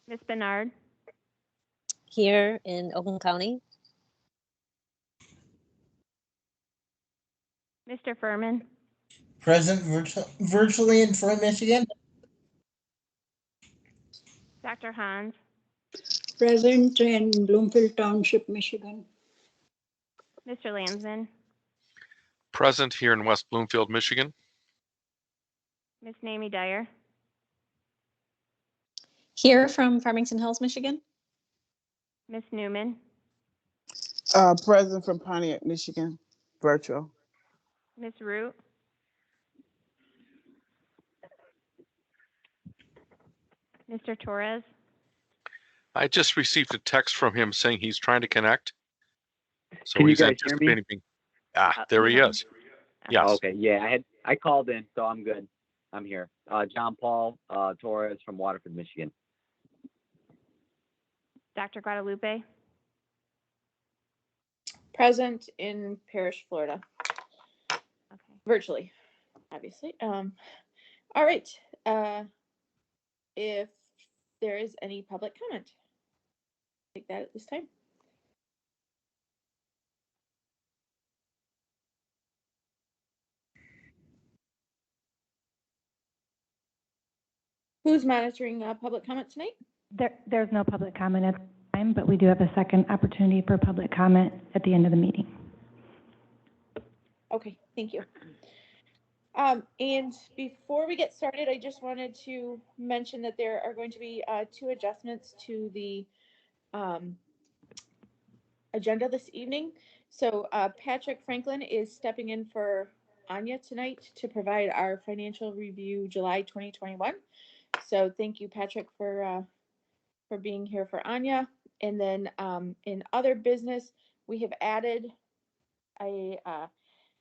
Ms. Bernard, Here in Oakland County. Mr. Furman, Present virtually in Troy, Michigan. Dr. Hans, Present in Bloomfield Township, Michigan. Mr. Landsman, Present here in West Bloomfield, Michigan. Ms. Namie Dyer, Here from Farmington Hills, Michigan. Ms. Newman, Present from Pontiac, Michigan, virtual. Ms. Root, Mr. Torres, I just received a text from him saying he's trying to connect. So Can you he's guys hear me? anticipating being. There he is. Yes. Okay, yeah, I called in, so I'm good. I'm here. John Paul Torres from Waterford, Michigan. Dr. Guadalupe, Present in Parrish, Florida, okay. virtually, obviously. All right. If there is any public comment, take that at this time. Who's monitoring public comment tonight? There's no public comment at the time, but we do have a second opportunity for public comment at the end of the meeting. Okay, thank you. And before we get started, I just wanted to mention that there are going to be 2 adjustments to the agenda this evening. So Patrick Franklin is stepping in for Anya tonight to provide our financial review July 2021. So thank you, Patrick, for being here for Anya. And then in other business, we have added a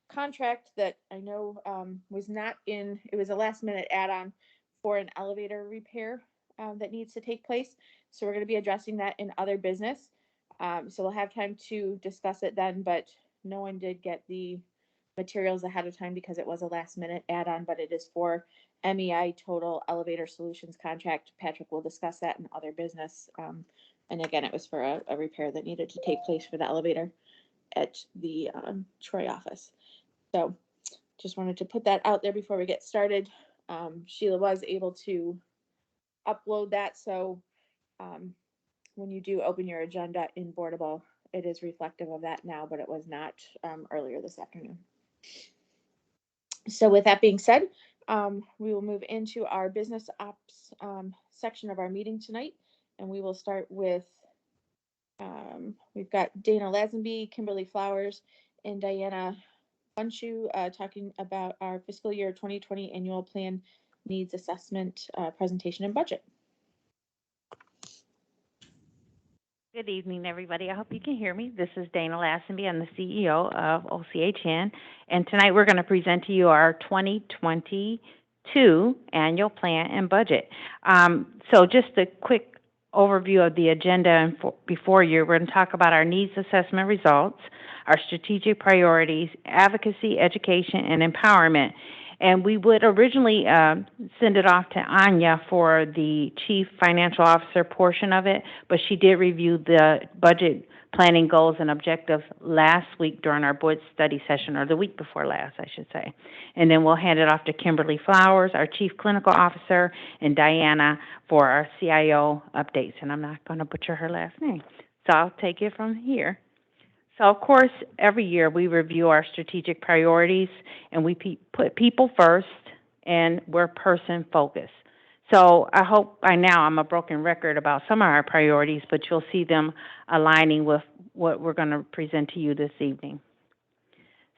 contract that I know was not in, it was a last minute add-on for an elevator repair that needs to take place. So we're going to be addressing that in other business. So we'll have time to discuss it then, but no one did get the materials ahead of time because it was a last minute add-on, but it is for MEI Total Elevator Solutions contract. Patrick will discuss that in other business. And again, it was for a repair that needed to take place for the elevator at the Troy office. So just wanted to put that out there before we get started. Sheila was able to upload that. So when you do open your agenda in Boardable, it is reflective of that now, but it was not earlier this afternoon. So with that being said, we will move into our business ops section of our meeting tonight. And we will start with, we've got Dana Lazenby, Kimberly Flowers, and Diana Bunshu talking about our fiscal year 2020 annual plan needs assessment presentation and budget. Good evening, everybody. I hope you can hear me. This is Dana Lazenby. I'm the CEO of Ochsn. And tonight we're going to present to you our 2022 annual plan and budget. So just a quick overview of the agenda and before you. We're going to talk about our needs assessment results, our strategic priorities, advocacy, education, and empowerment. And we would originally send it off to Anya for the Chief Financial Officer portion of it, but she did review the budget planning goals and objectives last week during our board study session, or the week before last, I should say. And then we'll hand it off to Kimberly Flowers, our Chief Clinical Officer, and Diana for our CIO updates. And I'm not going to butcher her last name, so I'll take it from here. So, of course, every year we review our strategic priorities, and we put people first, and we're person-focused. So I hope by now I'm a broken record about some of our priorities, but you'll see them aligning with what we're going to present to you this evening.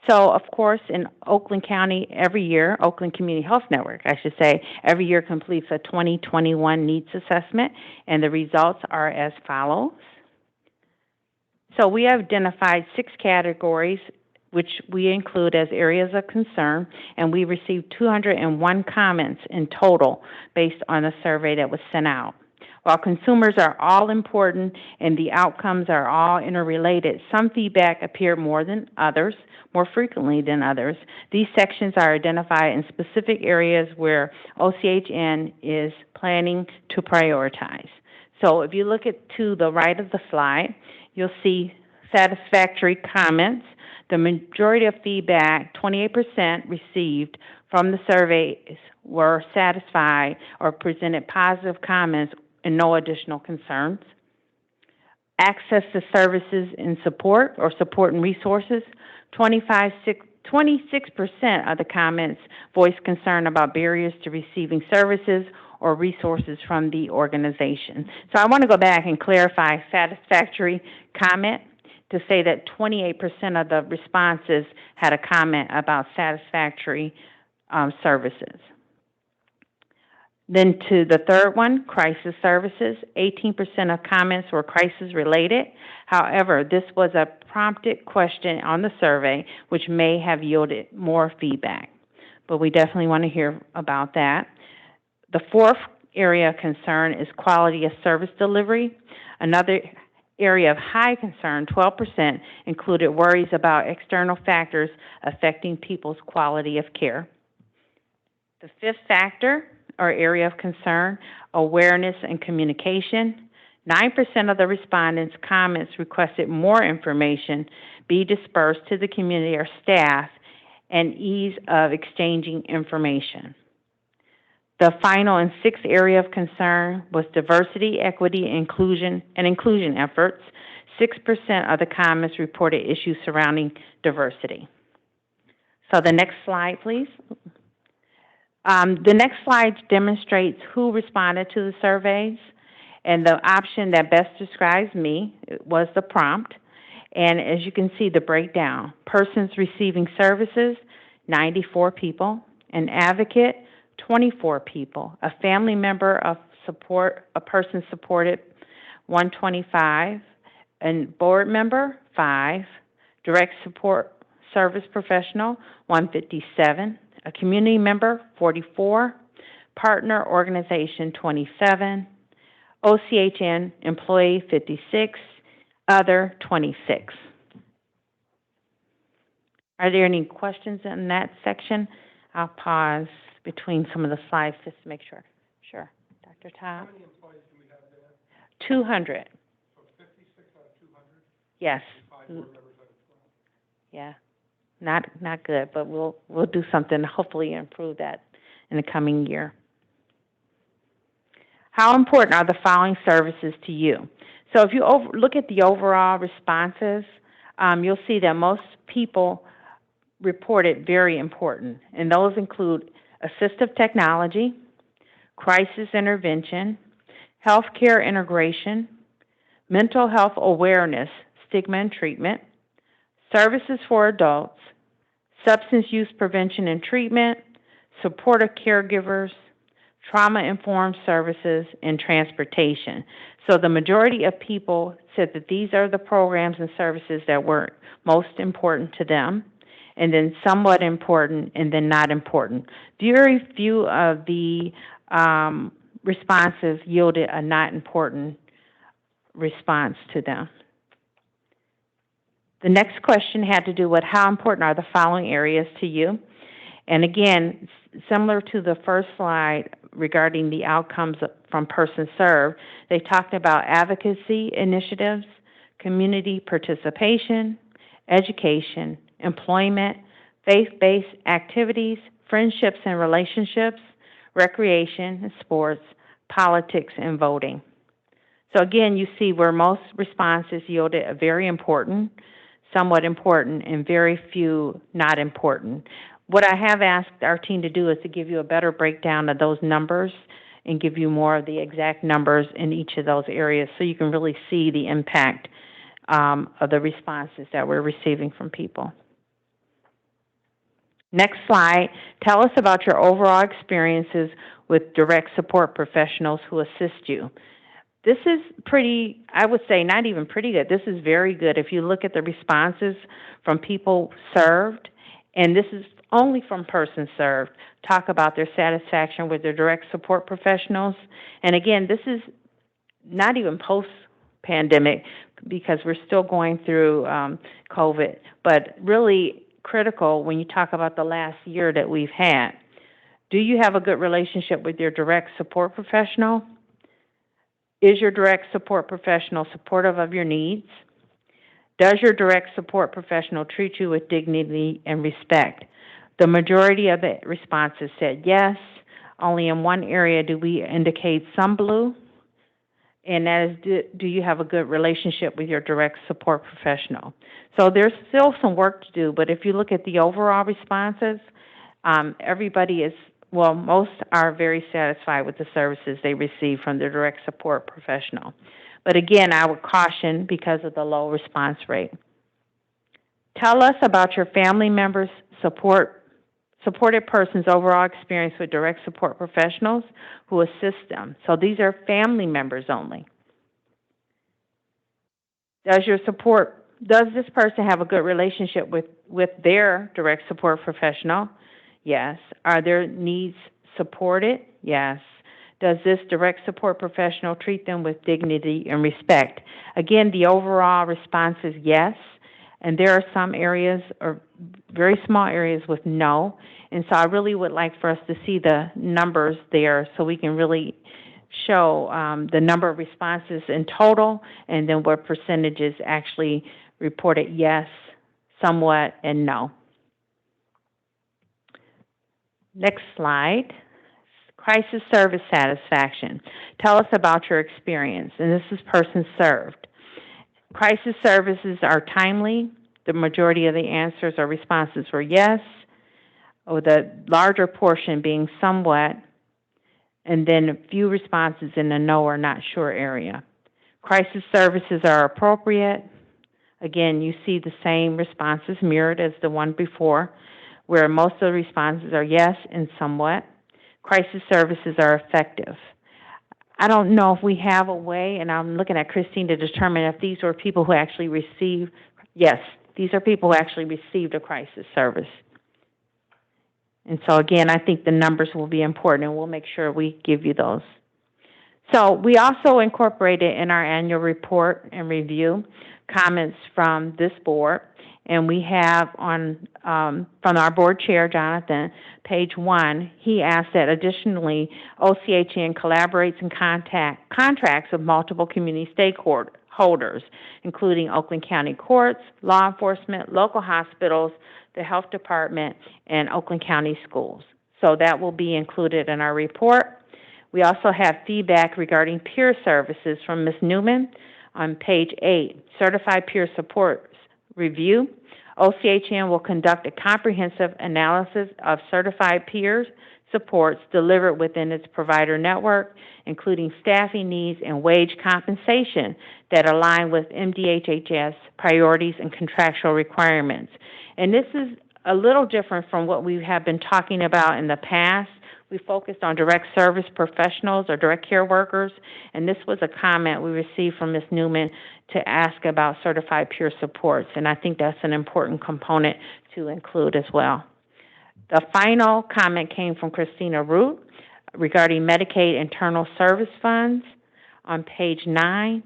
So, of course, in Oakland County, every year, Oakland Community Health Network, I should say, every year completes a 2021 needs assessment, and the results are as follows. So we have identified 6 categories, which we include as areas of concern, and we received 201 comments in total based on the survey that was sent out. While consumers are all important and the outcomes are all interrelated, some feedback appear more frequently than others. These sections are identified in specific areas where OCHN is planning to prioritize. So if you look to the right of the slide, you'll see satisfactory comments. The majority of feedback, 28% received from the surveys, were satisfied or presented positive comments and no additional concerns. Access to services and support and resources, 26% of the comments voiced concern about barriers to receiving services or resources from the organization. So I want to go back and clarify satisfactory comment to say that 28% of the responses had a comment about satisfactory services. Then to the third one, crisis services, 18% of comments were crisis related. However, this was a prompted question on the survey, which may have yielded more feedback. But we definitely want to hear about that. The fourth area of concern is quality of service delivery. Another area of high concern, 12%, included worries about external factors affecting people's quality of care. The fifth factor or area of concern, awareness and communication. 9% of the respondents' comments requested more information be dispersed to the community or staff and ease of exchanging information. The final and sixth area of concern was diversity, equity, inclusion efforts. 6% of the comments reported issues surrounding diversity. So the next slide, please. The next slide demonstrates who responded to the surveys, and the option that best describes me was the prompt. And as you can see, the breakdown. Persons receiving services, 94 people. An advocate, 24 people. A family member of support, a person supported, 125. A board member, 5. Direct support service professional, 157. A community member, 44. Partner organization, 27. OCHN employee, 56. Other, 26. Are there any questions in that section? I'll pause between some of the slides just to make sure. Sure. Dr. Todd? How many employees do we have there? 200. So 56 out of 200? Yes. 5 board members out of 12. Yeah. Not good, but we'll do something to hopefully improve that in the coming year. How important are the following services to you? So if you look at the overall responses, you'll see that most people reported very important, and those include assistive technology, crisis intervention, healthcare integration, mental health awareness, stigma and treatment, services for adults, substance use prevention and treatment, supportive caregivers, trauma-informed services, and transportation. So the majority of people said that these are the programs and services that were most important to them, and then somewhat important, and then not important. Very few of the responses yielded a not important response to them. The next question had to do with how important are the following areas to you? And again, similar to the first slide regarding the outcomes from persons served, they talked about advocacy initiatives, community participation, education, employment, faith-based activities, friendships and relationships, recreation and sports, politics and voting. So again, you see where most responses yielded a very important, somewhat important, and very few not important. What I have asked our team to do is to give you a better breakdown of those numbers and give you more of the exact numbers in each of those areas so you can really see the impact of the responses that we're receiving from people. Next slide, tell us about your overall experiences with direct support professionals who assist you. This is pretty, I would say not even pretty good, this is very good. If you look at the responses from people served, and this is only from persons served, talk about their satisfaction with their direct support professionals. And again, this is not even post-pandemic, because we're still going through COVID, but really critical when you talk about the last year that we've had. Do you have a good relationship with your direct support professional? Is your direct support professional supportive of your needs? Does your direct support professional treat you with dignity and respect? The majority of the responses said yes. Only in one area do we indicate some blue, and that is, do you have a good relationship with your direct support professional? So there's still some work to do, but if you look at the overall responses, everybody is, well, most are very satisfied with the services they receive from their direct support professional. But again, I would caution because of the low response rate. Tell us about your family members' supported person's overall experience with direct support professionals who assist them. So these are family members only. Does this person have a good relationship with their direct support professional? Yes. Are their needs supported? Yes. Does this direct support professional treat them with dignity and respect? Again, the overall response is yes. And there are some areas, or very small areas, with no. And so I really would like for us to see the numbers there so we can really show the number of responses in total and then what percentages actually reported yes, somewhat, and no. Next slide. Crisis service satisfaction. Tell us about your experience. And this is person served. Crisis services are timely. The majority of the answers or responses were yes, or the larger portion being somewhat, and then a few responses in the no or not sure area. Crisis services are appropriate. Again, you see the same responses mirrored as the one before, where most of the responses are yes and somewhat. Crisis services are effective. I don't know if we have a way, and I'm looking at Christine to determine if these were people who actually received, yes, these are people who actually received a crisis service. And so again, I think the numbers will be important, and we'll make sure we give you those. So we also incorporated in our annual report and review comments from this board, and we have on from our board chair, Jonathan, page 1, he asked that additionally OCHN collaborates and contracts with multiple community stakeholders, including Oakland County courts, law enforcement, local hospitals, the health department, and Oakland County schools. So that will be included in our report. We also have feedback regarding peer services from Ms. Newman on page 8, Certified Peer Support Review. OCHN will conduct a comprehensive analysis of certified peer supports delivered within its provider network, including staffing needs and wage compensation that align with MDHHS priorities and contractual requirements. And this is a little different from what we have been talking about in the past. We focused on direct service professionals or direct care workers, and this was a comment we received from Ms. Newman to ask about certified peer supports, and I think that's an important component to include as well. The final comment came from Christina Root regarding Medicaid internal service funds on page 9.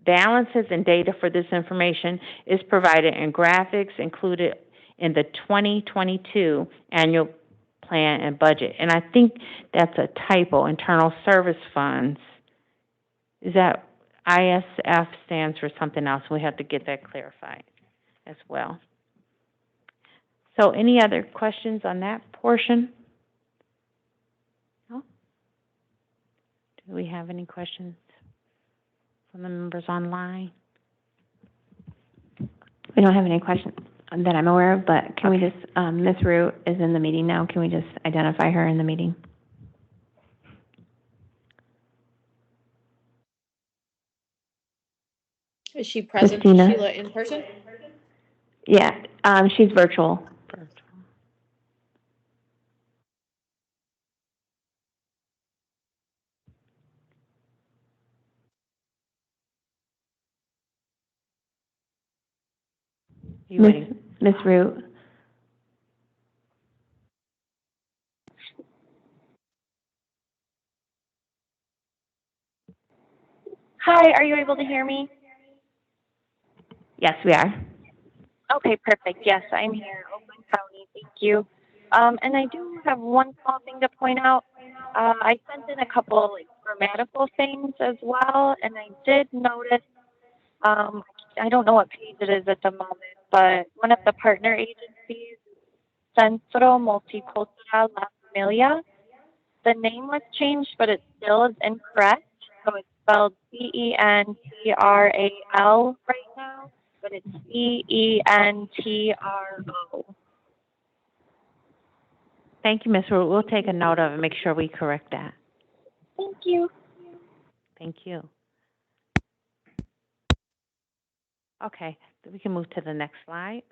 Balances and data for this information is provided in graphics included in the 2022 annual plan and budget. And I think that's a typo, internal service funds. Is that ISF stands for something else? We have to get that clarified as well. So any other questions on that portion? No? Do we have any questions from the members online? We don't have any questions that I'm aware of, but can we just, Ms. Root is in the meeting now. Can we just identify her in the meeting? Is she present, Christina? Sheila, in person? Yeah, she's virtual. Ms. Root? Hi, are you able to hear me? Yes, we are. Okay, perfect. Yes, I'm here, Oakland County. Thank you. And I do have one small thing to point out. I sent in a couple like grammatical things as well, and I did notice. I don't know what page it is at the moment, but one of the partner agencies, Centro Multicultural La Familia, the name was changed, but it still is incorrect. So it's spelled CENTRAL right now, but it's CENTRO. Thank you, Ms. Root. We'll take a note of it and make sure we correct that. Thank you. Thank you. Okay, we can move to the next slide.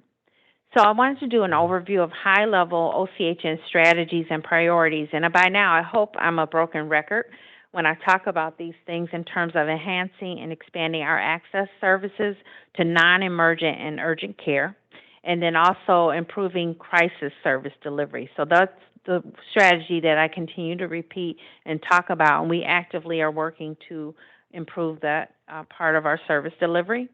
So I wanted to do an overview of high-level OCHN strategies and priorities. And by now, I hope I'm a broken record when I talk about these things in terms of enhancing and expanding our access services to non-emergent and urgent care, and then also improving crisis service delivery. So that's the strategy that I continue to repeat and talk about, and we actively are working to improve that part of our service delivery.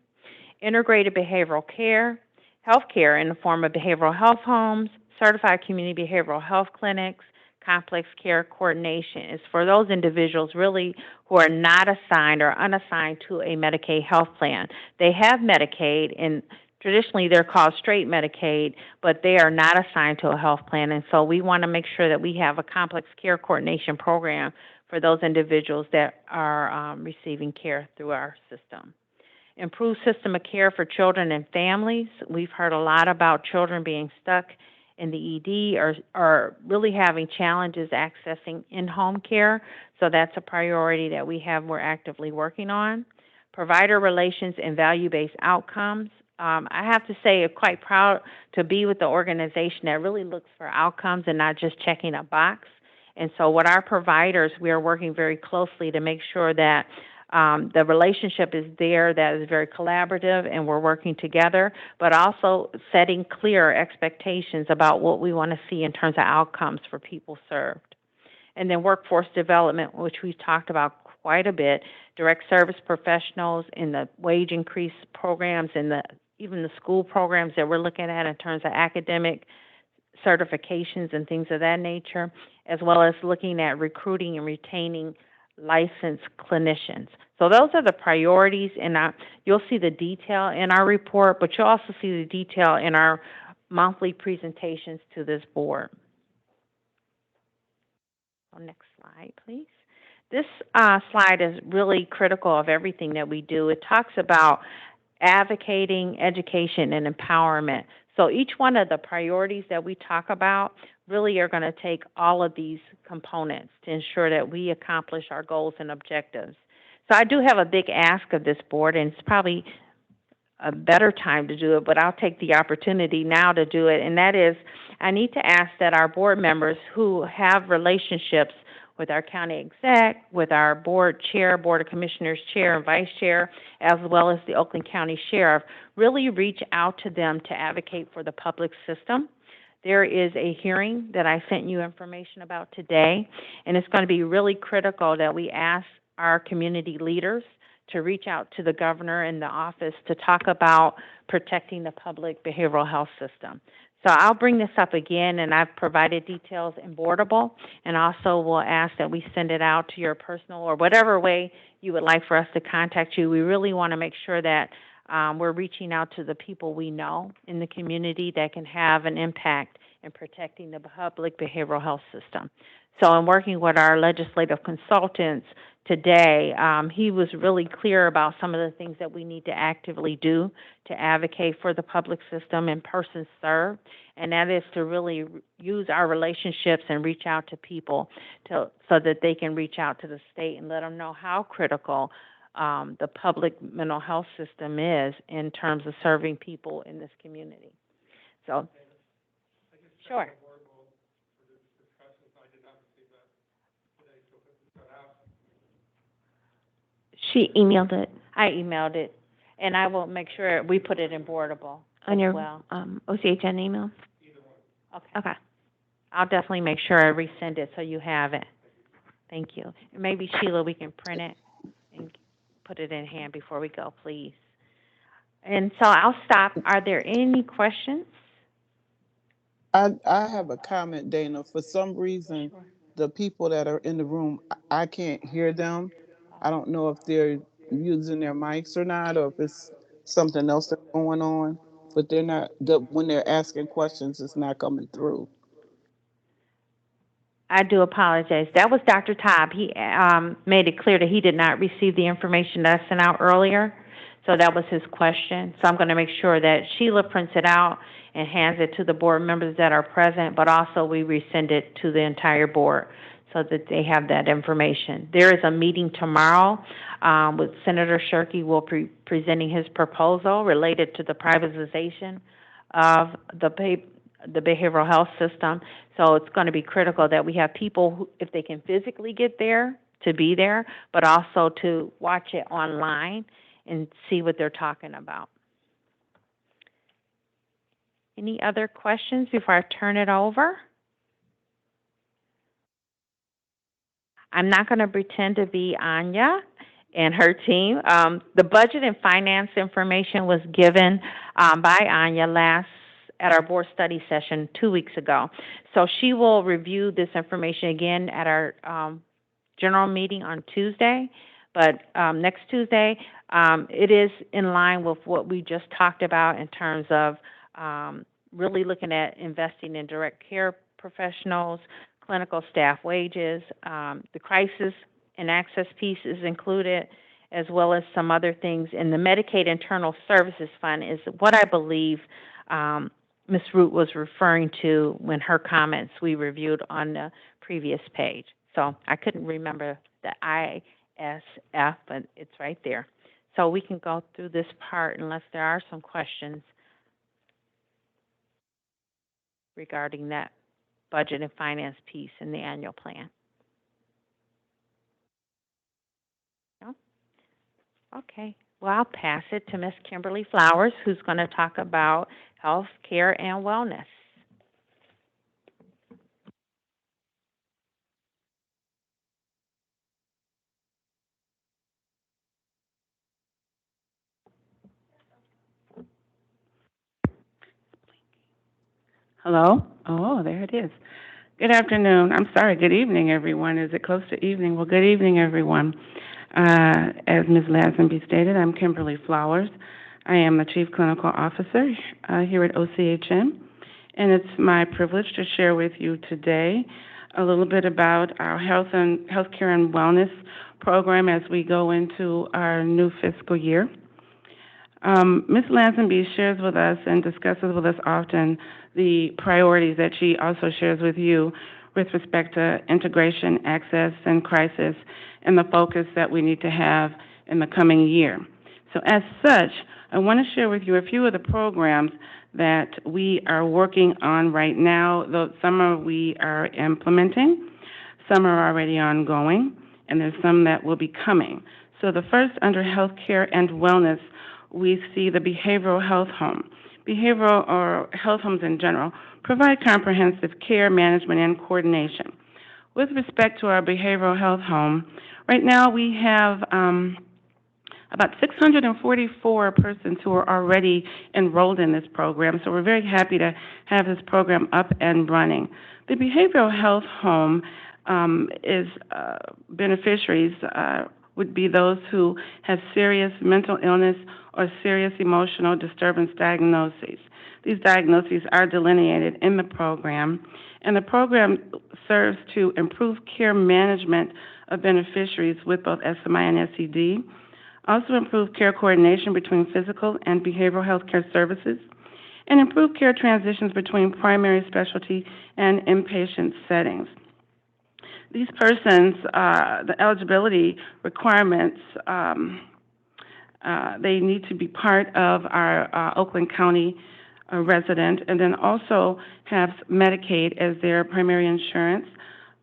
Integrated behavioral care, healthcare in the form of behavioral health homes, certified community behavioral health clinics, complex care coordination is for those individuals really who are not assigned or unassigned to a Medicaid health plan. They have Medicaid, and traditionally they're called straight Medicaid, but they are not assigned to a health plan, and so we want to make sure that we have a complex care coordination program for those individuals that are receiving care through our system. Improved system of care for children and families. We've heard a lot about children being stuck in the ED or really having challenges accessing in-home care. So that's a priority that we're actively working on. Provider relations and value-based outcomes. I have to say I'm quite proud to be with the organization that really looks for outcomes and not just checking a box. And so with our providers, we are working very closely to make sure that the relationship is there, that is very collaborative, and we're working together, but also setting clear expectations about what we want to see in terms of outcomes for people served. And then workforce development, which we've talked about quite a bit, direct service professionals in the wage increase programs and even the school programs that we're looking at in terms of academic certifications and things of that nature, as well as looking at recruiting and retaining licensed clinicians. So those are the priorities, and you'll see the detail in our report, but you'll also see the detail in our monthly presentations to this board. So next slide, please. This slide is really critical of everything that we do. It talks about advocating, education, and empowerment. So each one of the priorities that we talk about really are going to take all of these components to ensure that we accomplish our goals and objectives. So I do have a big ask of this board, and it's probably a better time to do it, but I'll take the opportunity now to do it, and that is I need to ask that our board members who have relationships with our county exec, with our board chair, board of commissioners chair and vice chair, as well as the Oakland County Sheriff, really reach out to them to advocate for the public system. There is a hearing that I sent you information about today, and it's going to be really critical that we ask our community leaders to reach out to the governor and the office to talk about protecting the public behavioral health system. So I'll bring this up again, and I've provided details in Boardable, and also will ask that we send it out to your personal or whatever way you would like for us to contact you. We really want to make sure that we're reaching out to the people we know in the community that can have an impact in protecting the public behavioral health system. So in working with our legislative consultants today, he was really clear about some of the things that we need to actively do to advocate for the public system and persons served, and that is to really use our relationships and reach out to people so that they can reach out to the state and let them know how critical the public mental health system is in terms of serving people in this community. So, sure. She emailed it. I emailed it, and I will make sure we put it in Boardable On your well. OCHN email? Okay. I'll definitely make sure I resend it so you have it. Thank you. And maybe, Sheila, we can print it and put it in hand before we go, please. And so I'll stop. Are there any questions? I have a comment, Dana. For some reason, the people that are in the room, I can't hear them. I don't know if they're using their mics or not, or if it's something else that's going on. But they're not. When they're asking questions, it's not coming through. I do apologize. That was Dr. Taub. He made it clear that he did not receive the information that I sent out earlier. So that was his question. So I'm going to make sure that Sheila prints it out and hands it to the board members that are present, but also we resend it to the entire board so that they have that information. There is a meeting tomorrow with Senator Shirkey will be presenting his proposal related to the privatization of the behavioral health system. So it's going to be critical that we have people, who, if they can physically get there, to be there, but also to watch it online and see what they're talking about. Any other questions before I turn it over? I'm not going to pretend to be Anya and her team. The budget and finance information was given by Anya at our board study session 2 weeks ago. So she will review this information again at our general meeting on Tuesday. But next Tuesday, it is in line with what we just talked about in terms of really looking at investing in direct care professionals, clinical staff wages, the crisis and access piece is included, as well as some other things. And the Medicaid Internal Services Fund is what I believe Ms. Root was referring to when her comments we reviewed on the previous page. So I couldn't remember the ISF, but it's right there. So we can go through this part unless there are some questions regarding that budget and finance piece in the annual plan. No? Okay. Well, I'll pass it to Ms. Kimberly Flowers, who's going to talk about health care and wellness. Hello? Oh, there it is. Good afternoon. I'm sorry, good evening, everyone. Is it close to evening? Well, good evening, everyone. As Ms. Lazenby stated, I'm Kimberly Flowers. I am the Chief Clinical Officer here at OCHN, and it's my privilege to share with you today a little bit about our healthcare and wellness program as we go into our new fiscal year. Ms. Lazenby shares with us and discusses with us often the priorities that she also shares with you with respect to integration, access, and crisis, and the focus that we need to have in the coming year. So as such, I want to share with you a few of the programs that we are working on right now, though some we are implementing, some are already ongoing, and there's some that will be coming. So the first, under healthcare and wellness, we see the behavioral health home. Behavioral or health homes in general provide comprehensive care, management, and coordination. With respect to our behavioral health home, right now we have about 644 persons who are already enrolled in this program, so we're very happy to have this program up and running. The behavioral health home is beneficiaries would be those who have serious mental illness or serious emotional disturbance diagnoses. These diagnoses are delineated in the program, and the program serves to improve care management of beneficiaries with both SMI and SED, also improve care coordination between physical and behavioral health care services, and improve care transitions between primary specialty and inpatient settings. These persons, the eligibility requirements, they need to be part of our Oakland County resident, and then also have Medicaid as their primary insurance.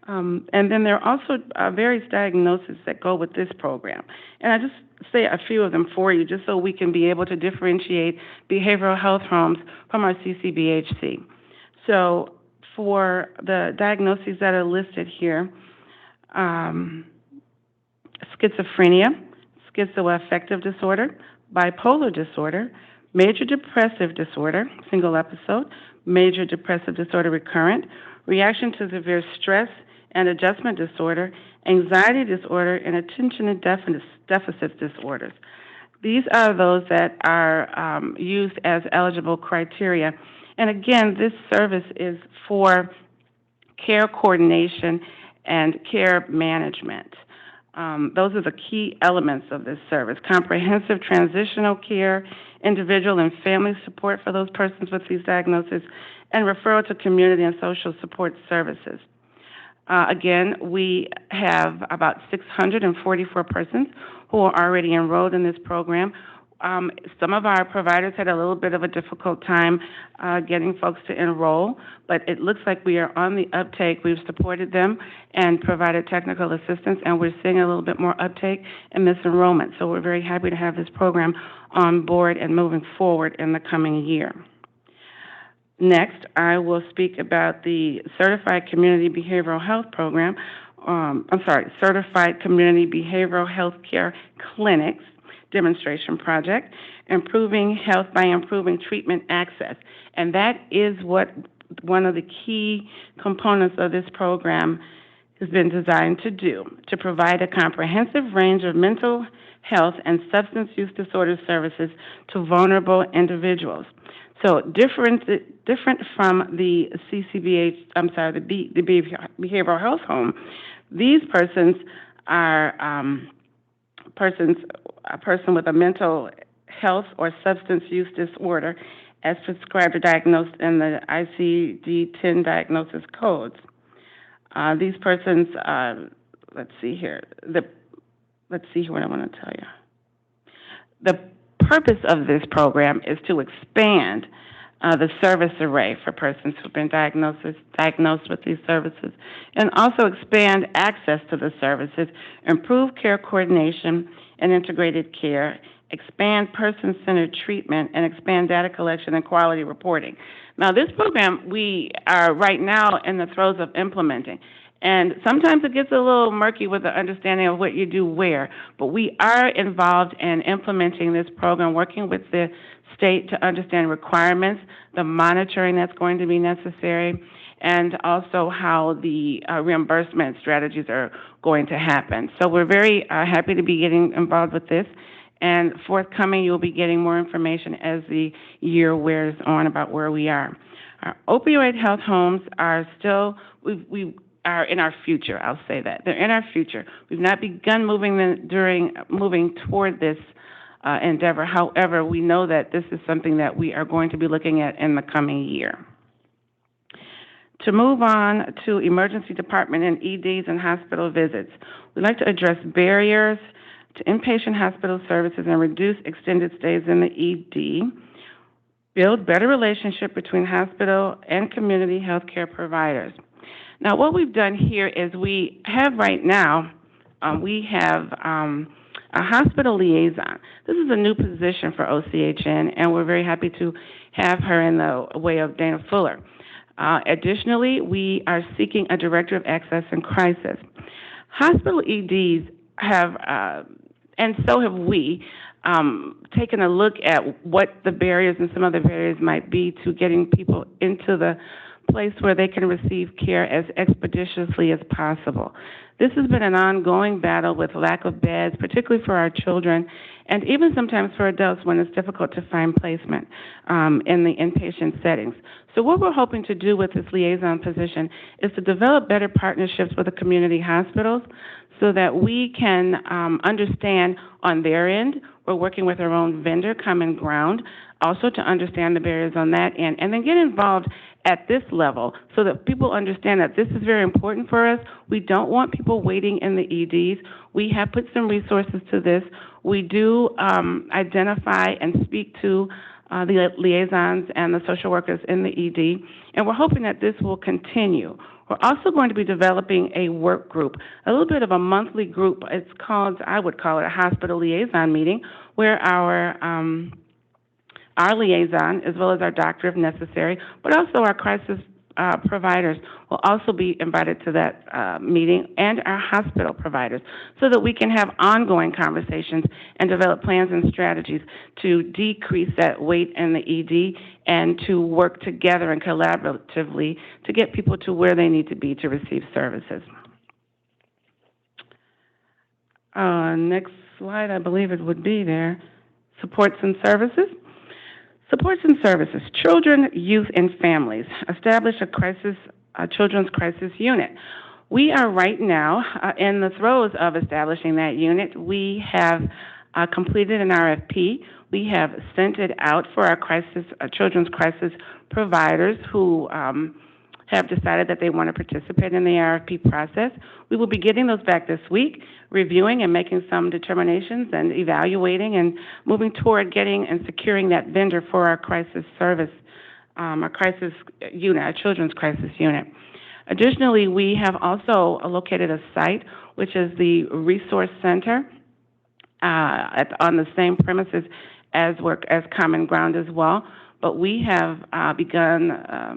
And then there are also various diagnoses that go with this program. And I just say a few of them for you, just so we can be able to differentiate behavioral health homes from our Ccbhc. So for the diagnoses that are listed here, schizophrenia, schizoaffective disorder, bipolar disorder, major depressive disorder, single episode, major depressive disorder recurrent, reaction to severe stress and adjustment disorder, anxiety disorder, and attention and deficit disorders. These are those that are used as eligible criteria. And again, this service is for care coordination and care management. Those are the key elements of this service: comprehensive transitional care, individual and family support for those persons with these diagnoses, and referral to community and social support services. Again, we have about 644 persons who are already enrolled in this program. Some of our providers had a little bit of a difficult time getting folks to enroll, but it looks like we are on the uptake. We've supported them and provided technical assistance, and we're seeing a little bit more uptake in this enrollment. So we're very happy to have this program on board and moving forward in the coming year. Next, I will speak about the Certified Community Behavioral Health Program, Certified Community Behavioral Health Care Clinics demonstration project, improving health by improving treatment access. And that is what one of the key components of this program has been designed to do, to provide a comprehensive range of mental health and substance use disorder services to vulnerable individuals. So different from the Ccbhc, the behavioral health home, these persons are a person with a mental health or substance use disorder as prescribed or diagnosed in the ICD-10 diagnosis codes. These persons, let's see what I want to tell you. The purpose of this program is to expand the service array for persons who've been diagnosed with these services, and also expand access to the services, improve care coordination and integrated care, expand person-centered treatment, and expand data collection and quality reporting. Now, this program we are right now in the throes of implementing. And sometimes it gets a little murky with the understanding of what you do where, but we are involved in implementing this program, working with the state to understand requirements, the monitoring that's going to be necessary, and also how the reimbursement strategies are going to happen. So we're very happy to be getting involved with this, and forthcoming you'll be getting more information as the year wears on about where we are. Our opioid health homes are still, we are in our future, I'll say that. They're in our future. We've not begun moving toward this endeavor. However, we know that this is something that we are going to be looking at in the coming year. To move on to emergency department and EDs and hospital visits, we'd like to address barriers to inpatient hospital services and reduce extended stays in the ED, build better relationship between hospital and community health care providers. Now, what we've done here is we have right now, a hospital liaison. This is a new position for OCHN, and we're very happy to have her in the way of Dana Fuller. Additionally, we are seeking a director of access and crisis. Hospital EDs have, and so have we, taken a look at what the barriers and some of the barriers might be to getting people into the place where they can receive care as expeditiously as possible. This has been an ongoing battle with lack of beds, particularly for our children, and even sometimes for adults when it's difficult to find placement in the inpatient settings. So what we're hoping to do with this liaison position is to develop better partnerships with the community hospitals so that we can understand on their end. We're working with our own vendor, Common Ground, also to understand the barriers on that end, and then get involved at this level so that people understand that this is very important for us. We don't want people waiting in the EDs. We have put some resources to this. We do identify and speak to the liaisons and the social workers in the ED, and we're hoping that this will continue. We're also going to be developing a work group, a little bit of a monthly group. It's called, I would call it a hospital liaison meeting, where our liaison, as well as our doctor if necessary, but also our crisis providers will also be invited to that meeting, and our hospital providers, so that we can have ongoing conversations and develop plans and strategies to decrease that wait in the ED and to work together and collaboratively to get people to where they need to be to receive services. Next slide, I believe it would be there. Supports and services. Supports and services. Children, youth, and families. Establish a children's crisis unit. We are right now in the throes of establishing that unit. We have completed an RFP. We have sent it out for our children's crisis providers who have decided that they want to participate in the RFP process. We will be getting those back this week, reviewing and making some determinations and evaluating and moving toward getting and securing that vendor for our crisis service, our crisis unit, our children's crisis unit. Additionally, we have also located a site, which is the Resource Center on the same premises as Common Ground as well. But we have begun,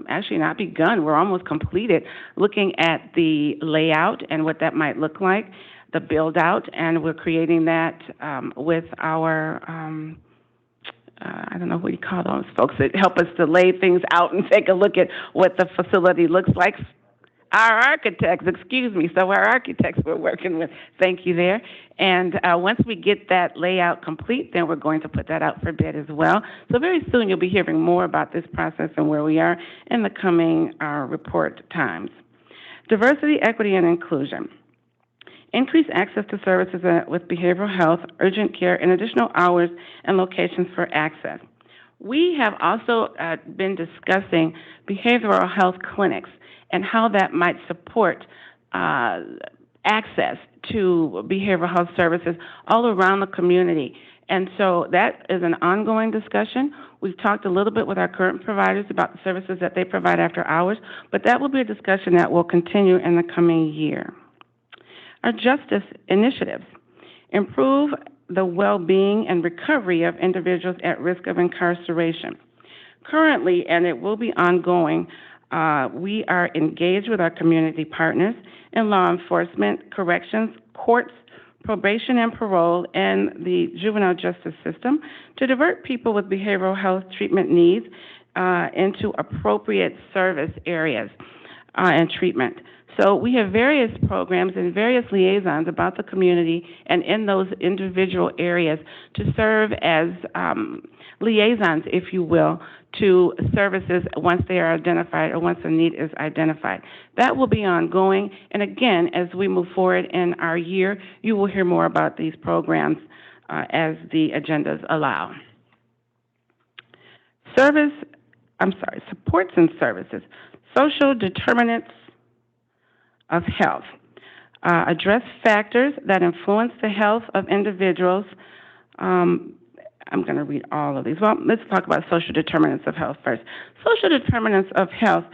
actually not begun, we're almost completed, looking at the layout and what that might look like, the build out, and we're creating that with our, I don't know what you call those folks that help us to lay things out and take a look at what the facility looks like. Our architects, so our architects we're working with, thank you there. And once we get that layout complete, then we're going to put that out for bid as well. So very soon you'll be hearing more about this process and where we are in the coming report times. Diversity, equity, and inclusion. Increase access to services with behavioral health, urgent care, and additional hours and locations for access. We have also been discussing behavioral health clinics and how that might support access to behavioral health services all around the community. And so that is an ongoing discussion. We've talked a little bit with our current providers about the services that they provide after hours, but that will be a discussion that will continue in the coming year. Our justice initiatives. Improve the well-being and recovery of individuals at risk of incarceration. Currently, and it will be ongoing, we are engaged with our community partners in law enforcement, corrections, courts, probation and parole, and the juvenile justice system to divert people with behavioral health treatment needs into appropriate service areas and treatment. So we have various programs and various liaisons about the community and in those individual areas to serve as liaisons, if you will, to services once they are identified or once a need is identified. That will be ongoing. And again, as we move forward in our year, you will hear more about these programs as the agendas allow. Supports and services. Social determinants of health. Address factors that influence the health of individuals. I'm going to read all of these. Well, let's talk about social determinants of health first. Social determinants of health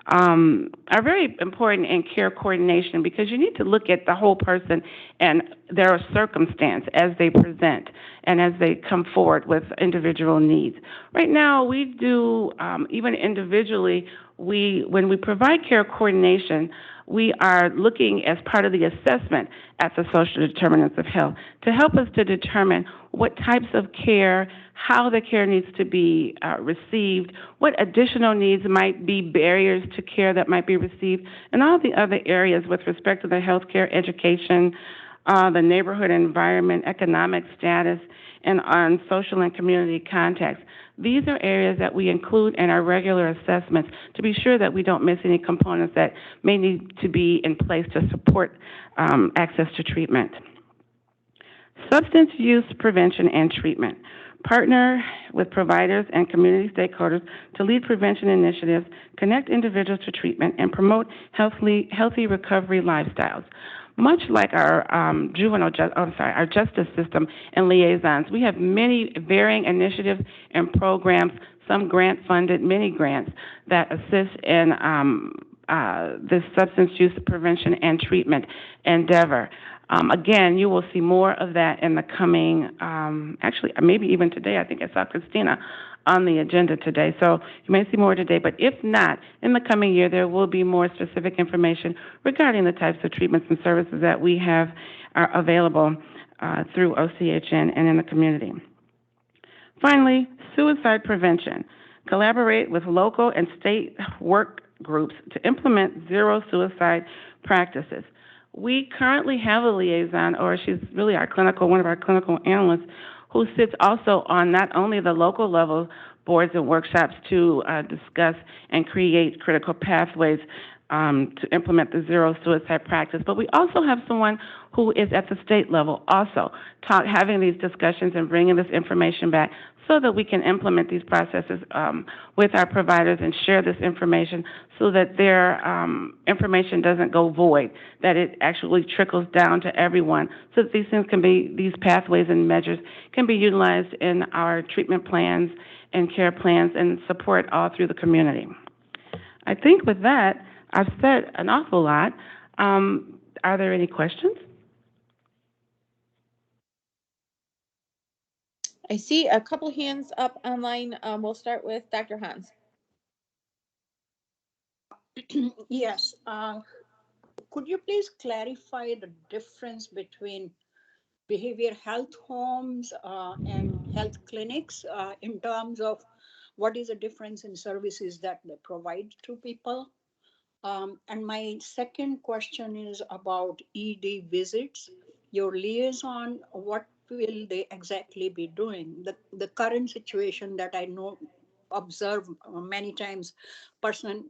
are very important in care coordination because you need to look at the whole person and their circumstance as they present and as they come forward with individual needs. Right now, we do, even individually, when we provide care coordination, we are looking as part of the assessment at the social determinants of health to help us to determine what types of care, how the care needs to be received, what additional needs might be barriers to care that might be received, and all the other areas with respect to the healthcare, education, the neighborhood environment, economic status, and on social and community contacts. These are areas that we include in our regular assessments to be sure that we don't miss any components that may need to be in place to support access to treatment. Substance use prevention and treatment. Partner with providers and community stakeholders to lead prevention initiatives, connect individuals to treatment, and promote healthy recovery lifestyles. Much like our our justice system and liaisons, we have many varying initiatives and programs, some grant-funded, many grants that assist in this substance use prevention and treatment endeavor. Again, you will see more of that in the coming, actually, maybe even today, I think I saw Christina on the agenda today. So you may see more today, but if not, in the coming year, there will be more specific information regarding the types of treatments and services that we have are available through OCHN and in the community. Finally, suicide prevention. Collaborate with local and state work groups to implement zero suicide practices. We currently have a liaison, or she's really one of our clinical analysts, who sits also on not only the local level boards and workshops to discuss and create critical pathways to implement the zero suicide practice, but we also have someone who is at the state level also having these discussions and bringing this information back so that we can implement these processes with our providers and share this information so that their information doesn't go void, that it actually trickles down to everyone so that these pathways and measures can be utilized in our treatment plans and care plans and support all through the community. I think with that, I've said an awful lot. Are there any questions? I see a couple hands up online. We'll start with Dr. Hans. Yes. Could you please clarify the difference between behavioral health homes and health clinics in terms of what is the difference in services that they provide to people? And my second question is about ED visits. Your liaison, what will they exactly be doing? The current situation that I observe many times, person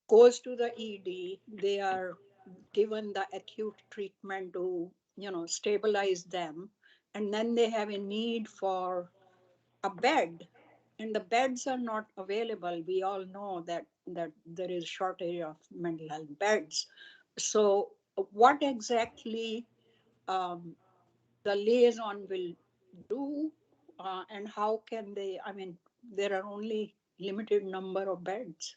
goes to the ED, they are given the acute treatment to, stabilize them, and then they have a need for a bed, and the beds are not available. We all know that there is shortage of mental health beds. So what exactly the liaison will do, and how can they, there are only limited number of beds,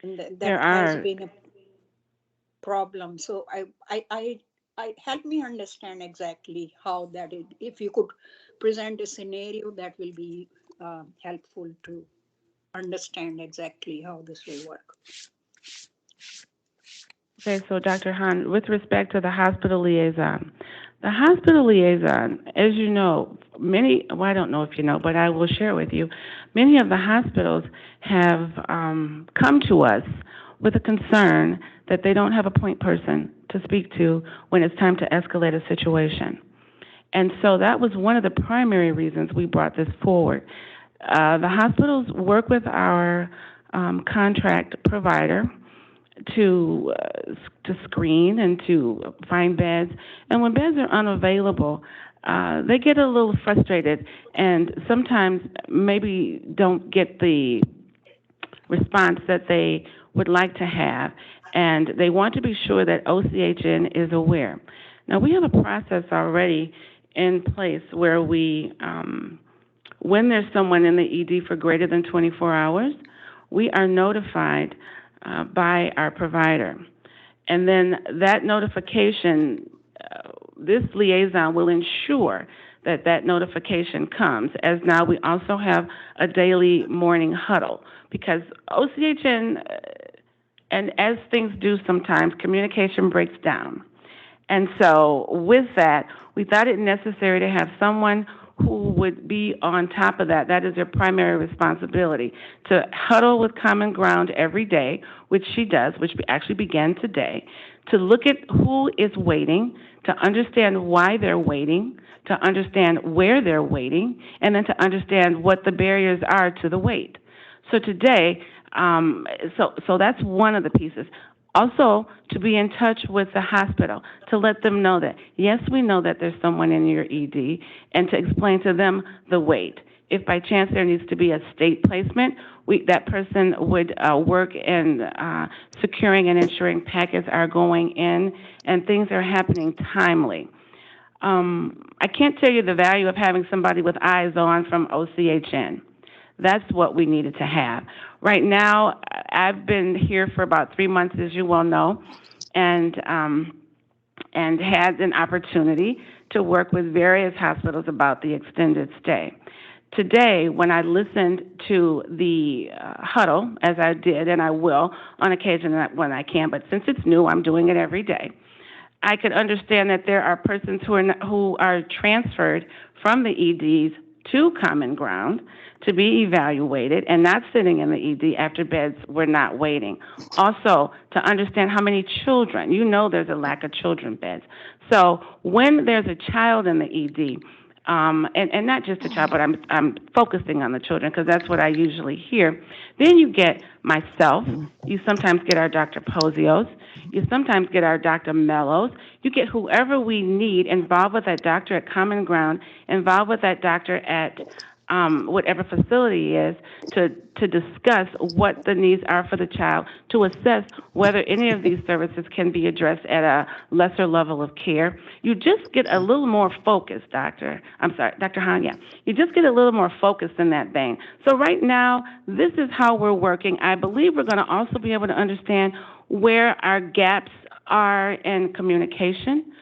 and that has been a problem. So I help me understand exactly how that is. If you could present a scenario, that will be helpful to understand exactly how this will work. Okay, so Dr. Hahn, with respect to the hospital liaison, as you know, I don't know if you know, but I will share with you, many of the hospitals have come to us with a concern that they don't have a point person to speak to when it's time to escalate a situation. And so that was one of the primary reasons we brought this forward. The hospitals work with our contract provider to screen and to find beds. And when beds are unavailable, they get a little frustrated and sometimes maybe don't get the response that they would like to have. And they want to be sure that OCHN is aware. Now, we have a process already in place where we, when there's someone in the ED for greater than 24 hours, we are notified by our provider. And then that notification, this liaison will ensure that that notification comes, as now we also have a daily morning huddle, because OCHN, and as things do sometimes, communication breaks down. And so with that, we thought it necessary to have someone who would be on top of that. That is their primary responsibility, to huddle with Common Ground every day, which she does, which actually began today, to look at who is waiting, to understand why they're waiting, to understand where they're waiting, and then to understand what the barriers are to the wait. So today, so that's one of the pieces. Also, to be in touch with the hospital, to let them know that, yes, we know that there's someone in your ED, and to explain to them the wait. If by chance there needs to be a state placement, that person would work in securing and ensuring packets are going in and things are happening timely. I can't tell you the value of having somebody with eyes on from OCHN. That's what we needed to have. Right now, I've been here for about 3 months, as you well know, and had an opportunity to work with various hospitals about the extended stay. today, when I listened to the huddle, as I did, and I will on occasion when I can, but since it's new, I'm doing it every day, I could understand that there are persons who are transferred from the EDs to Common Ground to be evaluated and not sitting in the ED after beds were not waiting. Also, to understand how many children, there's a lack of children beds. So when there's a child in the ED, and not just a child, but I'm focusing on the children because that's what I usually hear. Then you get myself. You sometimes get our Dr. Posios. You sometimes get our Dr. Mellos. You get whoever we need involved with that doctor at Common Ground, involved with that doctor at whatever facility is, to discuss what the needs are for the child, to assess whether any of these services can be addressed at a lesser level of care. You just get a little more focused, Dr. Hahn, yeah. You just get a little more focused in that vein. So right now, this is how we're working. I believe we're going to also be able to understand where our gaps are in communication.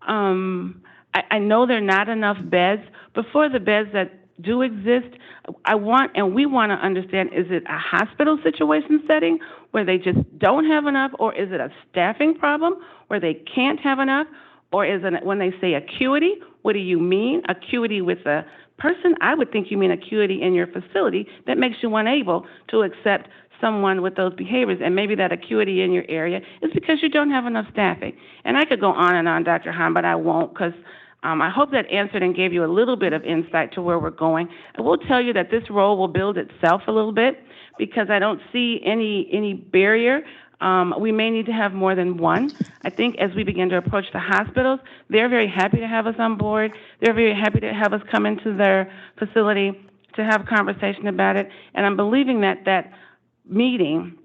I know there are not enough beds, but for the beds that do exist, we want to understand, is it a hospital situation setting where they just don't have enough, or is it a staffing problem where they can't have enough, or is it when they say acuity, what do you mean? Acuity with a person? I would think you mean acuity in your facility that makes you unable to accept someone with those behaviors, and maybe that acuity in your area is because you don't have enough staffing. And I could go on and on, Dr. Hahn, but I won't, because I hope that answered and gave you a little bit of insight to where we're going. I will tell you that this role will build itself a little bit because I don't see any barrier. We may need to have more than one. I think as we begin to approach the hospitals, they're very happy to have us on board. They're very happy to have us come into their facility to have a conversation about it. And I'm believing that meeting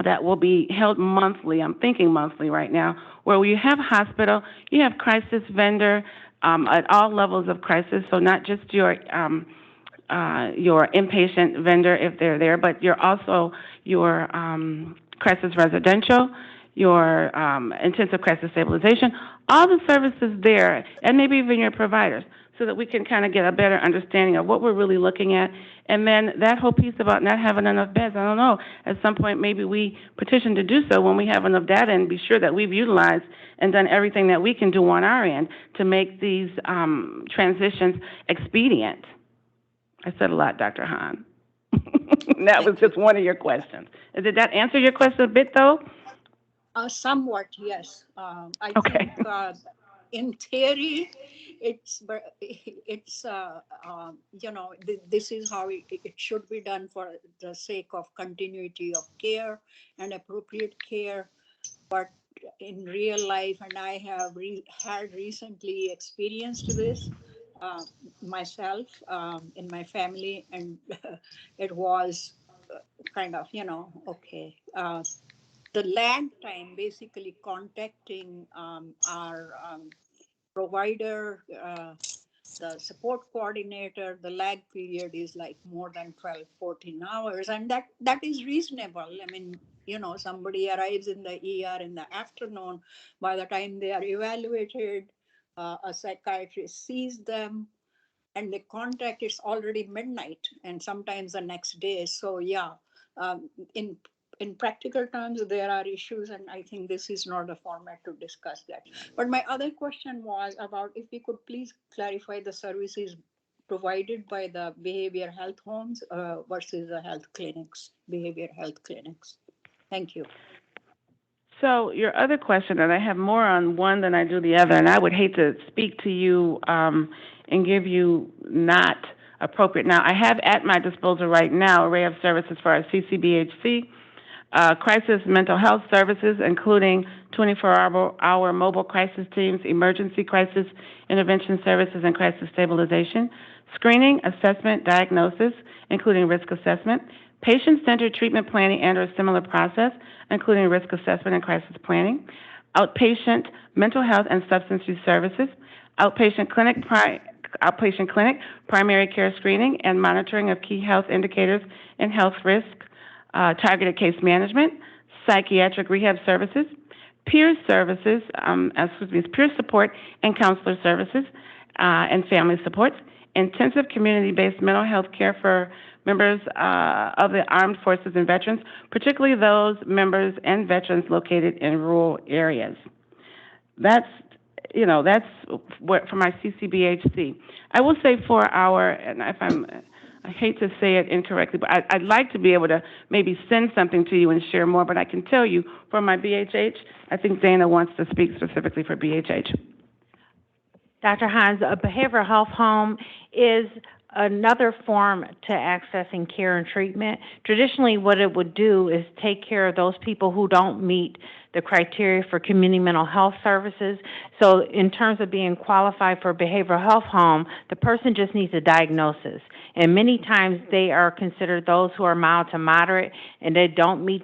that will be held monthly, I'm thinking monthly right now, where you have hospital, you have crisis vendor, at all levels of crisis, so not just your inpatient vendor if they're there, but you're also your crisis residential, your intensive crisis stabilization, all the services there, and maybe even your providers, so that we can kind of get a better understanding of what we're really looking at. And then that whole piece about not having enough beds, I don't know, at some point maybe we petition to do so when we have enough data and be sure that we've utilized and done everything that we can do on our end to make these transitions expedient. I said a lot, Dr. Hahn. That was just one of your questions. Did that answer your question a bit, though? Somewhat, yes. I Okay. think in theory, this is how it should be done for the sake of continuity of care and appropriate care. But in real life, and I have had recently experienced this myself in my family, and it was kind of, okay. The lag time, basically contacting our provider, the support coordinator, the lag period is like more than 12, 14 hours. And that is reasonable. I mean, somebody arrives in the ER in the afternoon. By the time they are evaluated, a psychiatrist sees them, and the contact is already midnight and sometimes the next day. So yeah, in practical terms, there are issues, and I think this is not the format to discuss that. But my other question was about if we could please clarify the services provided by the behavior health homes versus the health clinics, behavior health clinics. Thank you. So your other question, and I have more on one than I do the other, and I would hate to speak to you and give you not appropriate. Now, I have at my disposal right now an array of services for our Ccbhc, crisis mental health services, including 24-hour mobile crisis teams, emergency crisis intervention services, and crisis stabilization, screening, assessment, diagnosis, including risk assessment, patient-centered treatment planning and or similar process, including risk assessment and crisis planning, outpatient mental health and substance use services, outpatient clinic, primary care screening and monitoring of key health indicators and health risk, targeted case management, psychiatric rehab services, peer services, peer support and counselor services, and family supports, intensive community-based mental health care for members of the armed forces and veterans, particularly those members and veterans located in rural areas. That's what from our CCBHC. I will say for our, and I hate to say it incorrectly, but I'd like to be able to maybe send something to you and share more, but I can tell you for my BHH, I think Dana wants to speak specifically for BHH. Dr. Hines, a behavioral health home is another form to accessing care and treatment. Traditionally, what it would do is take care of those people who don't meet the criteria for community mental health services. So in terms of being qualified for a behavioral health home, the person just needs a diagnosis. And many times they are considered those who are mild to moderate and they don't meet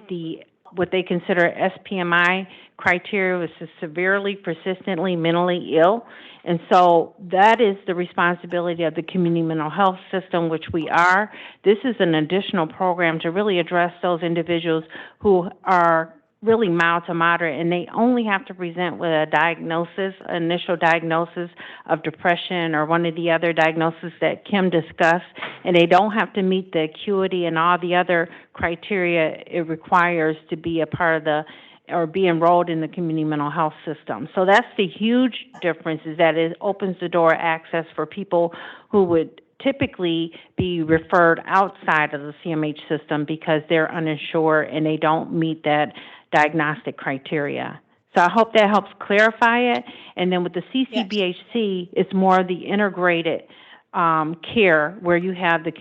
what they consider SPMI criteria, which is severely, persistently, mentally ill. And so that is the responsibility of the community mental health system, which we are. This is an additional program to really address those individuals who are really mild to moderate, and they only have to present with a diagnosis, initial diagnosis of depression or one of the other diagnoses that Kim discussed, and they don't have to meet the acuity and all the other criteria it requires to be a part of or be enrolled in the community mental health system. So that's the huge difference, is that it opens the door access for people who would typically be referred outside of the CMH system because they're uninsured and they don't meet that diagnostic criteria. So I hope that helps clarify it. And then with the CCBHC, it's more the integrated care where you have the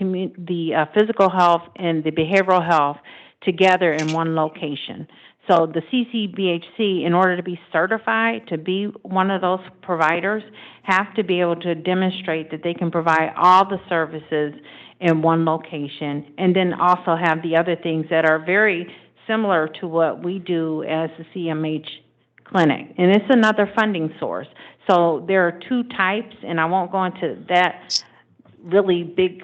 physical health and the behavioral health together in one location. So the CCBHC, in order to be certified to be one of those providers, have to be able to demonstrate that they can provide all the services in one location, and then also have the other things that are very similar to what we do as the CMH clinic. And it's another funding source. So there are two types, and I won't go into that really big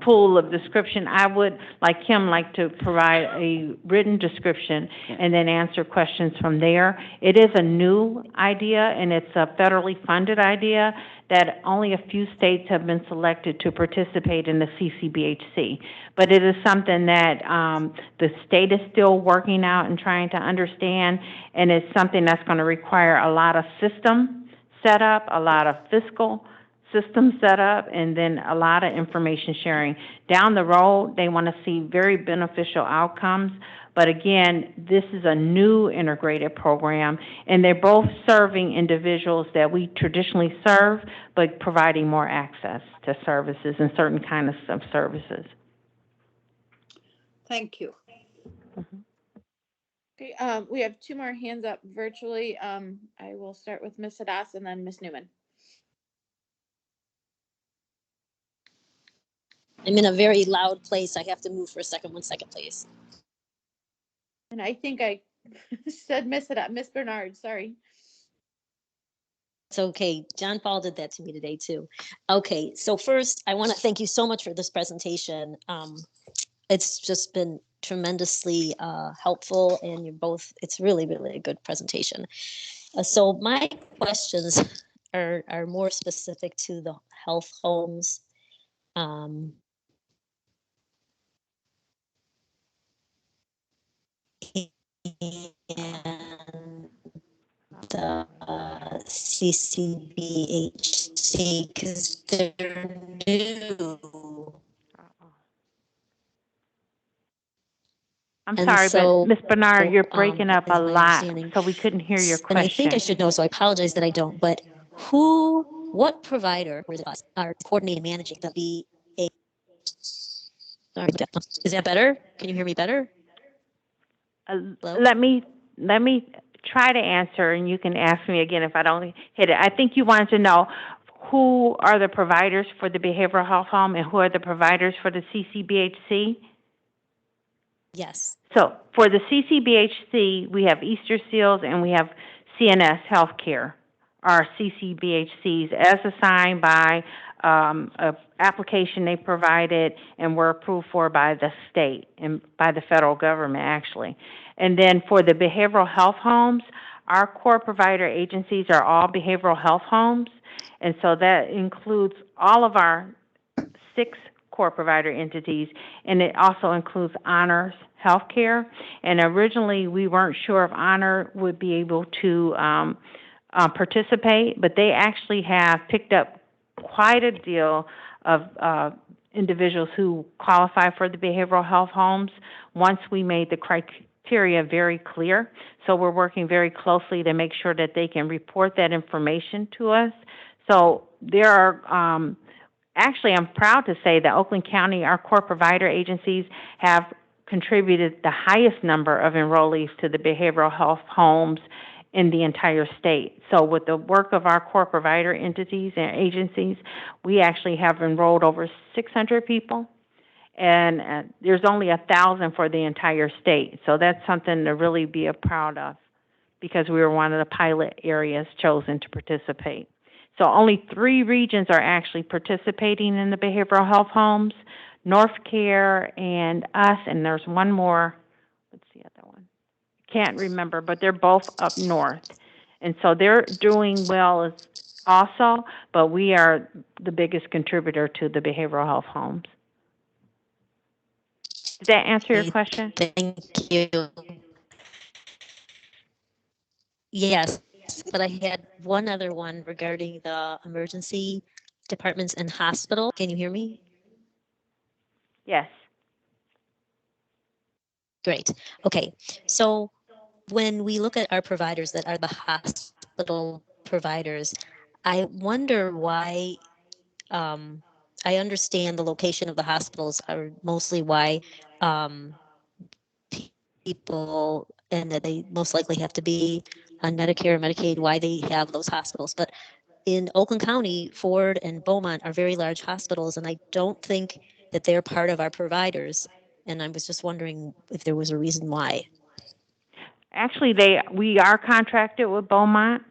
pool of description. I would, like Kim, like to provide a written description and then answer questions from there. It is a new idea, and it's a federally funded idea that only a few states have been selected to participate in the CCBHC. But it is something that the state is still working out and trying to understand, and it's something that's going to require a lot of system setup, a lot of fiscal system set up, and then a lot of information sharing. Down the road, they want to see very beneficial outcomes. But again, this is a new integrated program, and they're both serving individuals that we traditionally serve, but providing more access to services and certain kinds of services. Thank you. Okay, we have two more hands up virtually. I will start with Ms. Hadas and then Ms. Newman. I'm in a very loud place. I have to move for a second. 1 second, please. And I think I said Miss Bernard, sorry. It's okay. John Paul did that to me today too. Okay, so first I want to thank you so much for this presentation. It's just been tremendously helpful, and you're both, it's really, really a good presentation. So my questions are more specific to the health homes. And the CCBHC, because they're new. I'm And sorry, so, but Ms. Bernard, you're breaking up a is my lot, understanding. so we couldn't hear your And I think I question. should know, so I apologize that I don't, but what provider, or is it us, are coordinating managing the BA? Sorry, is that better? Can you hear me better? Let me try to answer, and you can ask me again if I don't hit it. I think you wanted to know who are the providers for the behavioral health home and who are the providers for the CCBHC? Yes. So for the CCBHC, we have Easter Seals and we have CNS Healthcare, our CCBHCs, as assigned by an application they provided and were approved for by the state and by the federal government, actually. And then for the behavioral health homes, our core provider agencies are all behavioral health homes. And so that includes all of our 6 core provider entities, and it also includes Honors Healthcare. And originally, we weren't sure if Honor would be able to participate, but they actually have picked up quite a deal of individuals who qualify for the behavioral health homes once we made the criteria very clear. So we're working very closely to make sure that they can report that information to us. So there are, actually, I'm proud to say that Oakland County, our core provider agencies, have contributed the highest number of enrollees to the behavioral health homes in the entire state. So with the work of our core provider entities and agencies, we actually have enrolled over 600 people, and there's only 1,000 for the entire state. So that's something to really be proud of, because we were one of the pilot areas chosen to participate. So only 3 regions are actually participating in the behavioral health homes, North Care and us, and there's one more, what's the other one? Can't remember, but they're both up north. And so they're doing well also, but we are the biggest contributor to the behavioral health homes. Did that answer your question? Thank you. Yes, but I had one other one regarding the emergency departments and hospital. Can you hear me? Yes. Great. Okay. So when we look at our providers that are the hospital providers, I wonder why, I understand the location of the hospitals are mostly why people, and that they most likely have to be on Medicare or Medicaid, why they have those hospitals. But in Oakland County, Ford and Beaumont are very large hospitals, and I don't think that they're part of our providers. And I was just wondering if there was a reason why. Actually, we are contracted with Beaumont.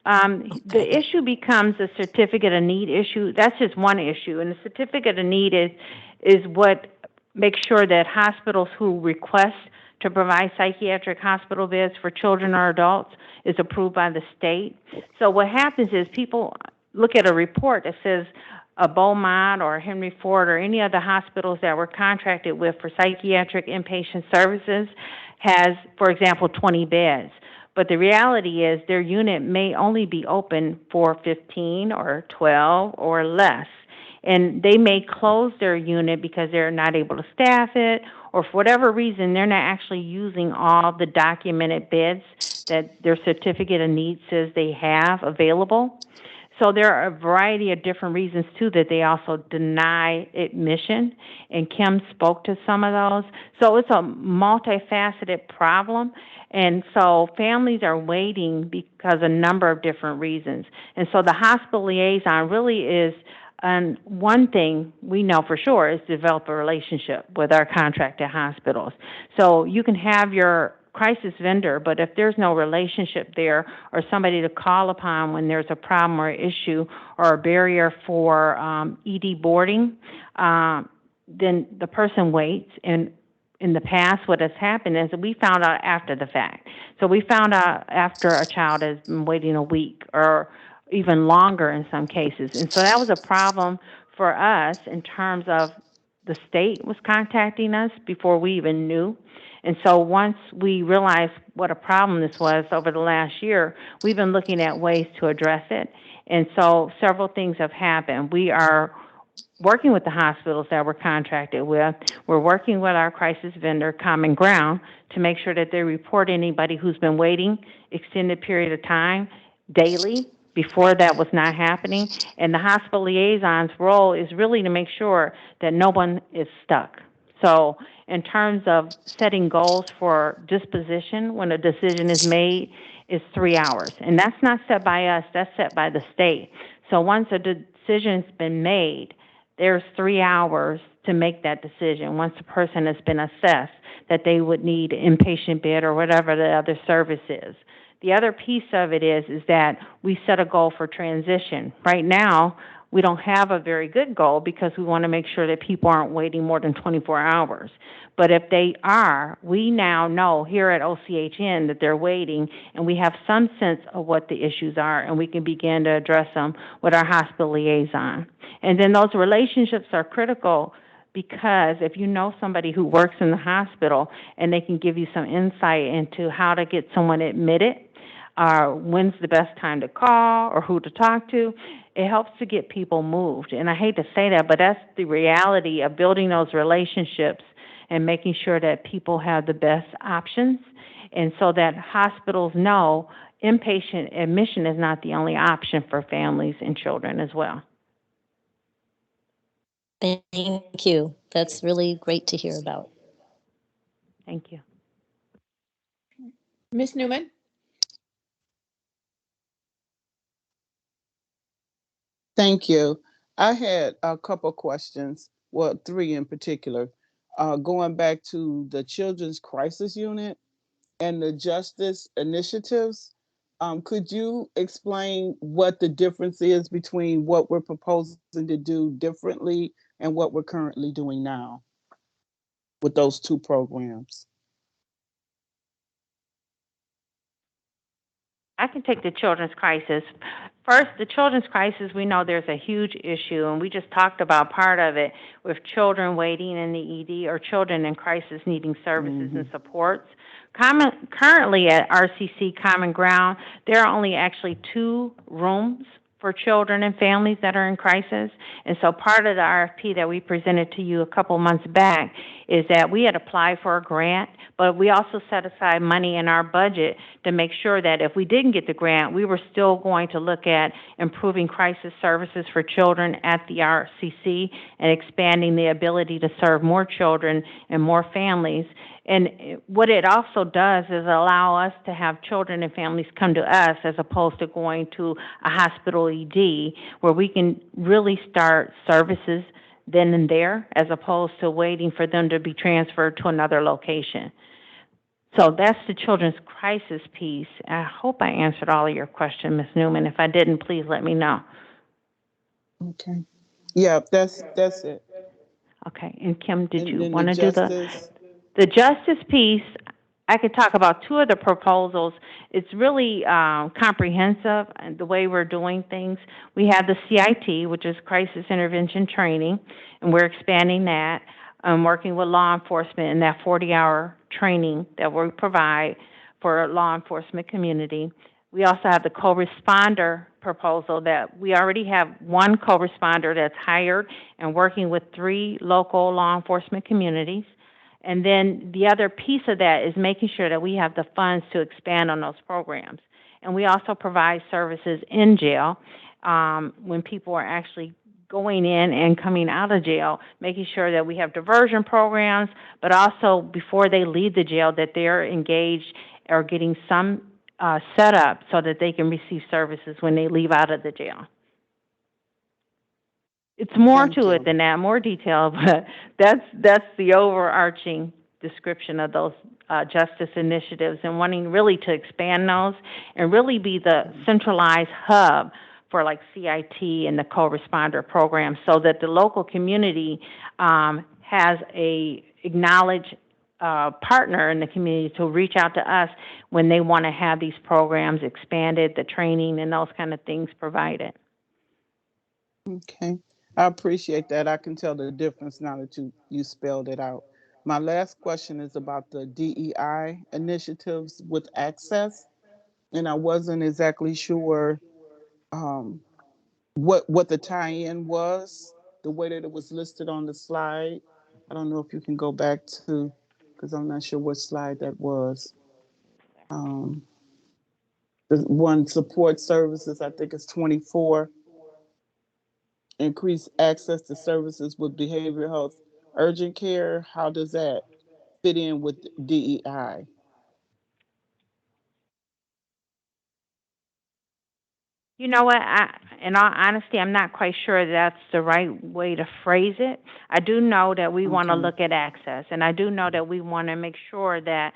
The issue becomes a certificate of need issue. That's just one issue. And the certificate of need is what makes sure that hospitals who request to provide psychiatric hospital beds for children or adults is approved by the state. So what happens is people look at a report that says a Beaumont or Henry Ford or any other hospitals that we're contracted with for psychiatric inpatient services has, for example, 20 beds. But the reality is their unit may only be open for 15 or 12 or less. And they may close their unit because they're not able to staff it, or for whatever reason, they're not actually using all the documented beds that their certificate of need says they have available. So there are a variety of different reasons, too, that they also deny admission, and Kim spoke to some of those. So it's a multifaceted problem, and so families are waiting because of a number of different reasons. And so the hospital liaison really is, and one thing we know for sure is to develop a relationship with our contracted hospitals. So you can have your crisis vendor, but if there's no relationship there or somebody to call upon when there's a problem or issue or a barrier for ED boarding, then the person waits. And in the past, what has happened is we found out after the fact. So we found out after a child has been waiting a week or even longer in some cases. And so that was a problem for us in terms of the state was contacting us before we even knew. And so once we realized what a problem this was over the last year, we've been looking at ways to address it. And so several things have happened. We are working with the hospitals that we're contracted with. We're working with our crisis vendor, Common Ground, to make sure that they report anybody who's been waiting extended period of time daily. Before that was not happening. And the hospital liaison's role is really to make sure that no one is stuck. So in terms of setting goals for disposition, when a decision is made, is 3 hours. And that's not set by us, that's set by the state. So once a decision's been made, there's 3 hours to make that decision once the person has been assessed that they would need an inpatient bed or whatever the other service is. The other piece of it is that we set a goal for transition. Right now, we don't have a very good goal because we want to make sure that people aren't waiting more than 24 hours. But if they are, we now know here at OCHN that they're waiting, and we have some sense of what the issues are, and we can begin to address them with our hospital liaison. And then those relationships are critical because if you know somebody who works in the hospital and they can give you some insight into how to get someone admitted, when's the best time to call or who to talk to, it helps to get people moved. And I hate to say that, but that's the reality of building those relationships and making sure that people have the best options, and so that hospitals know inpatient admission is not the only option for families and children as well. Thank you. That's really great to hear about. Thank you. Ms. Newman? Thank you. I had a couple questions, well, three in particular. Going back to the Children's Crisis Unit and the Justice Initiatives, could you explain what the difference is between what we're proposing to do differently and what we're currently doing now with those two programs? I can take the children's crisis. First, the children's crisis, we know there's a huge issue, and we just talked about part of it with children waiting in the ED or children in crisis needing services and supports. Currently at RCC Common Ground, there are only actually 2 rooms for children and families that are in crisis. And so part of the RFP that we presented to you a couple months back is that we had applied for a grant, but we also set aside money in our budget to make sure that if we didn't get the grant, we were still going to look at improving crisis services for children at the RCC and expanding the ability to serve more children and more families. And what it also does is allow us to have children and families come to us as opposed to going to a hospital ED, where we can really start services then and there as opposed to waiting for them to be transferred to another location. So that's the children's crisis piece. I hope I answered all of your questions, Ms. Newman. If I didn't, please let me know. Okay. Yeah, that's it. Okay. And Kim, did you And want to the do the justice piece? I could talk about 2 of the proposals. It's really comprehensive and the way we're doing things. We have the CIT, which is Crisis Intervention Training, and we're expanding that. Working with law enforcement in that 40-hour training that we provide for law enforcement community. We also have the co-responder proposal that we already have 1 co-responder that's hired and working with 3 local law enforcement communities. And then the other piece of that is making sure that we have the funds to expand on those programs. And we also provide services in jail when people are actually going in and coming out of jail, making sure that we have diversion programs, but also before they leave the jail that they're engaged or getting some set up so that they can receive services when they leave out of the jail. It's more to it than that, more detail, but that's the overarching description of those justice initiatives, and wanting really to expand those and really be the centralized hub for like CIT and the co-responder program, so that the local community has a acknowledged partner in the community to reach out to us when they want to have these programs expanded, the training and those kind of things provided. Okay. I appreciate that. I can tell the difference now that you spelled it out. My last question is about the DEI initiatives with access, and I wasn't exactly sure what the tie-in was, the way that it was listed on the slide. I don't know if you can go back to, because I'm not sure what slide that was. The one support services, I think it's 24. Increase access to services with behavioral health urgent care. How does that fit in with DEI? You know what? In all honesty, I'm not quite sure that's the right way to phrase it. I do know that we want to look at access, and I do know that we want to make sure that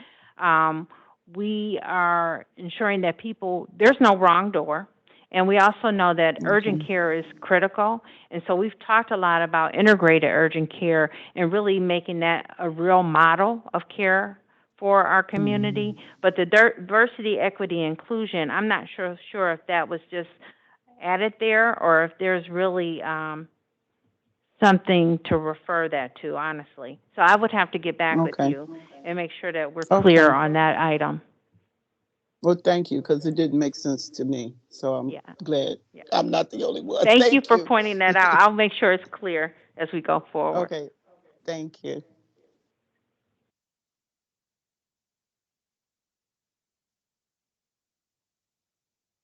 we are ensuring that people, there's no wrong door, And we also know that urgent care is critical. And so we've talked a lot about integrated urgent care and really making that a real model of care for our community. But the diversity, equity, inclusion, I'm not sure if that was just added there or if there's really something to refer that to, honestly. So I would have to get back with Okay. you and make sure that we're Okay. clear on that item. Well, thank you, because it didn't make sense to me. So I'm Yeah. glad Yeah. I'm not the only one. Thank you for pointing that out. I'll make sure it's clear as we go forward. Okay. Thank you.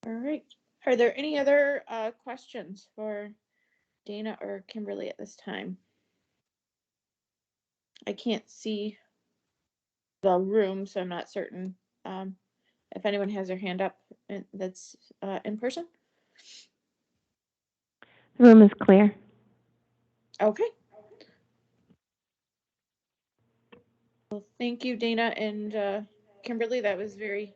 All right. Are there any other questions for Dana or Kimberly at this time? I can't see the room, so I'm not certain if anyone has their hand up that's in person. The room is clear. Okay. Well, thank you, Dana and Kimberly. That was very,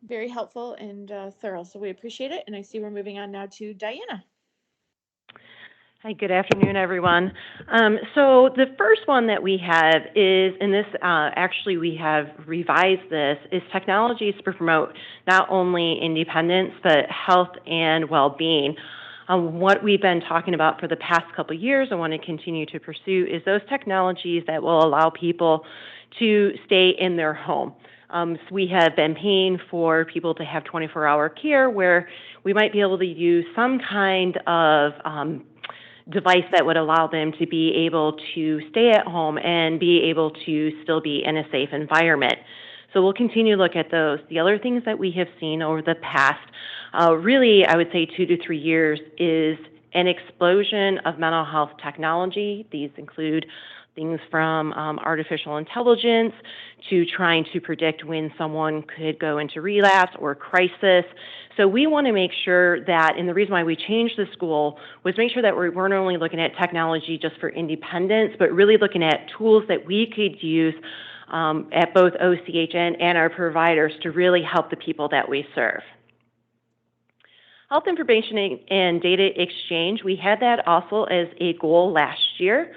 very helpful and thorough. So we appreciate it. And I see we're moving on now to Diana. Hi, good afternoon, everyone. So the first one that we have is, and this actually we have revised this, is technologies to promote not only independence, but health and well-being. What we've been talking about for the past couple of years and want to continue to pursue is those technologies that will allow people to stay in their home. So we have been paying for people to have 24-hour care where we might be able to use some kind of device that would allow them to be able to stay at home and be able to still be in a safe environment. So we'll continue to look at those. The other things that we have seen over the past, really, I would say 2 to 3 years, is an explosion of mental health technology. These include things from artificial intelligence to trying to predict when someone could go into relapse or crisis. So we want to make sure that, and the reason why we changed the school was make sure that we weren't only looking at technology just for independence, but really looking at tools that we could use at both OCHN and our providers to really help the people that we serve. Health information and data exchange, we had that also as a goal last year.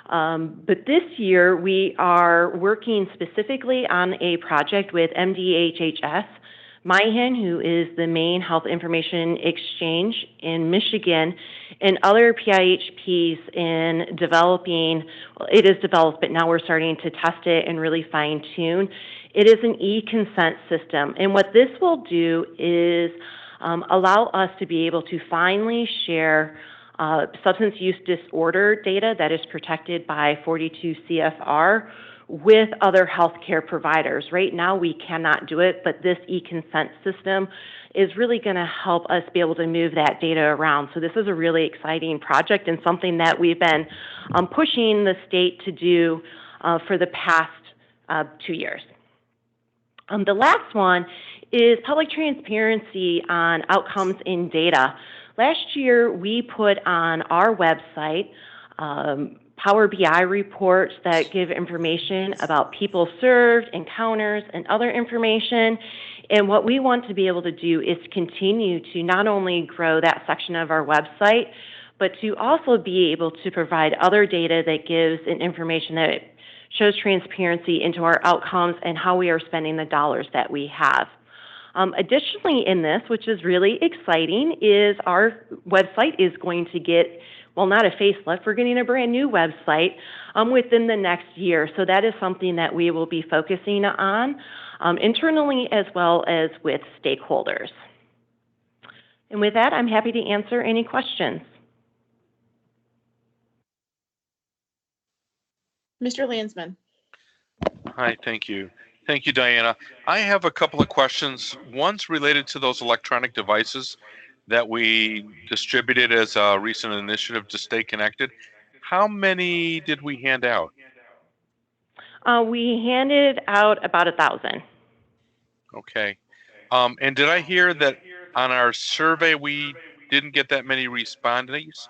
But this year, we are working specifically on a project with MDHHS, MyHIN, who is the main health information exchange in Michigan, and other PIHPs in developing, well, it is developed, but now we're starting to test it and really fine tune. It is an e-consent system. And what this will do is allow us to be able to finally share substance use disorder data that is protected by 42 CFR with other healthcare providers. Right now we cannot do it, but this e-consent system is really going to help us be able to move that data around. So this is a really exciting project and something that we've been pushing the state to do for the past 2 years. The last one is public transparency on outcomes in data. Last year, we put on our website Power BI reports that give information about people served, encounters, and other information. And what we want to be able to do is continue to not only grow that section of our website, but to also be able to provide other data that gives an information that shows transparency into our outcomes and how we are spending the dollars that we have. Additionally in this, which is really exciting, is our website is going to get, well, not a facelift, we're getting a brand new website within the next year. So that is something that we will be focusing on internally as well as with stakeholders. And with that, I'm happy to answer any questions. Mr. Landsman. Hi, thank you. Thank you, Diana. I have a couple of questions. One's related to those electronic devices that we distributed as a recent initiative to stay connected. How many did we hand out? We handed out about 1,000. Okay. And did I hear that on our survey we didn't get that many respondees?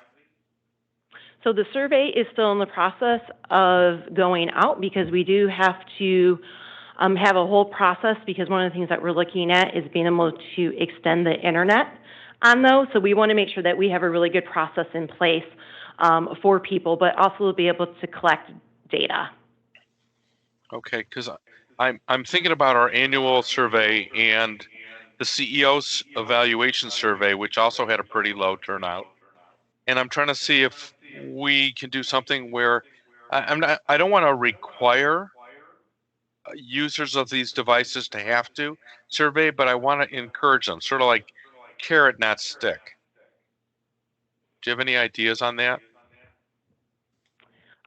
So the survey is still in the process of going out because we do have to have a whole process, because one of the things that we're looking at is being able to extend the internet on those. So we want to make sure that we have a really good process in place for people, but also be able to collect data. Okay, because I'm thinking about our annual survey and the CEO's evaluation survey, which also had a pretty low turnout. And I'm trying to see if we can do something where I don't want to require users of these devices to have to survey, but I want to encourage them, sort of like carrot, not stick. Do you have any ideas on that?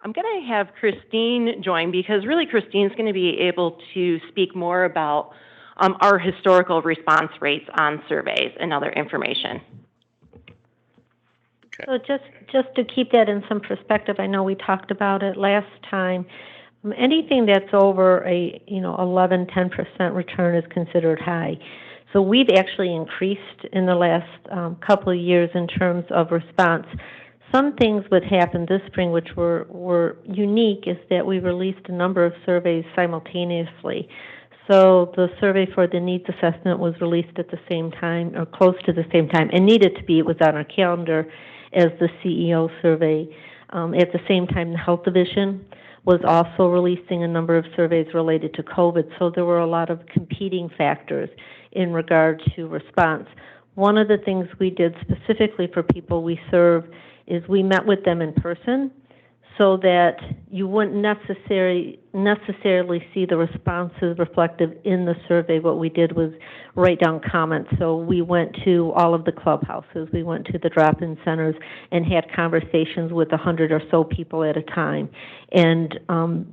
I'm going to have Christine join, because really Christine's going to be able to speak more about our historical response rates on surveys and other information. Okay. So just to keep that in some perspective, I know we talked about it last time. Anything that's over a 11-10% return is considered high. So we've actually increased in the last couple of years in terms of response. Some things that happened this spring, which were unique, is that we released a number of surveys simultaneously. So the survey for the needs assessment was released at the same time, or close to the same time, and needed to be. It was on our calendar as the CEO survey. At the same time, the Health Division was also releasing a number of surveys related to COVID. So there were a lot of competing factors in regard to response. One of the things we did specifically for people we serve is we met with them in person, so that you wouldn't necessarily see the responses reflected in the survey. What we did was write down comments. So we went to all of the clubhouses, we went to the drop-in centers, and had conversations with 100 or so people at a time, and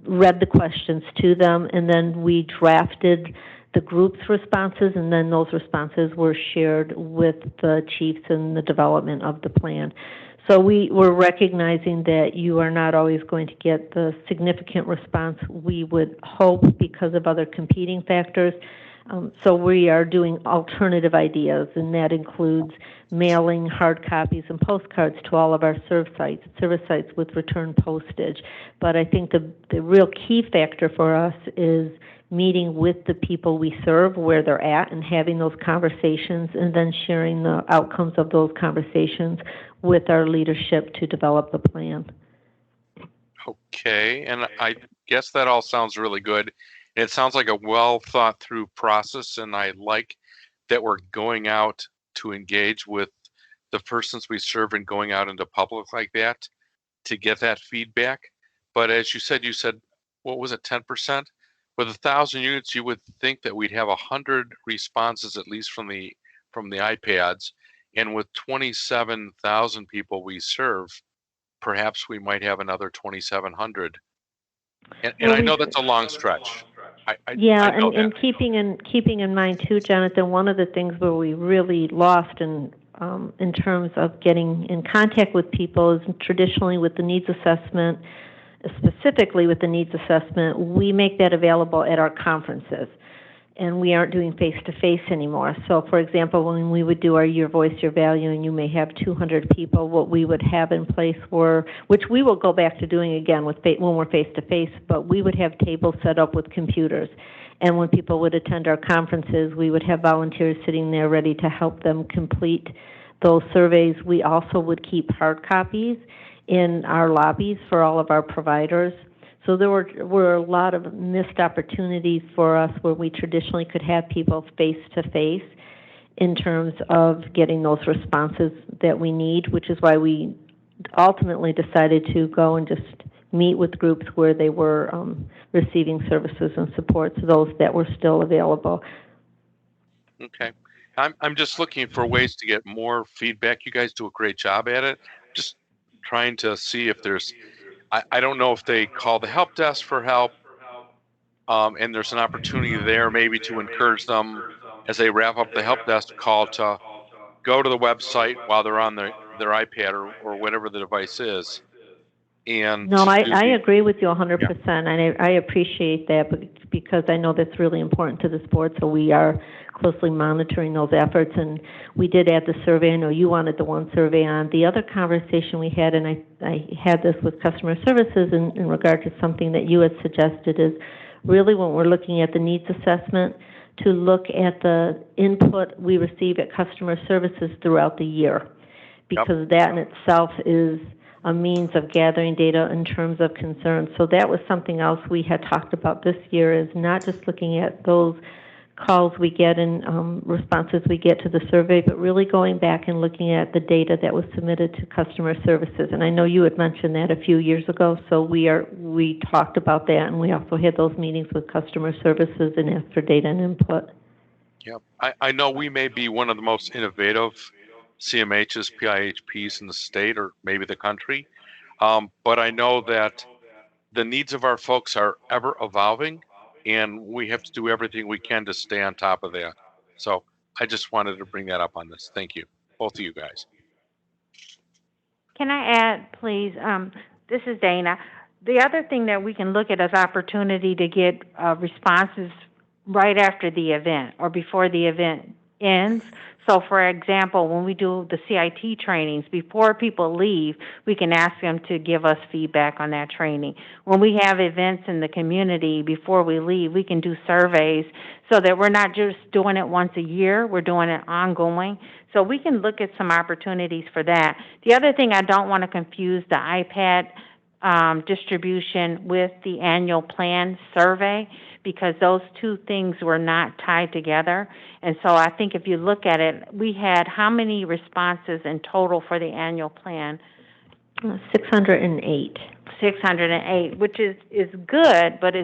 read the questions to them, and then we drafted the group's responses, and then those responses were shared with the chiefs in the development of the plan. So we were recognizing that you are not always going to get the significant response we would hope because of other competing factors. So we are doing alternative ideas, and that includes mailing hard copies and postcards to all of our service sites with return postage. But I think the real key factor for us is meeting with the people we serve where they're at and having those conversations, and then sharing the outcomes of those conversations with our leadership to develop the plan. Okay, and I guess that all sounds really good. It sounds like a well thought through process, and I like that we're going out to engage with the persons we serve and going out into public like that to get that feedback. But as you said, what was it, 10%? With 1,000 units, you would think that we'd have 100 responses at least from the iPads, and with 27,000 people we serve, perhaps we might have another 2,700. And I know that's a long stretch. And keeping in mind too, Jonathan, one of the things where we really lost in terms of getting in contact with people is traditionally with the needs assessment. Specifically with the needs assessment, we make that available at our conferences, and we aren't doing face-to-face anymore. So, for example, when we would do our Your Voice, Your Value, and you may have 200 people, what we would have in place were, which we will go back to doing again when we're face-to-face, but we would have tables set up with computers. And when people would attend our conferences, we would have volunteers sitting there ready to help them complete those surveys. We also would keep hard copies in our lobbies for all of our providers. So there were a lot of missed opportunities for us where we traditionally could have people face-to-face in terms of getting those responses that we need, which is why we ultimately decided to go and just meet with groups where they were receiving services and supports, those that were still available. Okay. I'm just looking for ways to get more feedback. You guys do a great job at it. Just trying to see if there's, I don't know if they call the help desk for help, and there's an opportunity there maybe to encourage them as they wrap up the help desk call to go to the website while they're on their iPad or whatever the device is. And no, I agree with you 100%, and I appreciate that because I know that's really important to this board, so we are closely monitoring those efforts, and we did add the survey. I know you wanted the one survey on. The other conversation we had, and I had this with customer services in regard to something that you had suggested, is really when we're looking at the needs assessment, to look at the input we receive at customer services throughout the year, because that in itself is a means of gathering data in terms of concerns. So that was something else we had talked about this year, is not just looking at those calls we get and responses we get to the survey, but really going back and looking at the data that was submitted to customer services. And I know you had mentioned that a few years ago, so we talked about that, and we also had those meetings with customer services and asked for data and input. Yep. I know we may be one of the most innovative CMHs, PIHPs in the state or maybe the country, but I know that the needs of our folks are ever evolving, and we have to do everything we can to stay on top of that. So I just wanted to bring that up on this. Thank you, both of you guys. Can I add, please? This is Dana. The other thing that we can look at is opportunity to get responses right after the event or before the event ends. So, for example, when we do the CIT trainings, before people leave, we can ask them to give us feedback on that training. When we have events in the community, before we leave, we can do surveys so that we're not just doing it once a year, we're doing it ongoing. So we can look at some opportunities for that. The other thing, I don't want to confuse the iPad distribution with the annual plan survey, because those two things were not tied together. And so I think if you look at it, we had how many responses in total for the annual plan? 608. 608, which is good, but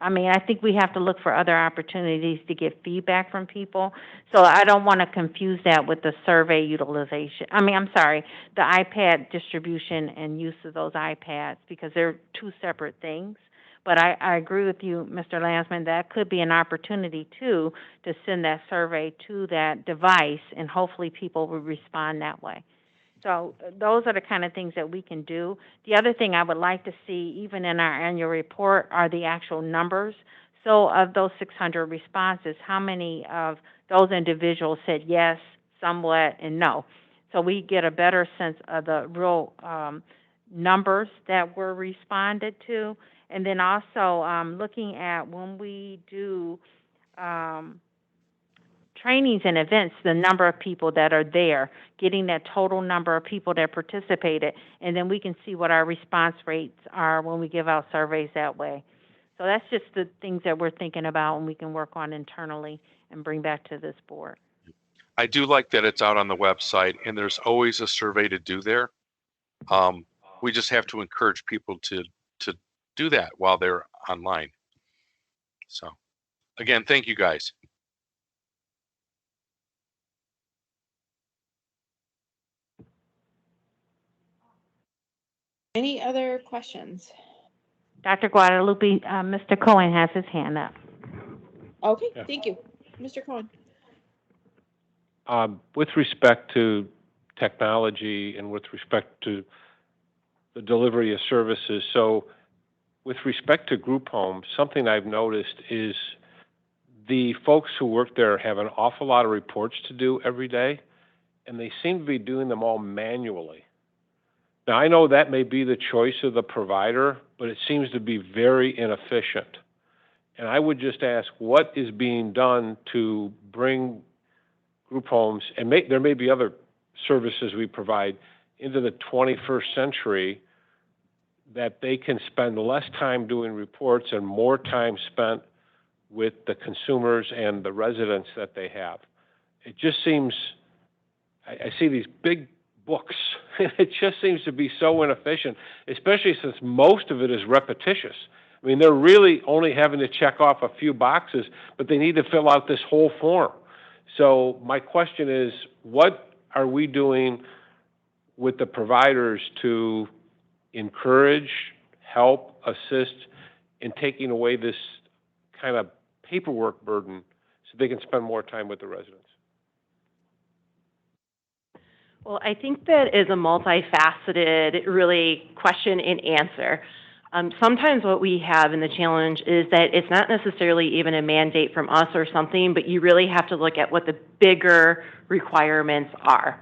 I think we have to look for other opportunities to get feedback from people. So I don't want to confuse that with the survey utilization. The iPad distribution and use of those iPads, because they're two separate things. But I agree with you, Mr. Lansman, that could be an opportunity, too, to send that survey to that device, and hopefully people will respond that way. So those are the kind of things that we can do. The other thing I would like to see, even in our annual report, are the actual numbers. So of those 600 responses, how many of those individuals said yes, somewhat, and no? So we get a better sense of the real numbers that were responded to. And then also looking at when we do trainings and events, the number of people that are there, getting that total number of people that participated, and then we can see what our response rates are when we give out surveys that way. So that's just the things that we're thinking about and we can work on internally and bring back to this board. I do like that it's out on the website, and there's always a survey to do there. We just have to encourage people to do that while they're online. So again, thank you guys. Any other questions? Dr. Guadalupe, Mr. Cohen has his hand up. Okay, Yeah. thank you. Mr. Cohen. With respect to technology and with respect to the delivery of services, so with respect to group homes, something I've noticed is the folks who work there have an awful lot of reports to do every day, and they seem to be doing them all manually. Now, I know that may be the choice of the provider, but it seems to be very inefficient. And I would just ask, what is being done to bring group homes, and there may be other services we provide, into the 21st century, that they can spend less time doing reports and more time spent with the consumers and the residents that they have. It just seems, I see these big books, and it just seems to be so inefficient, especially since most of it is repetitious. I mean, they're really only having to check off a few boxes, but they need to fill out this whole form. So my question is, what are we doing with the providers to encourage, help, assist in taking away this kind of paperwork burden so they can spend more time with the residents? Well, I think that is a multifaceted, really, question and answer. Sometimes what we have in the challenge is that it's not necessarily even a mandate from us or something, but you really have to look at what the bigger requirements are,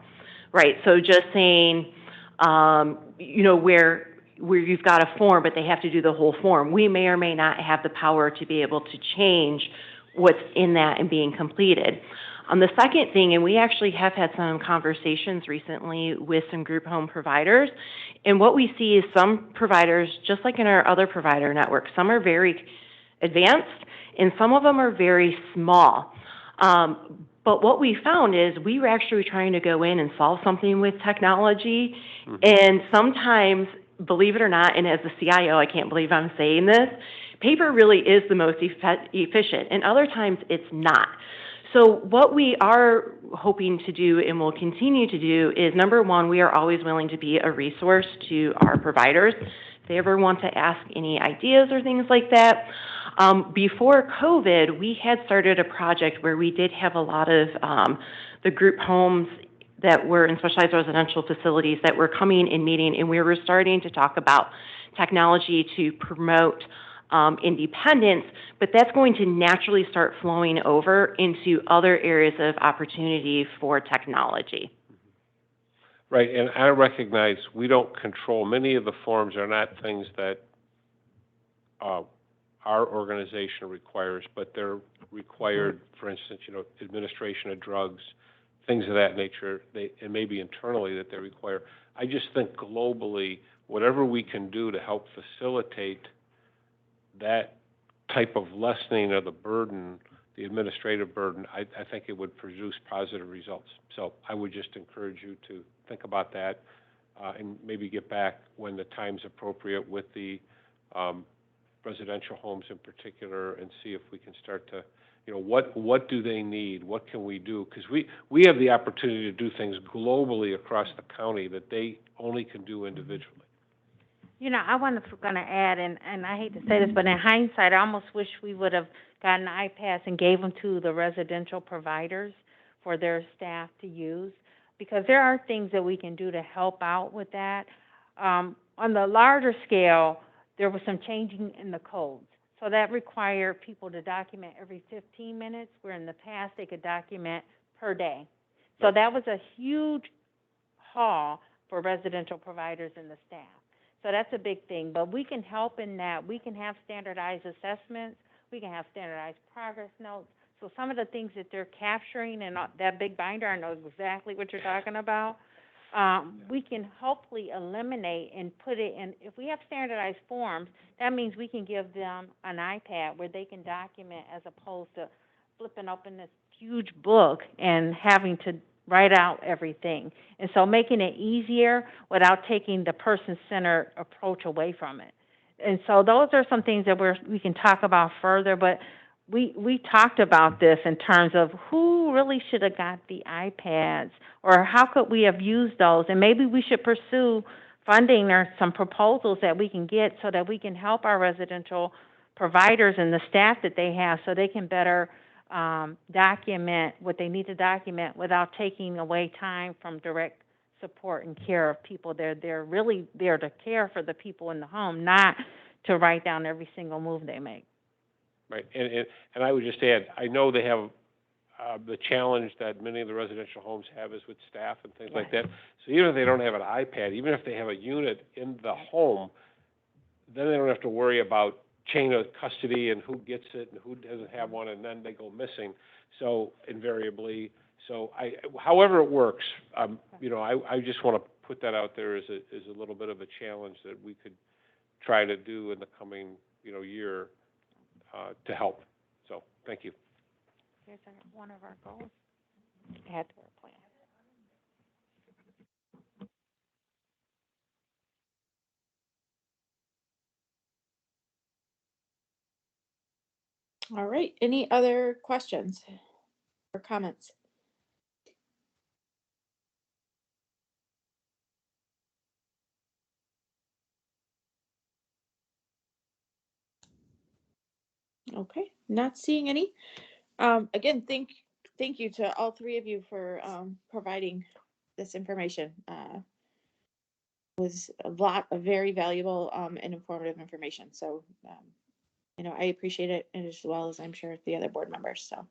right? So just saying, where where you've got a form, but they have to do the whole form. We may or may not have the power to be able to change what's in that and being completed. The second thing, and we actually have had some conversations recently with some group home providers, and what we see is some providers, just like in our other provider network, some are very advanced and some of them are very small. But what we found is we were actually trying to go in and solve something with technology, and sometimes, believe it or not, and as a CIO, I can't believe I'm saying this, paper really is the most efficient, and other times it's not. So what we are hoping to do and will continue to do is, number one, we are always willing to be a resource to our providers. If they ever want to ask any ideas or things like that. Before COVID, we had started a project where we did have a lot of the group homes that were in specialized residential facilities that were coming and meeting, and we were starting to talk about technology to promote independence, but that's going to naturally start flowing over into other areas of opportunity for technology. Right, and I recognize we don't control, many of the forms are not things that our organization requires, but they're required, for instance, administration of drugs, things of that nature, and maybe internally that they require. I just think globally, whatever we can do to help facilitate that type of lessening of the burden, the administrative burden, I think it would produce positive results. So I would just encourage you to think about that and maybe get back when the time's appropriate with the residential homes in particular, and see if we can start to, what do they need? What can we do? Because we have the opportunity to do things globally across the county that they only can do individually. I was going to add, and I hate to say this, but in hindsight, I almost wish we would have gotten iPads and gave them to the residential providers for their staff to use, because there are things that we can do to help out with that. On the larger scale, there was some changing in the codes. So that required people to document every 15 minutes, where in the past they could document per day. So that was a huge haul for residential providers and the staff. So that's a big thing. But we can help in that. We can have standardized assessments. We can have standardized progress notes. So some of the things that they're capturing in that big binder, I know exactly what you're talking about. We can hopefully eliminate and put it in. If we have standardized forms, that means we can give them an iPad where they can document, as opposed to flipping open this huge book and having to write out everything. And so making it easier without taking the person-centered approach away from it. And so those are some things that we can talk about further, but we talked about this in terms of who really should have got the iPads, or how could we have used those, and maybe we should pursue funding or some proposals that we can get so that we can help our residential providers and the staff that they have, so they can better document what they need to document without taking away time from direct support and care of people. They're really there to care for the people in the home, not to write down every single move they make. Right, and I would just add, I know they have the challenge that many of the residential homes have is with staff and things like that. So even if they don't have an iPad, even if they have a unit in the home, then they don't have to worry about chain of custody and who gets it and who doesn't have one, and then they go missing. So invariably, however it works, I just want to put that out there as a little bit of a challenge that we could try to do in the coming year to help. So thank you. Here's one of our goals. Add to our plan. All right. Any other questions or comments? Okay, not seeing any. Again, thank you to all three of you for providing this information. It was a lot of very valuable and informative information. So, I appreciate it, as well as I'm sure the other board members. So,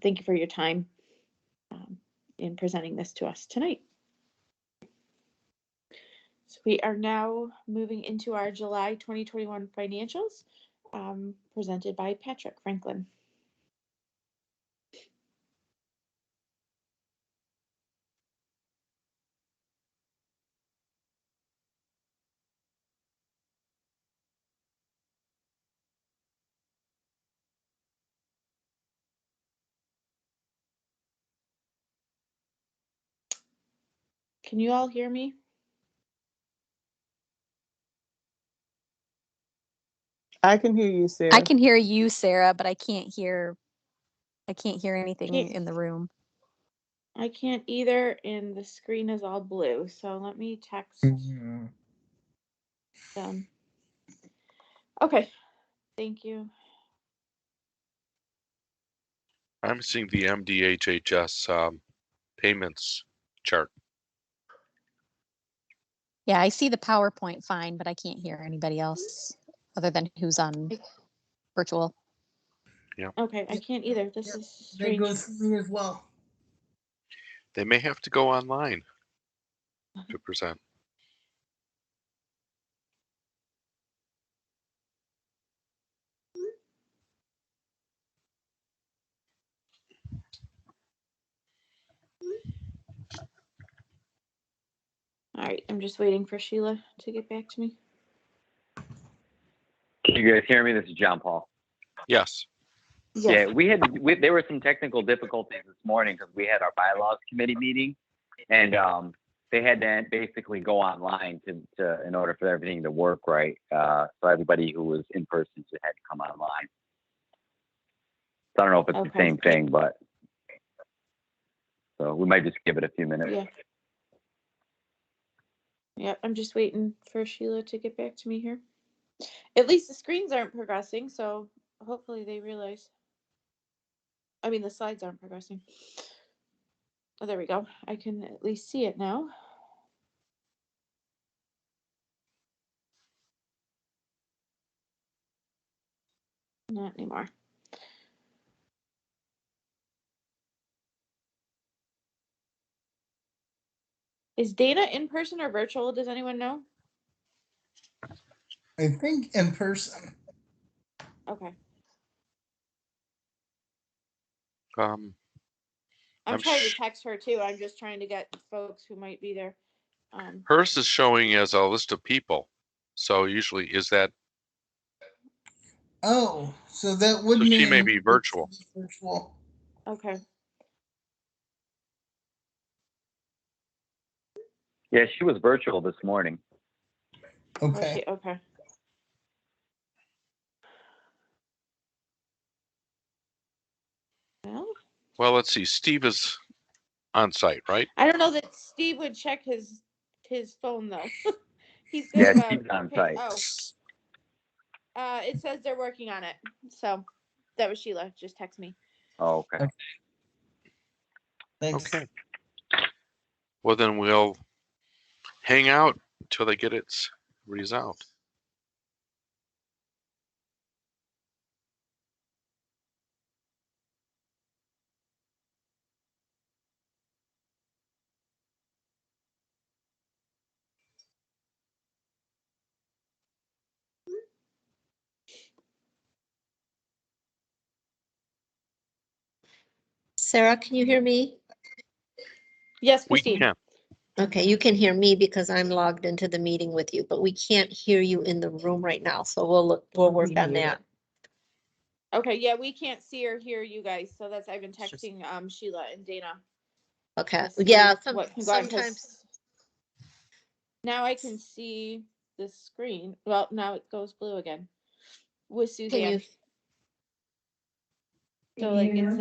thank you for your time in presenting this to us tonight. So we are now moving into our July 2021 financials, presented by Patrick Franklin. Can you all hear me? I can hear you, Sarah. I can hear you, Sarah, but I can't hear anything in the room. I can't either, and the screen is all blue. So let me text them. Okay, thank you. I'm seeing the MDHHS payments chart. Yeah, I see the PowerPoint fine, but I can't hear anybody else other than who's on virtual. Yeah. Okay, I can't either. This is That strange. goes for me as well. They may have to go online to present. All right, I'm just waiting for Sheila to get back to me. Can you guys hear me? This is John Paul. Yes. Yeah, there were some technical difficulties this morning because we had our bylaws committee meeting, and they had to basically go online to in order for everything to work right. So everybody who was in person had to come online. So I don't know if it's the same thing, but so we might just give it a few minutes. Yeah. Yeah, I'm just waiting for Sheila to get back to me here. At least the screens aren't progressing, so hopefully they realize. I mean, the slides aren't progressing. Oh, there we go. I can at least see it now. Not anymore. Is Dana in person or virtual? Does anyone know? I think in person. Okay. I'm trying to text her too. I'm just trying to get folks who might be there. Hers is showing as a list of people. So usually is that? Oh, so that would So mean she may be virtual. Virtual. Okay. Yeah, she was virtual this morning. Okay. Okay. Well, let's see. Steve is on site, right? I don't know that Steve would check his phone though. He's good Yeah, about. Steve's on Okay. site. Oh. It says they're working on it. So that was Sheila. Just text me. Oh, okay. Thanks. Okay. Well, then we'll hang out until they get it resolved. Sarah, can you hear me? Yes, We Christine. can. Okay, you can hear me because I'm logged into the meeting with you, but we can't hear you in the room right now, so we'll work on that. Okay, yeah, we can't see or hear you guys, so that's I've been texting Sheila and Dana. Okay, to see yeah, what can go on, 'cause sometimes, now I can see the screen. Well, now it goes blue again with can Suzanne. you, So like it's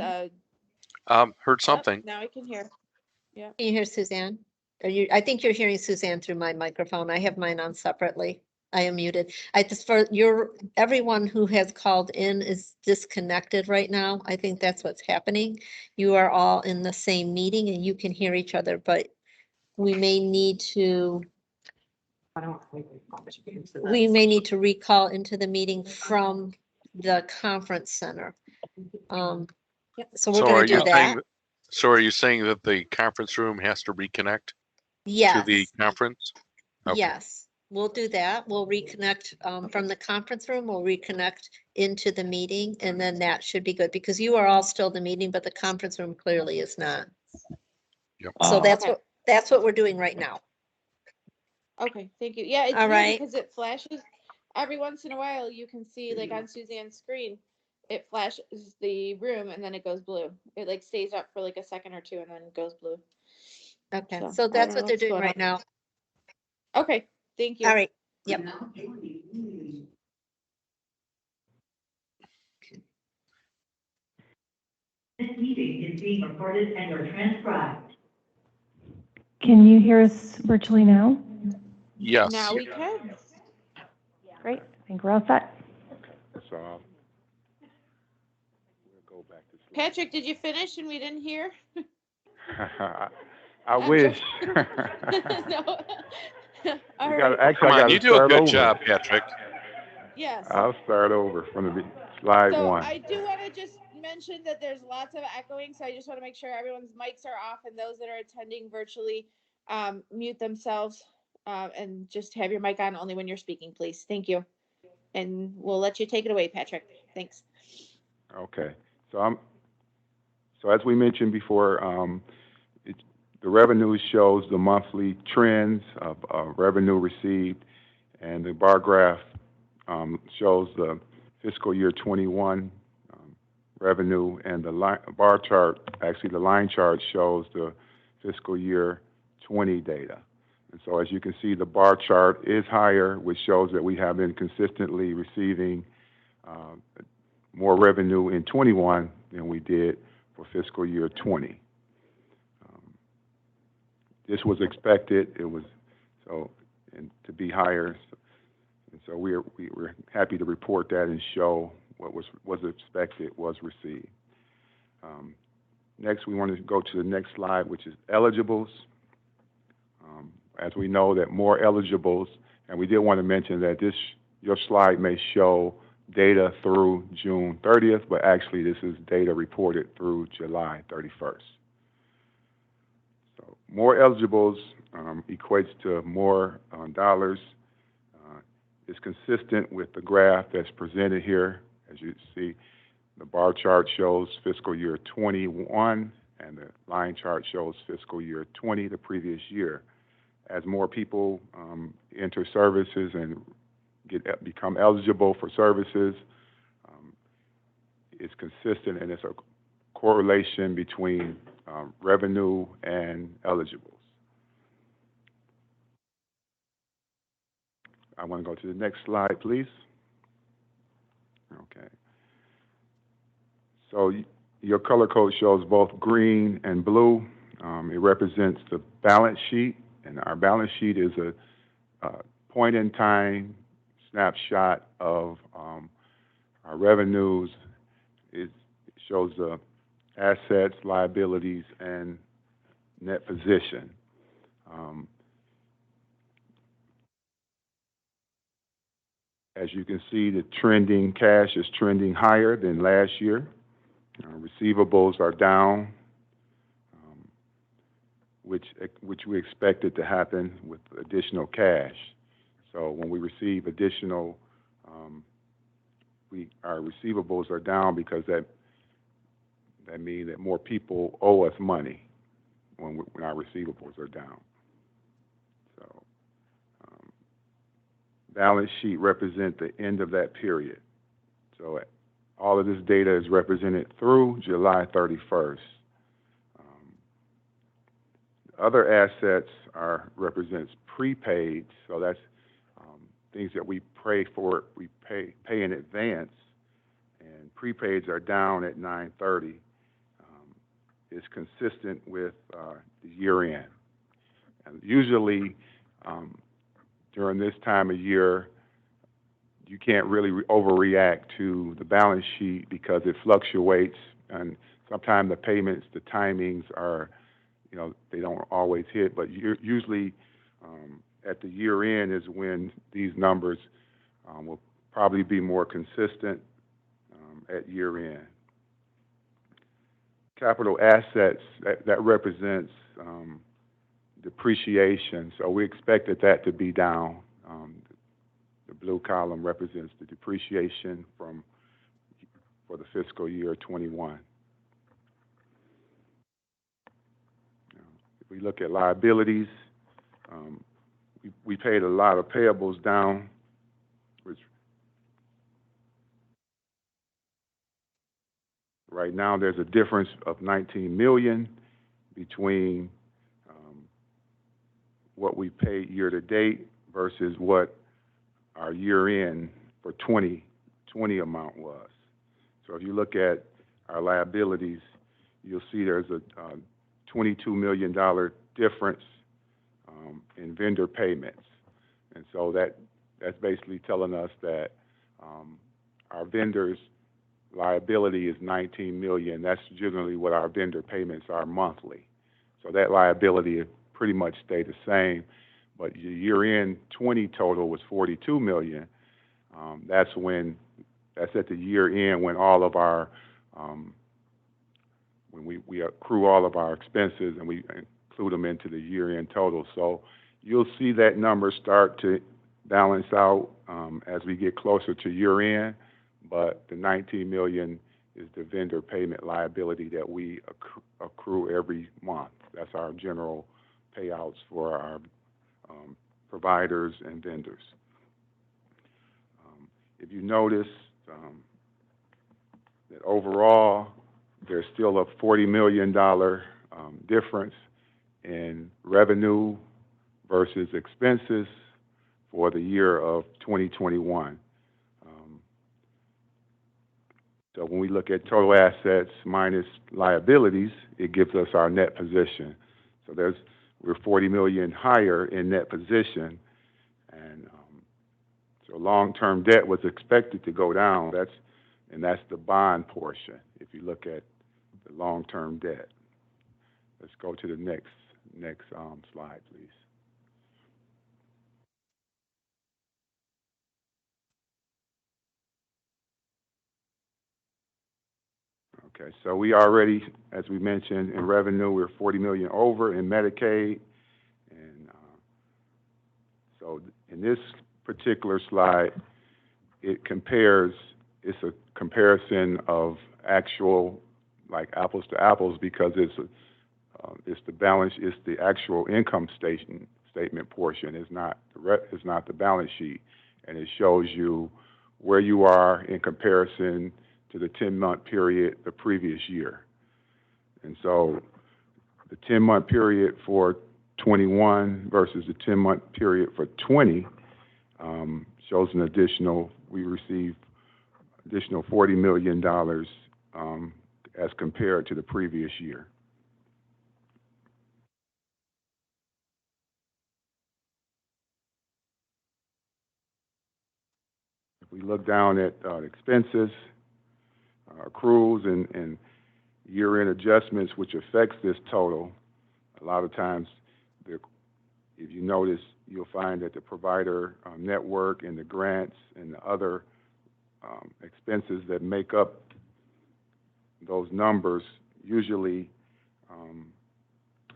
Heard something. now I can hear. Yeah. can you hear Suzanne? I think you're hearing Suzanne through my microphone. I have mine on separately. I am muted. Everyone who has called in is disconnected right now. I think that's what's happening. You are all in the same meeting and you can hear each other, but we may need to recall into the meeting from the conference center. So we're gonna do that. So are you saying that the conference room has to reconnect to the Yes, conference? Okay. Yes, we'll do that. We'll reconnect from the conference room. We'll reconnect into the meeting, and then that should be good because you are all still in the meeting, but the conference room clearly is not. Yep. So Okay. that's what we're doing right now. Okay, thank you. Yeah, it's All weird right. because it flashes every once in a while. You can see like on Suzanne's screen, it flashes the room and then it goes blue. It like stays up for like a second or two and then goes blue. Okay, So so I that's don't what know they're what's doing going right on. now. Okay, thank you. All right. Yep. This meeting is being recorded and or transcribed. Can you hear us virtually now? Yes. Now we can. Great, I think we're all set. So we'll go back to slide. Patrick, did you finish and we didn't hear? I I'm wish. No. All We right. got, actually, Come I got on, you to do a start good over. job, Patrick. Yes. I'll start over from the slide So one. I do want to just mention that there's lots of echoing, so I just want to make sure everyone's mics are off and those that are attending virtually mute themselves and just have your mic on only when you're speaking, please. Thank you. And we'll let you take it away, Patrick. Thanks. Okay. So as we mentioned before, the revenue shows the monthly trends of revenue received, and the bar graph shows the fiscal year 21 revenue, and the bar chart, actually the line chart, shows the fiscal year 20 data. And so as you can see, the bar chart is higher, which shows that we have been consistently receiving more revenue in 21 than we did for fiscal year 20. This was expected. It was and to be higher. And so we're happy to report that and show what was expected was received. Next, we want to go to the next slide, which is eligibles. As we know that more eligibles, and we did want to mention that your slide may show data through June 30th, but actually this is data reported through July 31st. So more eligibles equates to more dollars. It's consistent with the graph that's presented here. As you see, the bar chart shows fiscal year 21, and the line chart shows fiscal year 20, the previous year. As more people enter services and become eligible for services, it's consistent, and it's a correlation between revenue and eligibles. I want to go to the next slide, please. Okay. So your color code shows both green and blue. It represents the balance sheet, and our balance sheet is a point-in-time snapshot of our revenues. It shows the assets, liabilities, and net position. As you can see, the cash is trending higher than last year. Receivables are down, which we expected to happen with additional cash. So when we receive additional, our receivables are down because that means that more people owe us money when our receivables are down. So balance sheet represents the end of that period. So all of this data is represented through July 31st. Other assets represents prepaid, so that's things that we pay in advance, and prepaids are down at 9/30. It's consistent with the year end. And usually during this time of year, you can't really overreact to the balance sheet because it fluctuates, and sometimes the payments, the timings are, they don't always hit, but usually at the year end is when these numbers will probably be more consistent at year end. Capital assets, that represents depreciation. So we expected that to be down. The blue column represents the depreciation for the fiscal year 21. If we look at liabilities, we paid a lot of payables down, which right now there's a difference of 19 million between what we paid year to date versus what our year end for 2020 amount was. So if you look at our liabilities, you'll see there's a $22 million difference in vendor payments. And so that's basically telling us that our vendors' liability is 19 million. That's generally what our vendor payments are monthly. So that liability pretty much stayed the same. But your year-end 20 total was 42 million. That's at the year-end when all of our when we accrue all of our expenses and we include them into the year-end total. So you'll see that number start to balance out as we get closer to year-end. But the 19 million is the vendor payment liability that we accrue every month. That's our general payouts for our providers and vendors. If you notice that overall there's still a $40 million difference in revenue versus expenses for the year of 2021. So when we look at total assets minus liabilities, it gives us our net position. So we're 40 million higher in net position, and so long-term debt was expected to go down. That's the bond portion. If you look at the long-term debt, let's go to the next slide, please. Okay, so we already, as we mentioned, in revenue, we're 40 million over in Medicaid. And so in this particular slide, it's a comparison of actual, like apples to apples, because it's the actual income statement portion. It's not the balance sheet. And it shows you where you are in comparison to the 10-month period the previous year. And so the 10-month period for 21 versus the 10-month period for 20 shows we received additional $40 million as compared to the previous year. If we look down at expenses, accruals and year-end adjustments, which affects this total, a lot of times, if you notice, you'll find that the provider network and the grants and the other expenses that make up those numbers, usually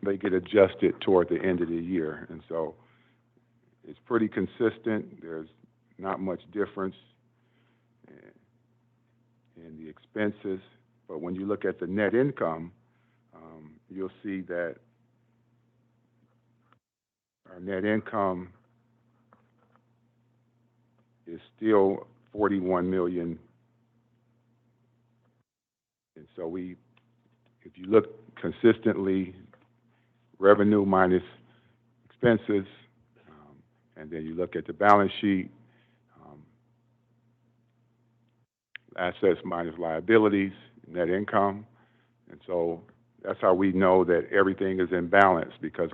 they get adjusted toward the end of the year. And so it's pretty consistent. There's not much difference in the expenses, but when you look at the net income, you'll see that our net income is still 41 million. And so if you look consistently, revenue minus expenses, and then you look at the balance sheet, assets minus liabilities, net income. And so that's how we know that everything is in balance, because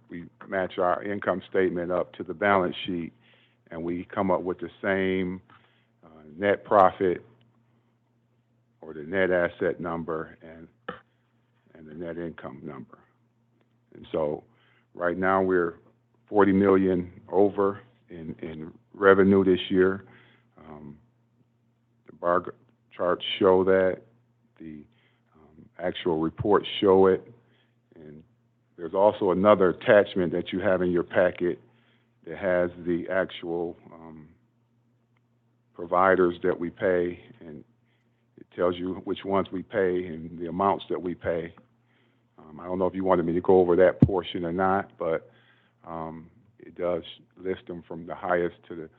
we match our income statement up to the balance sheet, and we come up with the same net profit or the net asset number and the net income number. And so right now we're 40 million over in revenue this year. The bar charts show that, the actual reports show it, and There's also another attachment that you have in your packet that has the actual providers that we pay, and it tells you which ones we pay and the amounts that we pay. I don't know if you wanted me to go over that portion or not, but it does list them from the highest to the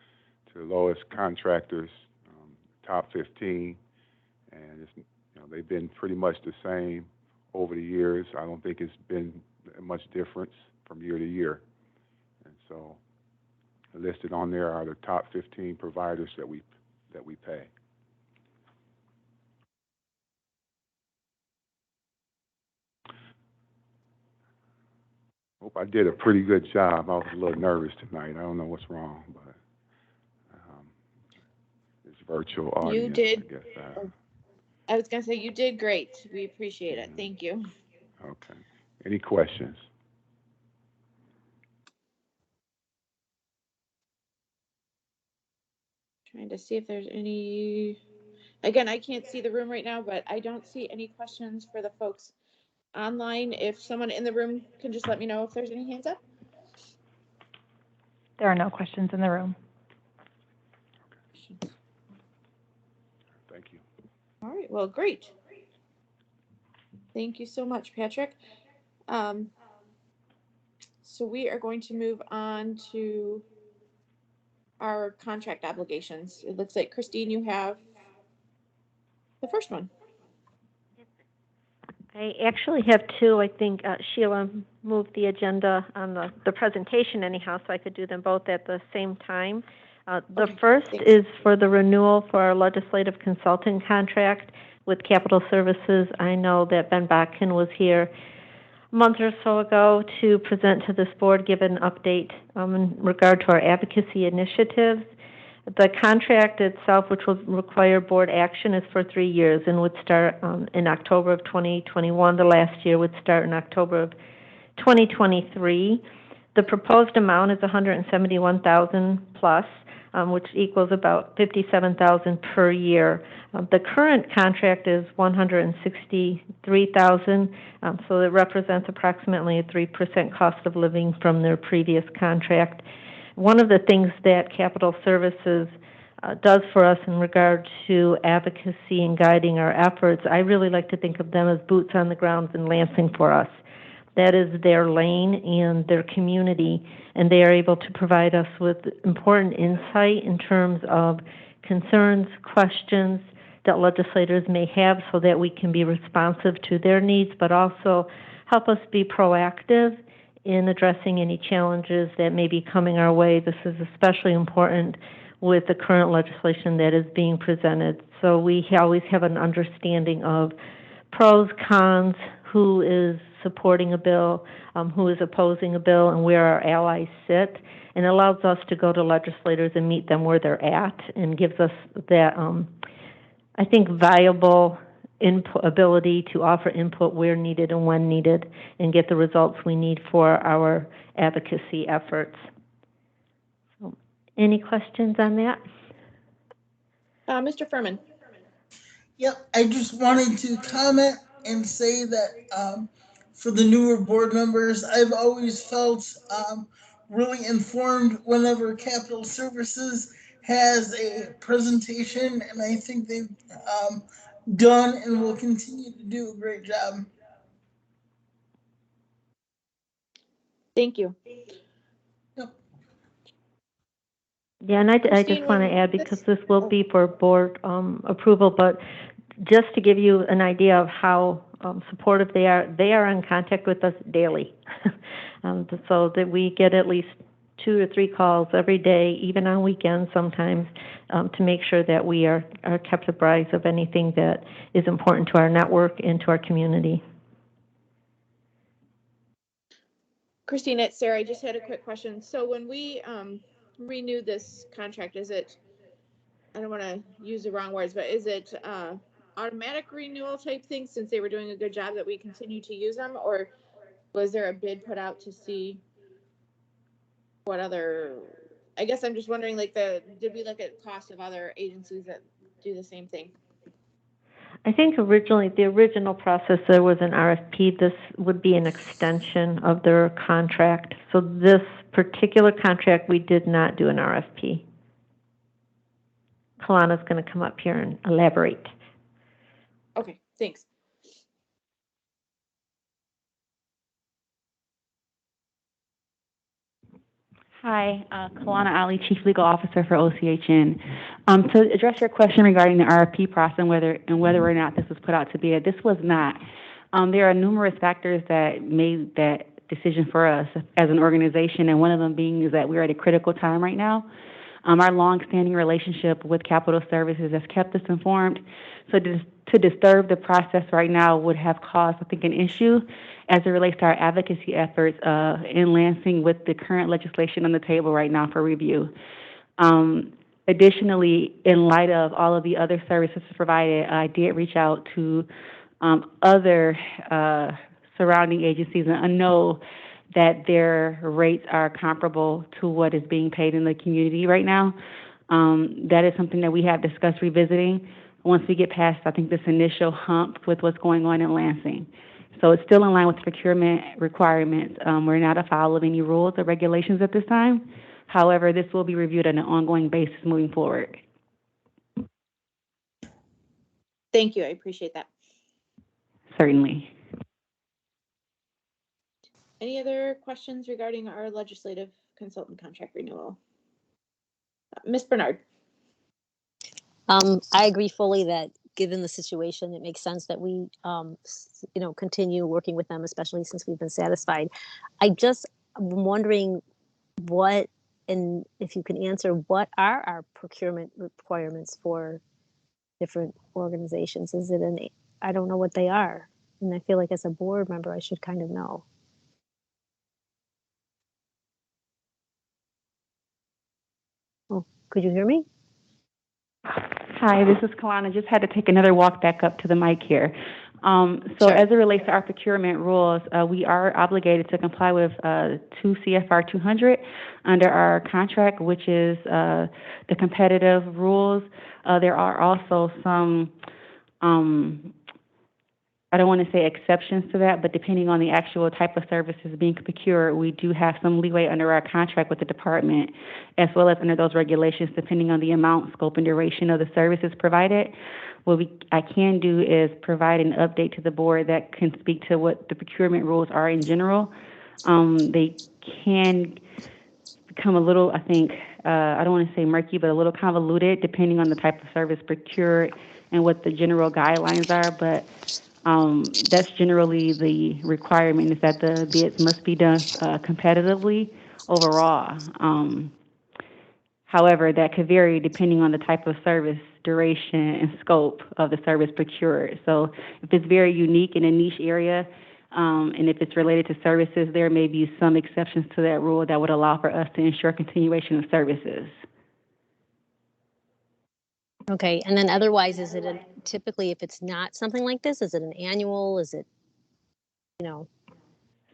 lowest contractors, top 15, and it's, you know, they've been pretty much the same over the years. I don't think it's been much difference from year to year. And so listed on there are the top 15 providers that we pay. Hope I did a pretty good job. I was a little nervous tonight. I don't know what's wrong, but it's virtual audience. You did. I guess. I was going to say you did great. We appreciate it. Thank you. Okay. Any questions? Trying to see if there's any. Again, I can't see the room right now, but I don't see any questions for the folks online. If someone in the room can just let me know if there's any hands up. There are no questions in the room. Thank you. All right, well, great. Thank you so much, Patrick. So we are going to move on to our contract obligations. It looks like, Christine, you have the first one. I actually have two. I think Sheila moved the agenda on the presentation anyhow, so I could do them both at the same time. The first is for the renewal for our legislative consulting contract with Capital Services. I know that Ben Botkin was here a month or so ago to present to this board, give an update in regard to our advocacy initiatives. The contract itself, which will require board action, is for 3 years and would start in October of 2021. The last year would start in October of 2023. The proposed amount is $171,000 plus, which equals about $57,000 per year. The current contract is $163,000, so it represents approximately a 3% cost of living from their previous contract. One of the things that Capital Services does for us in regard to advocacy and guiding our efforts, I really like to think of them as boots on the ground in Lansing for us. That is their lane and their community, and they are able to provide us with important insight in terms of concerns, questions that legislators may have so that we can be responsive to their needs, but also help us be proactive in addressing any challenges that may be coming our way. This is especially important with the current legislation that is being presented. So we always have an understanding of pros, cons, who is supporting a bill, who is opposing a bill, and where our allies sit, and allows us to go to legislators and meet them where they're at, and gives us that, I think, viable ability to offer input where needed and when needed, and get the results we need for our advocacy efforts. So, any questions on that? Mr. Furman. Yep, I just wanted to comment and say that for the newer board members, I've always felt really informed whenever Capital Services has a presentation, and I think they've done and will continue to do a great job. Thank you. Yep. Yeah, and I just want to add, because this will be for board approval, but just to give you an idea of how supportive they are in contact with us daily. So that we get at least 2 or 3 calls every day, even on weekends sometimes, to make sure that we are kept apprised of anything that is important to our network and to our community. Christine, it's Sarah. I just had a quick question. So when we renew this contract, is it, I don't want to use the wrong words, but is it automatic renewal type thing, since they were doing a good job that we continue to use them, or was there a bid put out to see what other, I guess I'm just wondering, like, did we look at cost of other agencies that do the same thing? I think originally, the original process, there was an RFP. This would be an extension of their contract. So this particular contract, we did not do an RFP. Kalana's going to come up here and elaborate. Okay, thanks. Hi, Kalana Ali, Chief Legal Officer for OCHN. To address your question regarding the RFP process and whether or not this was put out to bid, this was not. There are numerous factors that made that decision for us as an organization, and one of them being is that we're at a critical time right now. Our long-standing relationship with Capital Services has kept us informed. So to disturb the process right now would have caused, I think, an issue as it relates to our advocacy efforts in Lansing with the current legislation on the table right now for review. Additionally, in light of all of the other services provided, I did reach out to other surrounding agencies, and I know that their rates are comparable to what is being paid in the community right now. That is something that we have discussed revisiting once we get past, I think, this initial hump with what's going on in Lansing. So it's still in line with procurement requirements. We're not afoul of any rules or regulations at this time. However, this will be reviewed on an ongoing basis moving forward. Thank you, I appreciate that. Certainly. Any other questions regarding our legislative consultant contract renewal? Ms. Bernard. I agree fully that given the situation, it makes sense that we, continue working with them, especially since we've been satisfied. I'm wondering what, and if you can answer, what are our procurement requirements for different organizations? I don't know what they are. And I feel like as a board member, I should kind of know. Oh, could you hear me? Hi, this is Kalana. Just had to take another walk back up to the mic here. Sure. As it relates to our procurement rules, we are obligated to comply with 2 CFR 200 under our contract, which is the competitive rules. There are also some, I don't want to say exceptions to that, but depending on the actual type of services being procured, we do have some leeway under our contract with the department, as well as under those regulations, depending on the amount, scope, and duration of the services provided. What I can do is provide an update to the board that can speak to what the procurement rules are in general. They can become a little, I think, I don't want to say murky, but a little convoluted depending on the type of service procured and what the general guidelines are. But that's generally the requirement, is that the bids must be done competitively overall. However, that could vary depending on the type of service, duration, and scope of the service procured. So if it's very unique in a niche area, and if it's related to services, there may be some exceptions to that rule that would allow for us to ensure continuation of services. Okay, and then otherwise, is it typically, if it's not something like this, is it an annual? Is it, so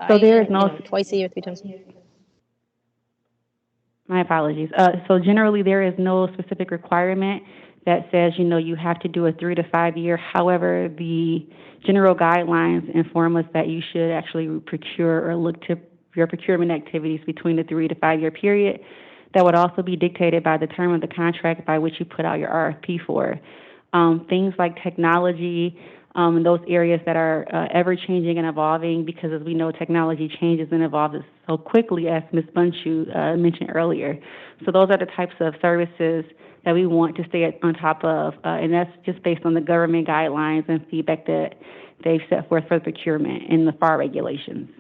there is no twice a year, 3 times a year? My apologies. So generally, there is no specific requirement that says, you have to do a 3 to 5 year. However, the general guidelines inform us that you should actually procure or look to your procurement activities between the 3 to 5 year period. That would also be dictated by the term of the contract by which you put out your RFP for. Things like technology, and those areas that are ever-changing and evolving, because as we know, technology changes and evolves so quickly, as Ms. Bunchu mentioned earlier. So those are the types of services that we want to stay on top of, and that's just based on the government guidelines and feedback that they've set forth for procurement in the FAR regulations.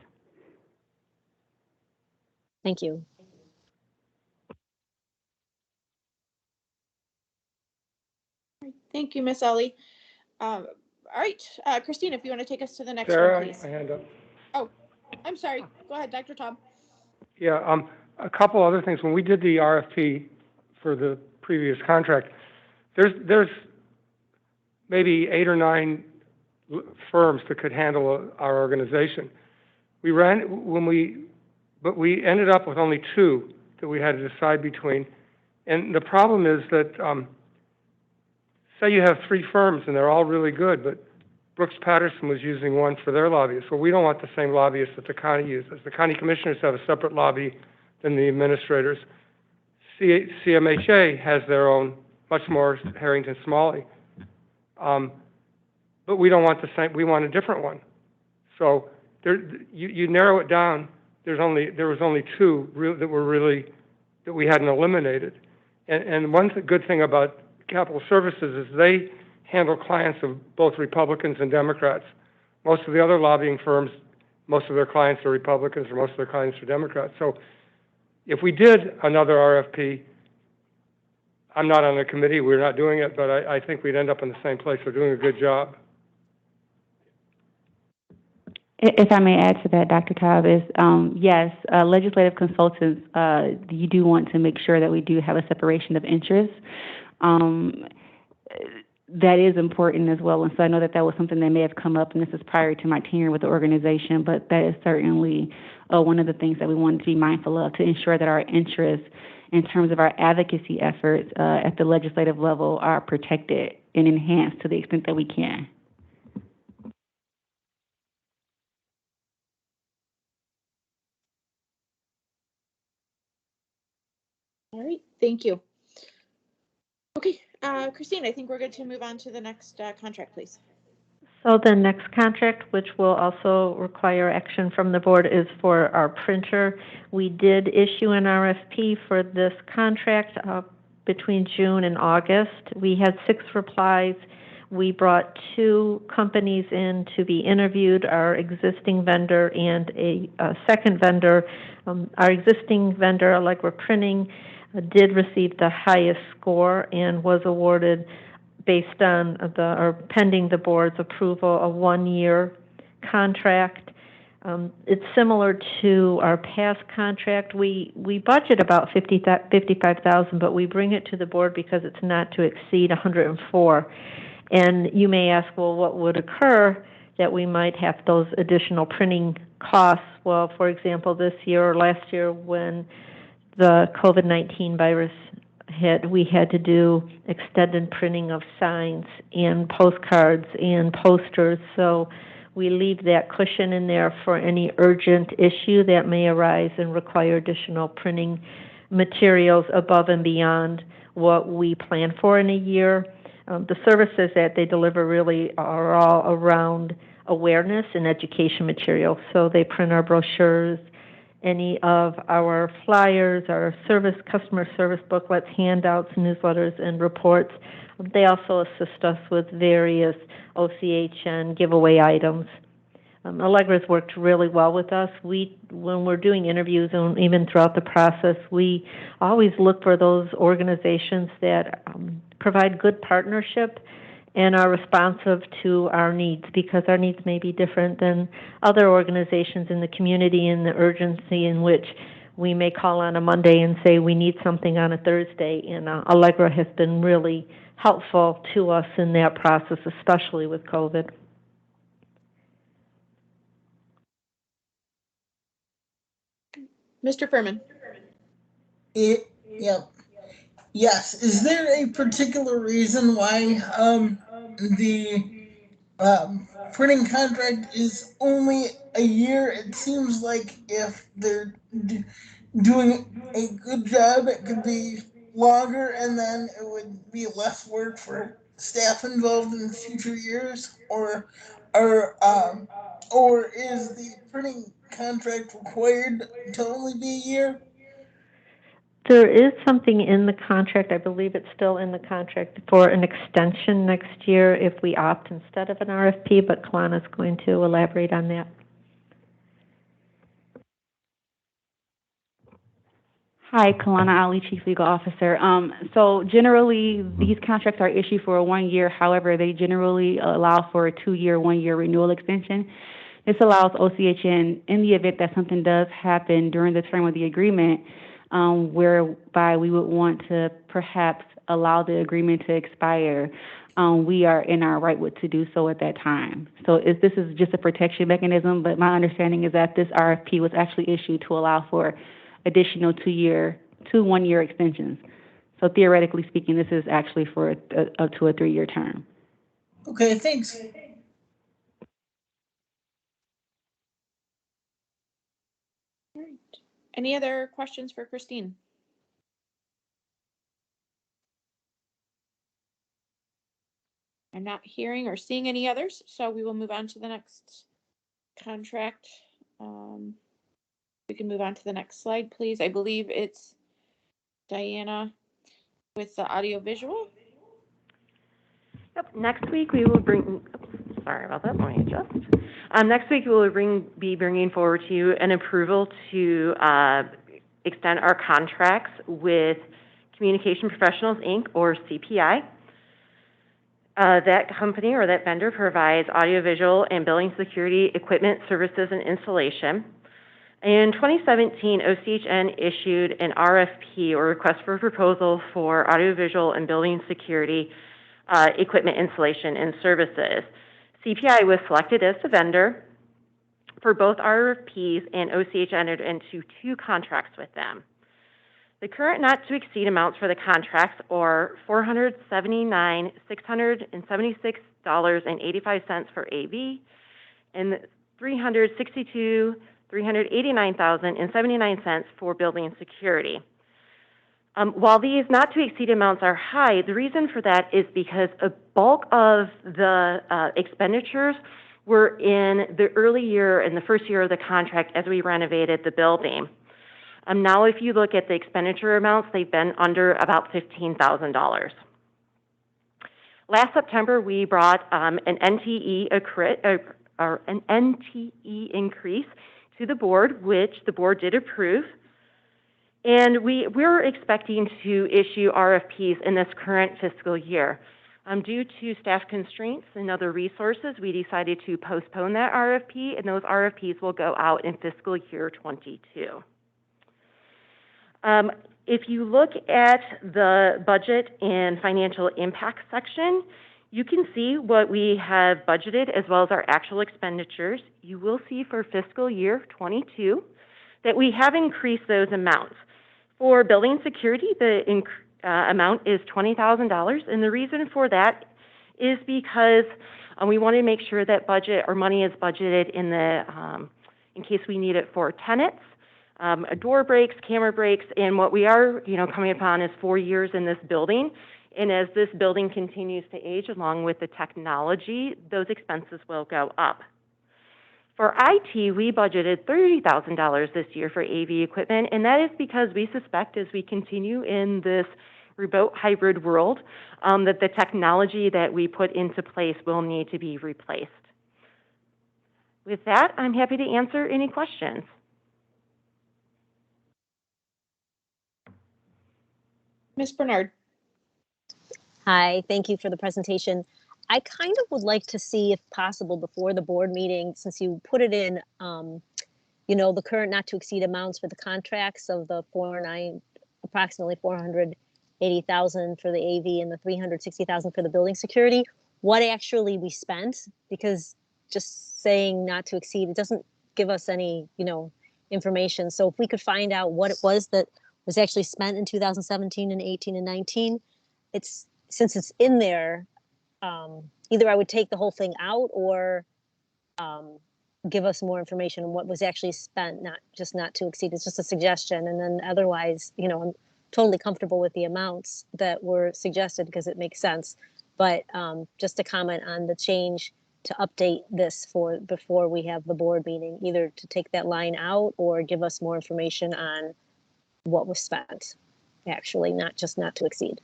Thank you. Thank you, Ms. Ali. All right, Christine, if you want to take us to the next Sarah, one, please. my hand up. Oh, I'm sorry. Go ahead, Dr. Tom. Yeah, a couple other things. When we did the RFP for the previous contract, there's maybe 8 or 9 firms that could handle our organization. But we ended up with only 2 that we had to decide between. And the problem is that say you have 3 firms and they're all really good, but Brooks Patterson was using one for their lobbyists. Well, we don't want the same lobbyists that the county uses. The county commissioners have a separate lobby than the administrators. CMHA has their own, much more Harrington Smalley. But we don't want the same, we want a different one. So you narrow it down, there was only 2 that we hadn't eliminated. And one good thing about Capital Services is they handle clients of both Republicans and Democrats. Most of the other lobbying firms, most of their clients are Republicans or most of their clients are Democrats. So if we did another RFP, I'm not on the committee, we're not doing it, but I think we'd end up in the same place. We're doing a good job. If I may add to that, Dr. Cobb, is yes, legislative consultants, you do want to make sure that we do have a separation of interests. That is important as well, and so I know that that was something that may have come up, and this is prior to my tenure with the organization, but that is certainly one of the things that we want to be mindful of to ensure that our interests in terms of our advocacy efforts at the legislative level are protected and enhanced to the extent that we can. All right, thank you. Okay, Christine, I think we're good to move on to the next contract, please. So the next contract, which will also require action from the board, is for our printer. We did issue an RFP for this contract between June and August. We had 6 replies. We brought 2 companies in to be interviewed, our existing vendor and a second vendor. Our existing vendor, Allegra Printing, did receive the highest score and was awarded, based on pending the board's approval, a 1-year contract. It's similar to our past contract. We budget about $55,000, but we bring it to the board because it's not to exceed $104,000. And you may ask, well, what would occur that we might have those additional printing costs? Well, for example, this year or last year when the COVID-19 virus hit, we had to do extended printing of signs and postcards and posters. So we leave that cushion in there for any urgent issue that may arise and require additional printing materials above and beyond what we plan for in a year. The services that they deliver really are all around awareness and education materials. So they print our brochures, any of our flyers, our customer service booklets, handouts, newsletters, and reports. They also assist us with various OCHN giveaway items. Allegra's worked really well with us. When we're doing interviews and even throughout the process, we always look for those organizations that provide good partnership and are responsive to our needs, because our needs may be different than other organizations in the community, and the urgency in which we may call on a Monday and say we need something on a Thursday. And Allegra has been really helpful to us in that process, especially with COVID. Mr. Furman. Yep. Yes. Is there a particular reason why the printing contract is only a year? It seems like if they're doing a good job, it could be longer, and then it would be less work for staff involved in future years, or is the printing contract required to only be a year? There is something in the contract, I believe it's still in the contract, for an extension next year if we opt instead of an RFP, but Kalana's going to elaborate on that. Hi, Kalana Ali, Chief Legal Officer. So generally, these contracts are issued for 1 year. However, they generally allow for a 2-year, 1-year renewal extension. This allows OCHN, in the event that something does happen during the term of the agreement, whereby we would want to perhaps allow the agreement to expire, we are in our right to do so at that time. So this is just a protection mechanism, but my understanding is that this RFP was actually issued to allow for additional 2 1-year extensions. So theoretically speaking, this is actually for up to a 3-year term. Okay, thanks. All right. Any other questions for Christine? I'm not hearing or seeing any others, so we will move on to the next contract. We can move on to the next slide, please. I believe it's Diana with the audio visual. Yep. Next week we will bring. Sorry about that. Let me adjust. Next week we will be bringing forward to you an approval to extend our contracts with Communication Professionals, Inc., or CPI. That company or that vendor provides audiovisual and building security equipment, services, and installation. In 2017, OCHN issued an RFP, or request for proposal, for audiovisual and building security equipment installation and services. CPI was selected as the vendor for both RFPs, and OCHN entered into 2 contracts with them. The current not-to-exceed amounts for the contracts are $479,676.85 for AV and $389,079 for building security. While these not-to-exceed amounts are high, the reason for that is because a bulk of the expenditures were in the early year, in the first year of the contract, as we renovated the building. Now, if you look at the expenditure amounts, they've been under about $15,000. Last September, we brought an NTE increase to the board, which the board did approve. And we're expecting to issue RFPs in this current fiscal year. Due to staff constraints and other resources, we decided to postpone that RFP, and those RFPs will go out in fiscal year 22. If you look at the budget and financial impact section, you can see what we have budgeted as well as our actual expenditures. You will see for fiscal year 22 that we have increased those amounts. For building security, the amount is $20,000, and the reason for that is because we want to make sure that money is budgeted in case we need it for tenants, door breaks, camera breaks, and what we are, coming upon is 4 years in this building. And as this building continues to age, along with the technology, those expenses will go up. For IT, we budgeted $30,000 this year for AV equipment, and that is because we suspect as we continue in this remote hybrid world, that the technology that we put into place will need to be replaced. With that, I'm happy to answer any questions. Ms. Bernard. Hi, thank you for the presentation. I kind of would like to see, if possible, before the board meeting, since you put it in, the current not to exceed amounts for the contracts of the approximately 480,000 for the AV and the 360,000 for the building security, what actually we spent, because just saying not to exceed, it doesn't give us any, information. So if we could find out what it was that was actually spent in 2017 and 18 and 19, since it's in there, either I would take the whole thing out or give us more information on what was actually spent, not to exceed. It's just a suggestion. And then otherwise, I'm totally comfortable with the amounts that were suggested because it makes sense. But just to comment on the change to update this before we have the board meeting, either to take that line out or give us more information on what was spent, actually, not to exceed.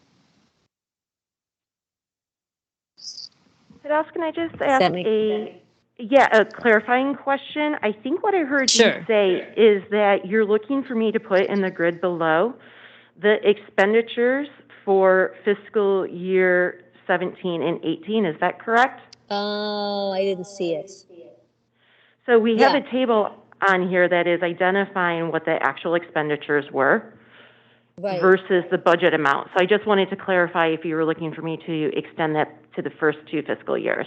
Can I just ask a clarifying question? I think what I heard you say is that you're looking for me to put in the grid below the expenditures for fiscal year 17 and 18. Is that correct? Oh, I didn't see it. So we have a table on here that is identifying what the actual expenditures were versus the budget amount. So I just wanted to clarify if you were looking for me to extend that to the first 2 fiscal years.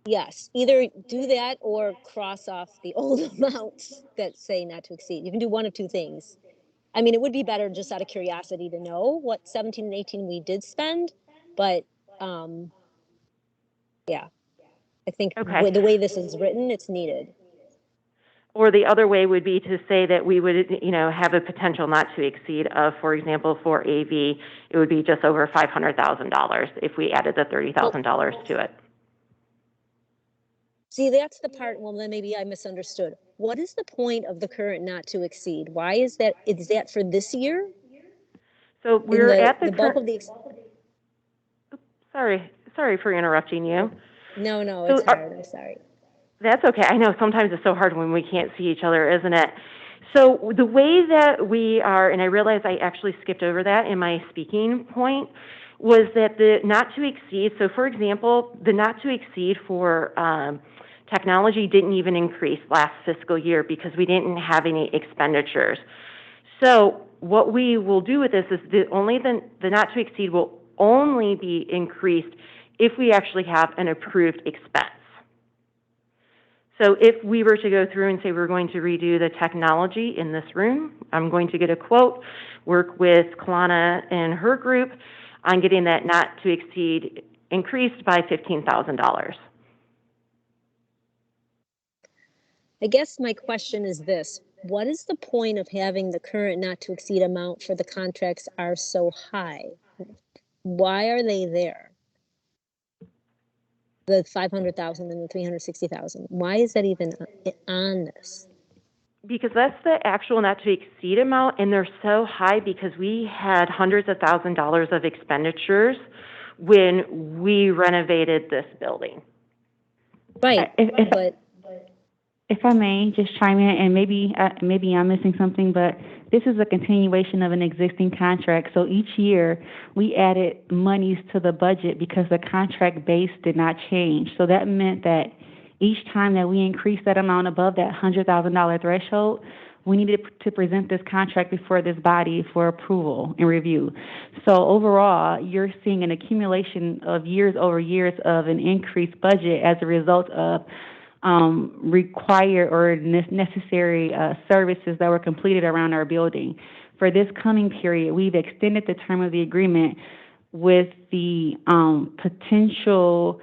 Yes, either do that or cross off the old amounts that say not to exceed. You can do one of 2 things. I mean, it would be better just out of curiosity to know what 17 and 18 we did spend, but, yeah, I think Okay. the way this is written, it's needed. Or the other way would be to say that we would, have a potential not to exceed of, for example, for AV, it would be just over $500,000 if we added the $30,000 to it. See, that's the part, well, then maybe I misunderstood. What is the point of the current not to exceed? Why is that? Is that for this year? So we're at the bulk of the. Sorry for interrupting you. No, So it's hard. I'm sorry. That's okay. I know sometimes it's so hard when we can't see each other, isn't it? So the way that we are, and I realize I actually skipped over that in my speaking point, was that the not to exceed, so for example, the not to exceed for technology didn't even increase last fiscal year because we didn't have any expenditures. So what we will do with this is the not to exceed will only be increased if we actually have an approved expense. So if we were to go through and say we're going to redo the technology in this room, I'm going to get a quote, work with Kalana and her group on getting that not to exceed increased by $15,000. I guess my question is this. What is the point of having the current not to exceed amount for the contracts are so high? Why are they there? The 500,000 and the 360,000. Why is that even on this? Because that's the actual not to exceed amount, and they're so high because we had hundreds of $1,000s of expenditures when we renovated this building. Right, but if I may just chime in, and maybe I'm missing something, but this is a continuation of an existing contract. So each year we added monies to the budget because the contract base did not change. So that meant that each time that we increased that amount above that $100,000 threshold, we needed to present this contract before this body for approval and review. So overall, you're seeing an accumulation of years over years of an increased budget as a result of required or necessary services that were completed around our building. For this coming period, we've extended the term of the agreement with the potential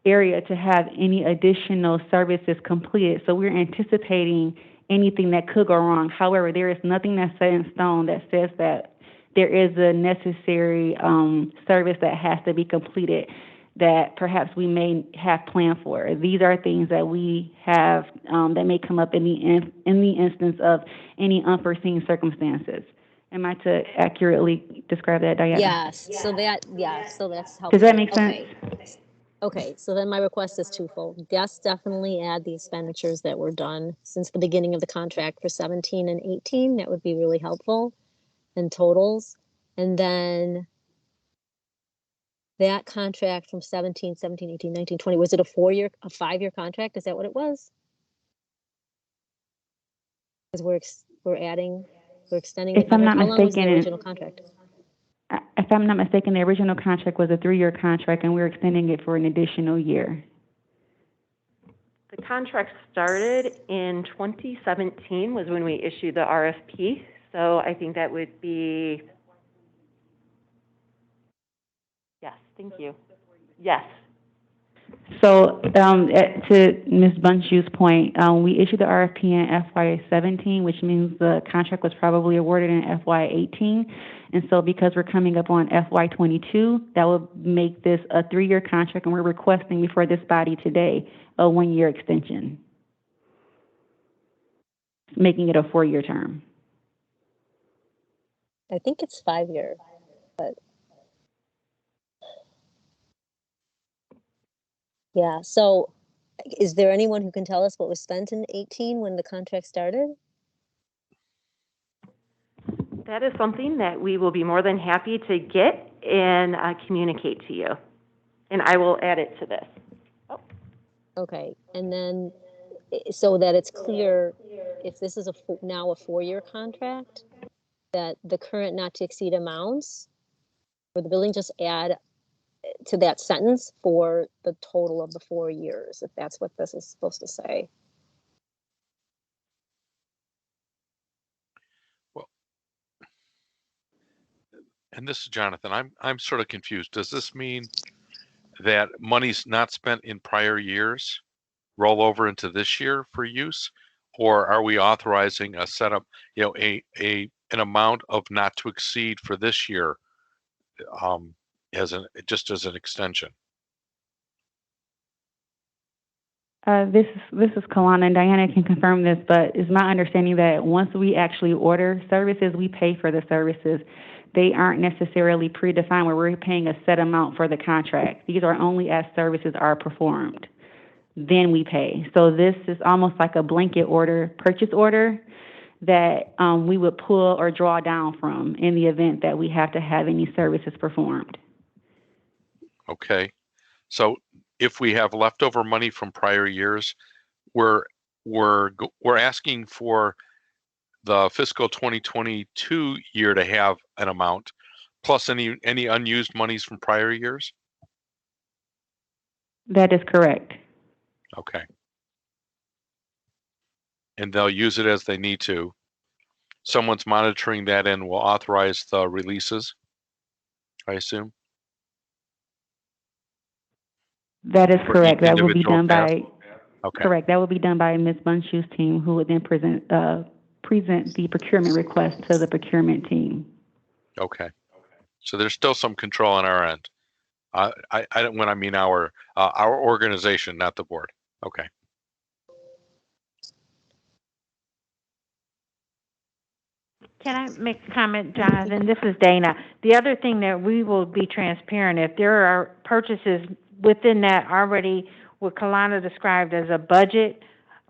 area to have any additional services completed. So we're anticipating anything that could go wrong. However, there is nothing that's set in stone that says that there is a necessary service that has to be completed that perhaps we may have planned for. These are things that we have that may come up in the instance of any unforeseen circumstances. Am I to accurately describe that, Diana? yes, so that's helpful. Does that make sense? Okay, so then my request is twofold. Yes, definitely add the expenditures that were done since the beginning of the contract for 17 and 18. That would be really helpful in totals. And then that contract from 17, 18, 19, 20, was it a 5-year contract? Is that what it was? Because we're extending If the I'm contract. not How long was the mistaken, original contract? If I'm not mistaken, the original contract was a 3-year contract, and we're extending it for an additional year. The contract started in 2017 was when we issued the RFP. So I think that would be, yes, thank you. Yes. So to Ms. Bunchu's point, we issued the RFP in FY17, which means the contract was probably awarded in FY18. And so because we're coming up on FY22, that will make this a 3-year contract, and we're requesting before this body today a 1-year extension, making it a 4-year term. I think it's 5-year, but yeah. So is there anyone who can tell us what was spent in 18 when the contract started? That is something that we will be more than happy to get and communicate to you. And I will add it to this. Oh. Okay, and then so that it's clear, if this is now a 4-year contract, that the current not to exceed amounts for the building, just add to that sentence for the total of the 4 years, if that's what this is supposed to say. and this is Jonathan, I'm sort of confused. Does this mean that money's not spent in prior years roll over into this year for use? Or are we authorizing a setup, an amount of not to exceed for this year, just as an extension? This is Kalana, and Diana can confirm this, but it's my understanding that once we actually order services, we pay for the services. They aren't necessarily predefined where we're paying a set amount for the contract. These are only as services are performed. Then we pay. So this is almost like a blanket order, purchase order that we would pull or draw down from in the event that we have to have any services performed. Okay. So if we have leftover money from prior years, we're asking for the fiscal 2022 year to have an amount plus any unused monies from prior years? That is correct. Okay. And they'll use it as they need to. Someone's monitoring that and will authorize the releases, I assume? That is For correct. each That will be individual done task? by, Okay. correct, that will be done by Ms. Bunshue's team, who would then present the procurement request to the procurement team. Okay. So there's still some control on our end. I don't, when I mean our organization, not the board. Okay. Can I make a comment, Jonathan? This is Dana. The other thing that we will be transparent, if there are purchases within that already what Kalana described as a budget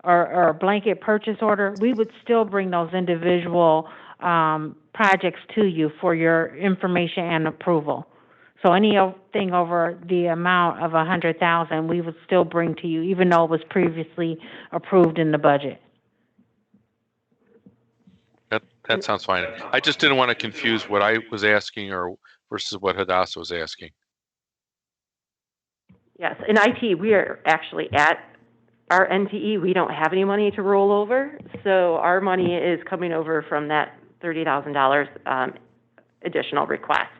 or a blanket purchase order, we would still bring those individual projects to you for your information and approval. So anything over the amount of 100,000, we would still bring to you, even though it was previously approved in the budget. That sounds fine. I just didn't want to confuse what I was asking or versus what Hadassah was asking. Yes, in IT, we are actually at our NTE. We don't have any money to roll over, so our money is coming over from that $30,000 additional request.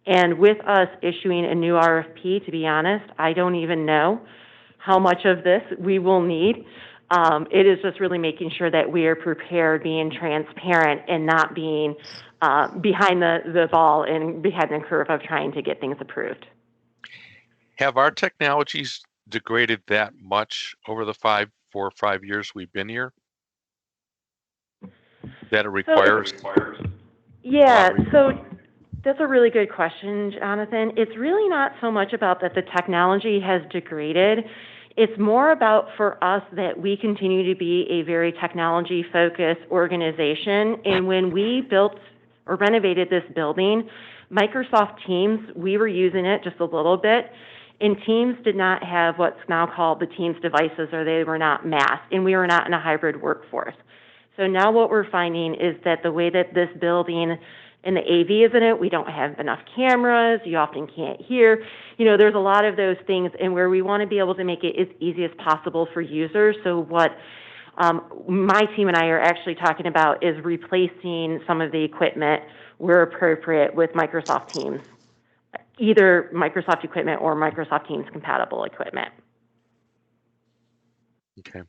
And with us issuing a new RFP, to be honest, I don't even know how much of this we will need. It is just really making sure that we are prepared, being transparent, and not being behind the ball and behind the curve of trying to get things approved. Have our technologies degraded that much over the 4 or 5 years we've been here? That it requires? Yeah, so that's a really good question, Jonathan. It's really not so much about that the technology has degraded. It's more about for us that we continue to be a very technology-focused organization. And when we built or renovated this building, Microsoft Teams, we were using it just a little bit, and Teams did not have what's now called the Teams devices, or they were not masked, and we were not in a hybrid workforce. So now what we're finding is that the way that this building and the AV is in it, we don't have enough cameras, you often can't hear. There's a lot of those things, and where we want to be able to make it as easy as possible for users. So what my team and I are actually talking about is replacing some of the equipment where appropriate with Microsoft Teams, either Microsoft equipment or Microsoft Teams compatible equipment. Okay.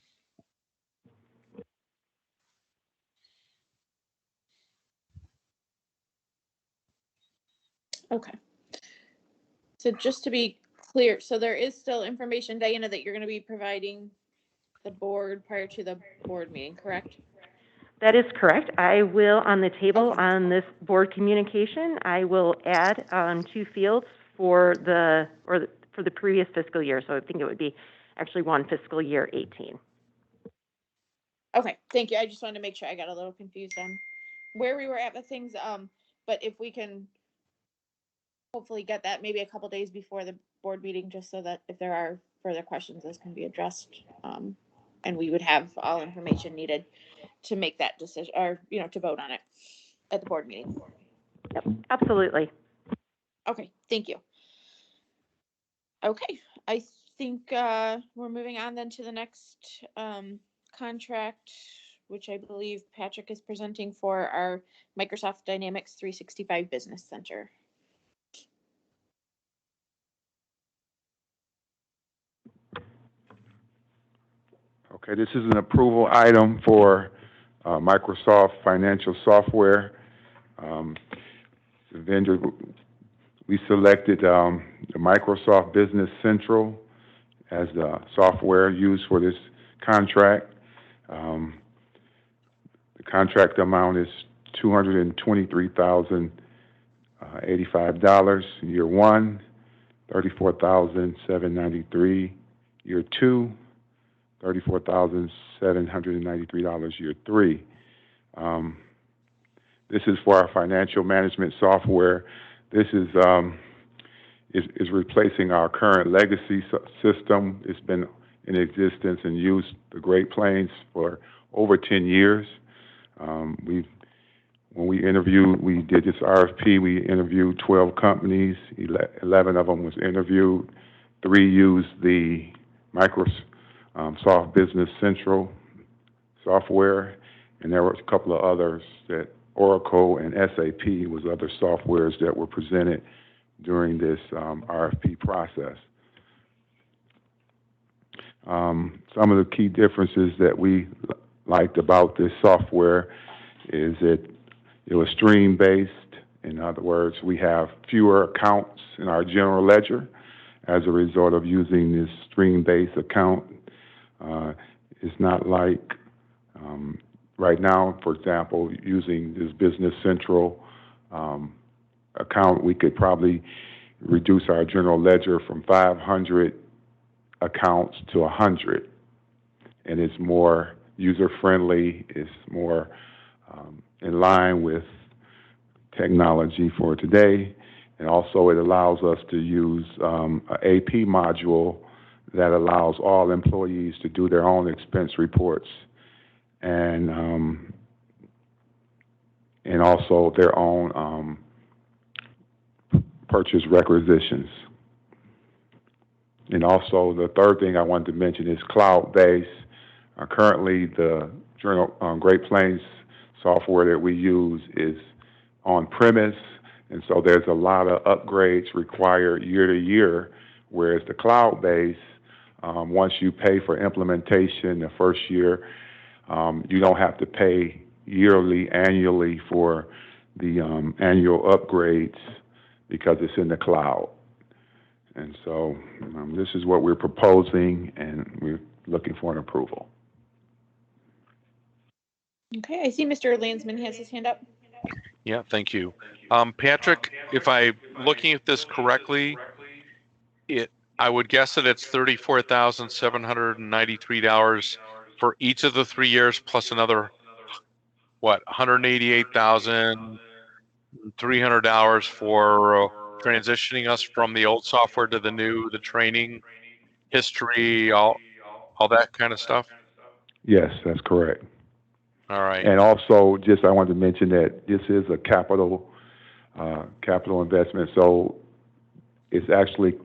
Okay. So just to be clear, so there is still information, Diana, that you're going to be providing the board prior to the board meeting, correct? That is correct. I will, on the table on this board communication, I will add 2 fields for the previous fiscal year. So I think it would be actually one fiscal year 18. Okay, thank you. I just wanted to make sure. I got a little confused on where we were at with things. But if we can hopefully get that maybe a couple days before the board meeting, just so that if there are further questions, those can be addressed. And we would have all information needed to make that decision, or, to vote on it at the board meeting. Yep, absolutely. Okay, thank you. Okay, I think we're moving on then to the next contract which I believe Patrick is presenting for our Microsoft Dynamics 365 Business Center. Okay, this is an approval item for Microsoft Financial Software. The vendor, we selected the Microsoft Business Central as the software used for this contract. The contract amount is $223,085 year one, $34,793 year two, $34,793 year three. This is for our financial management software. This is replacing our current legacy system. It's been in existence and used the Great Plains for over 10 years. When we did this RFP, we interviewed 12 companies. 11 of them was interviewed. 3 used the Microsoft Business Central software, and there were a couple of others that Oracle and SAP was other softwares that were presented during this RFP process. Some of the key differences that we liked about this software is that it was stream-based. In other words, we have fewer accounts in our general ledger as a result of using this stream-based account. It's not like right now, for example, using this Business Central account, we could probably reduce our general ledger from 500 accounts to 100. And it's more user-friendly, it's more in line with technology for today. And also it allows us to use an AP module that allows all employees to do their own expense reports and also their own purchase requisitions. And also the third thing I wanted to mention is cloud-based. Currently, the Great Plains software that we use is on-premise, and so there's a lot of upgrades required year to year, whereas the cloud-based, once you pay for implementation the first year, you don't have to pay annually for the annual upgrades because it's in the cloud. And so this is what we're proposing, and we're looking for an approval. Okay, I see Mr. Landsman has his hand up. Yeah, thank you. Patrick, if I'm looking at this correctly, I would guess that it's $34,793 for each of the 3 years, plus another, $188,300 for transitioning us from the old software to the new, the training, history, all that kind of stuff? Yes, that's correct. All right. And also, I wanted to mention that this is a capital investment, so it's actually,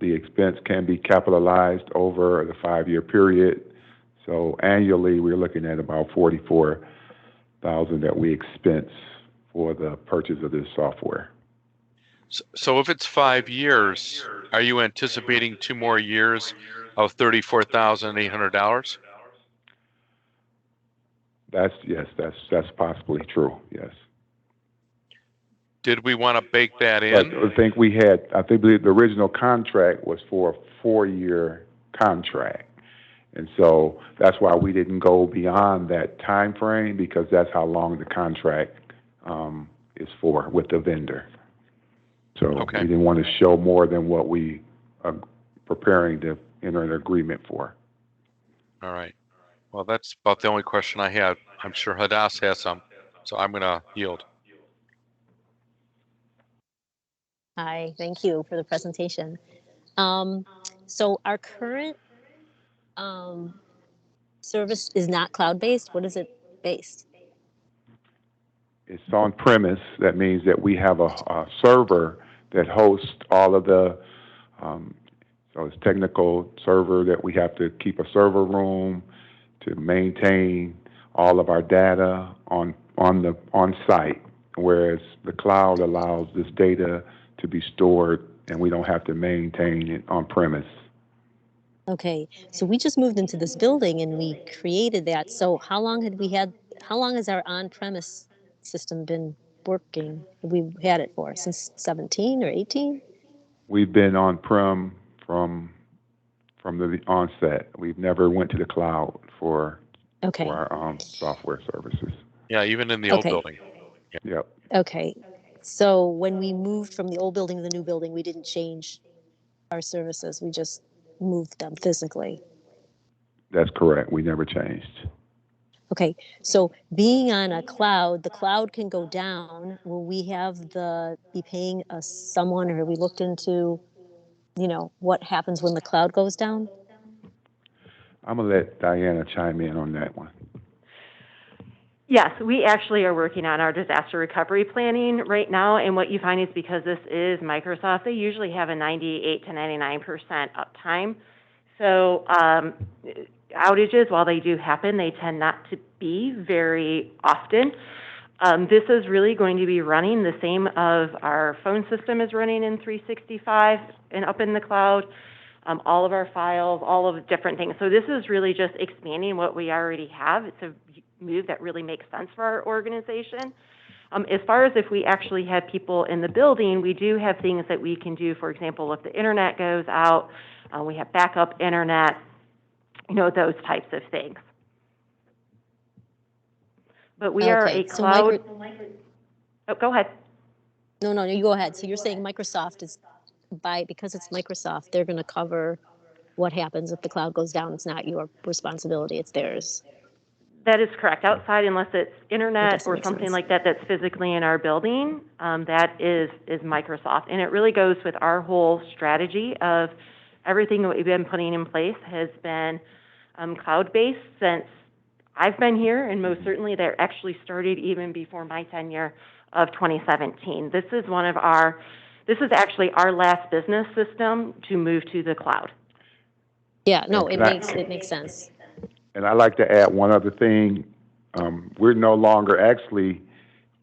the expense can be capitalized over the 5-year period. So annually, we're looking at about $44,000 that we expense for the purchase of this software. So if it's 5 years, are you anticipating 2 more years of $34,800? That's that's possibly true. Yes. Did we want to bake that in? But I think the original contract was for a 4-year contract, and so that's why we didn't go beyond that time frame, because that's how long the contract is for with the vendor. So we didn't want to show more than what we are preparing to enter an agreement for. All right. Well, that's about the only question I had. I'm sure Hadass has some, so I'm going to yield. Hi, thank you for the presentation. So our current service is not cloud-based. What is it based? It's on premise. That means that we have a server that hosts all of the, so it's technical server that we have to keep a server room to maintain all of our data on site, whereas the cloud allows this data to be stored and we don't have to maintain it on premise. Okay, so we just moved into this building and we created that. So how long has our on-premise system been working? We've had it for since 17 or 18? We've been on-prem from the onset. We've never went to the cloud for our software services. Yeah, even in the old Okay. building. Yep, Okay, so when we moved from the old building to the new building, we didn't change our services. We just moved them physically. that's correct. We never changed. Okay, so being on a cloud, the cloud can go down. Will we be paying someone, or have we looked into, what happens when the cloud goes down? I'm gonna let Diana chime in on that one. Yes, we actually are working on our disaster recovery planning right now, and what you find is because this is Microsoft, they usually have a 98 to 99% uptime. So outages, while they do happen, they tend not to be very often. This is really going to be running the same of our phone system is running in 365 and up in the cloud, all of our files, all of the different things. So this is really just expanding what we already have. It's a move that really makes sense for our organization. As far as if we actually have people in the building, we do have things that we can do. For example, if the internet goes out, we have backup internet, those types of things. But we are a cloud. Oh, go ahead. No, you go ahead. So you're saying Microsoft because it's Microsoft, they're going to cover what happens if the cloud goes down. It's not your responsibility, it's theirs. That is correct. Outside, unless it's internet or make something sense. like that that's physically in our building, that is Microsoft. And it really goes with our whole strategy of everything that we've been putting in place has been cloud-based since I've been here, and most certainly that actually started even before my tenure of 2017. This is actually our last business system to move to the cloud. Yeah, no, it makes sense. And I'd like to add one other thing. We're no longer actually,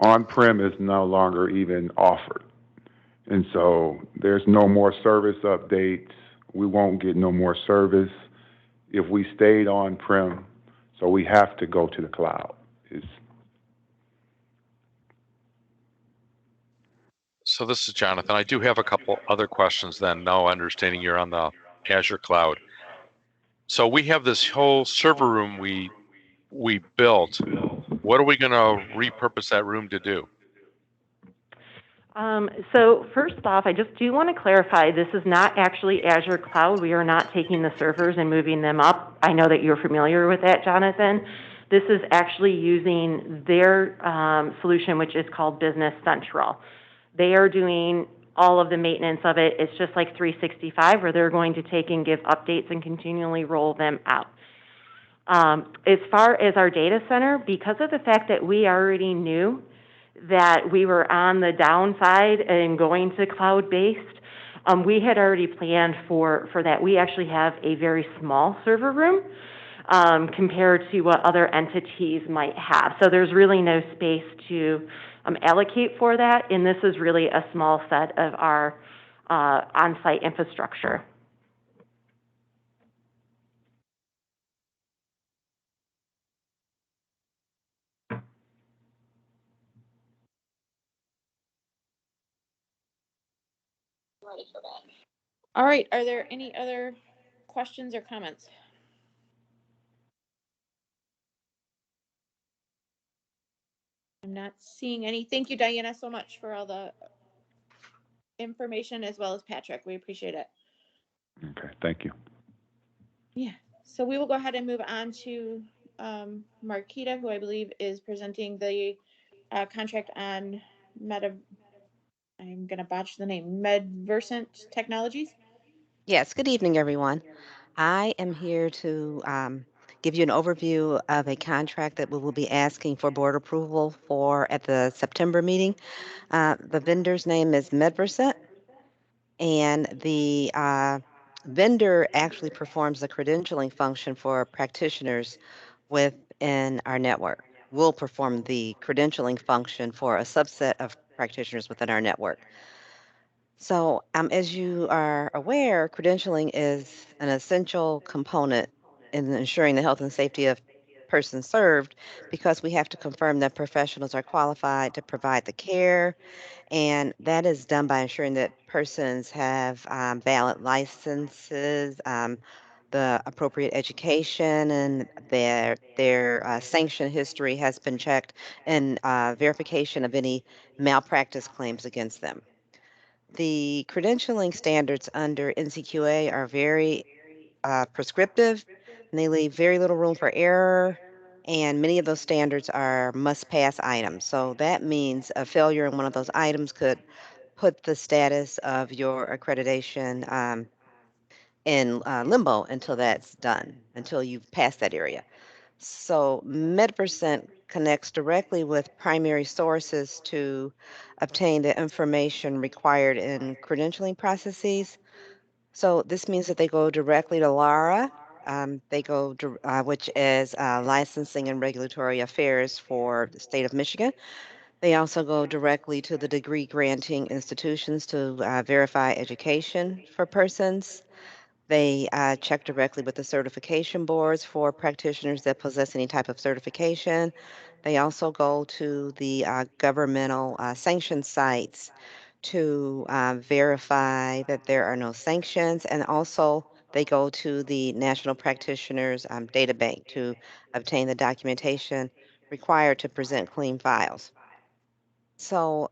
on-prem is no longer even offered. And so there's no more service updates. We won't get no more service if we stayed on-prem. So we have to go to the cloud. So this is Jonathan. I do have a couple other questions then, now understanding you're on the Azure cloud. So we have this whole server room we built. What are we going to repurpose that room to do? So first off, I just do want to clarify, this is not actually Azure Cloud. We are not taking the servers and moving them up. I know that you're familiar with that, Jonathan. This is actually using their solution, which is called Business Central. They are doing all of the maintenance of it. It's just like 365, where they're going to take and give updates and continually roll them out. As far as our data center, because of the fact that we already knew that we were on the downside and going to cloud-based, we had already planned for that. We actually have a very small server room compared to what other entities might have. So there's really no space to allocate for that, and this is really a small set of our on-site infrastructure. All right, are there any other questions or comments? I'm not seeing any. Thank you, Diana, so much for all the information, as well as Patrick. We appreciate it. Okay, thank you. Yeah, so we will go ahead and move on to Marquita, who I believe is presenting the contract on I'm going to botch the name, Medversant Technologies. Yes, good evening, everyone. I am here to give you an overview of a contract that we will be asking for board approval for at the September meeting. The vendor's name is Medversant, and the vendor actually performs the credentialing function for practitioners with in our network. Will perform the credentialing function for a subset of practitioners within our network. So, as you are aware, credentialing is an essential component in ensuring the health and safety of persons served because we have to confirm that professionals are qualified to provide the care, and that is done by ensuring that persons have valid licenses, the appropriate education, and their sanction history has been checked, and verification of any malpractice claims against them. The credentialing standards under NCQA are very prescriptive, and they leave very little room for error. And many of those standards are must pass items. So that means a failure in one of those items could put the status of your accreditation in limbo until that's done, until you've passed that area. So MedPercent connects directly with primary sources to obtain the information required in credentialing processes. So this means that they go directly to LARA, which is Licensing and Regulatory Affairs for the state of Michigan. They also go directly to the degree granting institutions to verify education for persons. They check directly with the certification boards for practitioners that possess any type of certification. They also go to the governmental sanction sites to verify that there are no sanctions, and also they go to the National Practitioners Data Bank to obtain the documentation required to present clean files. So,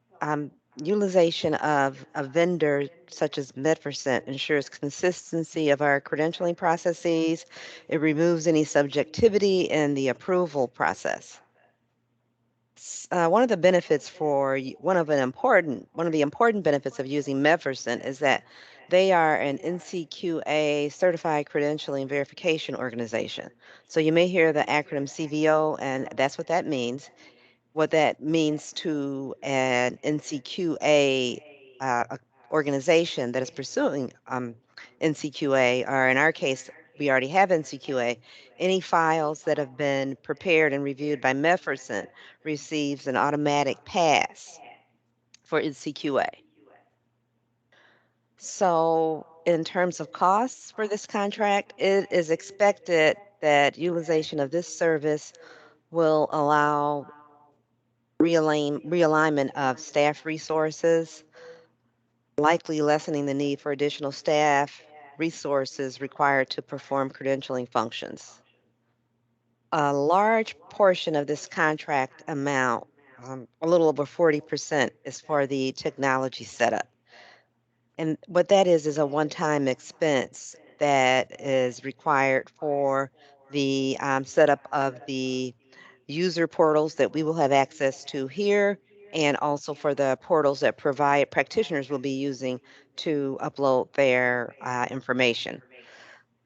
utilization of a vendor such as MedPercent ensures consistency of our credentialing processes. It removes any subjectivity in the approval process. One of the benefits for one of the important benefits of using MedPercent is that they are an NCQA certified credentialing verification organization. So you may hear the acronym CVO, and that's what that means. What that means to an NCQA organization that is pursuing NCQA, or in our case, we already have NCQA, any files that have been prepared and reviewed by MedPercent receives an automatic pass for NCQA. So in terms of costs for this contract, it is expected that utilization of this service will allow realignment of staff resources, likely lessening the need for additional staff resources required to perform credentialing functions. A large portion of this contract amount, a little over 40%, is for the technology setup. And what that is a one-time expense that is required for the setup of the user portals that we will have access to here, and also for the portals that practitioners will be using to upload their information.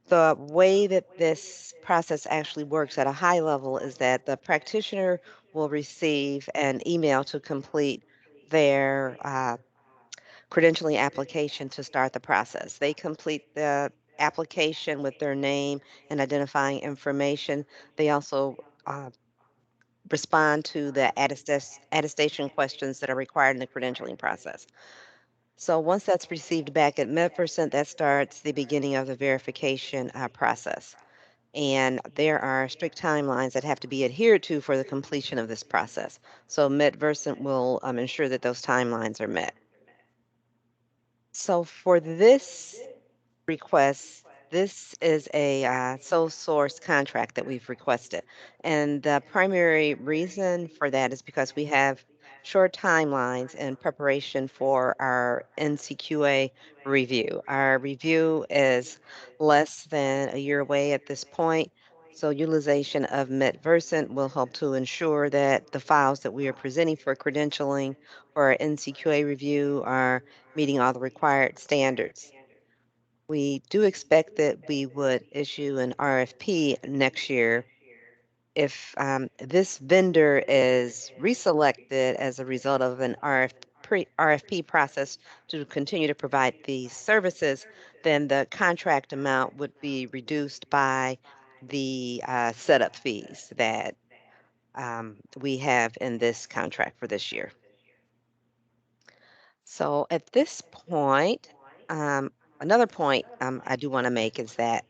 The way that this process actually works at a high level is that the practitioner will receive an email to complete their credentialing application to start the process. They complete the application with their name and identifying information. They also respond to the attestation questions that are required in the credentialing process. So once that's received back at MedPercent, that starts the beginning of the verification process. And there are strict timelines that have to be adhered to for the completion of this process. So MedPercent will ensure that those timelines are met. So for this request, this is a sole source contract that we've requested. And the primary reason for that is because we have short timelines in preparation for our NCQA review. Our review is less than a year away at this point. So utilization of MedVersant will help to ensure that the files that we are presenting for credentialing for our NCQA review are meeting all the required standards. We do expect that we would issue an RFP next year. If this vendor is reselected as a result of an RFP process to continue to provide these services, then the contract amount would be reduced by the setup fees that we have in this contract for this year. So at this point, another point I do want to make is that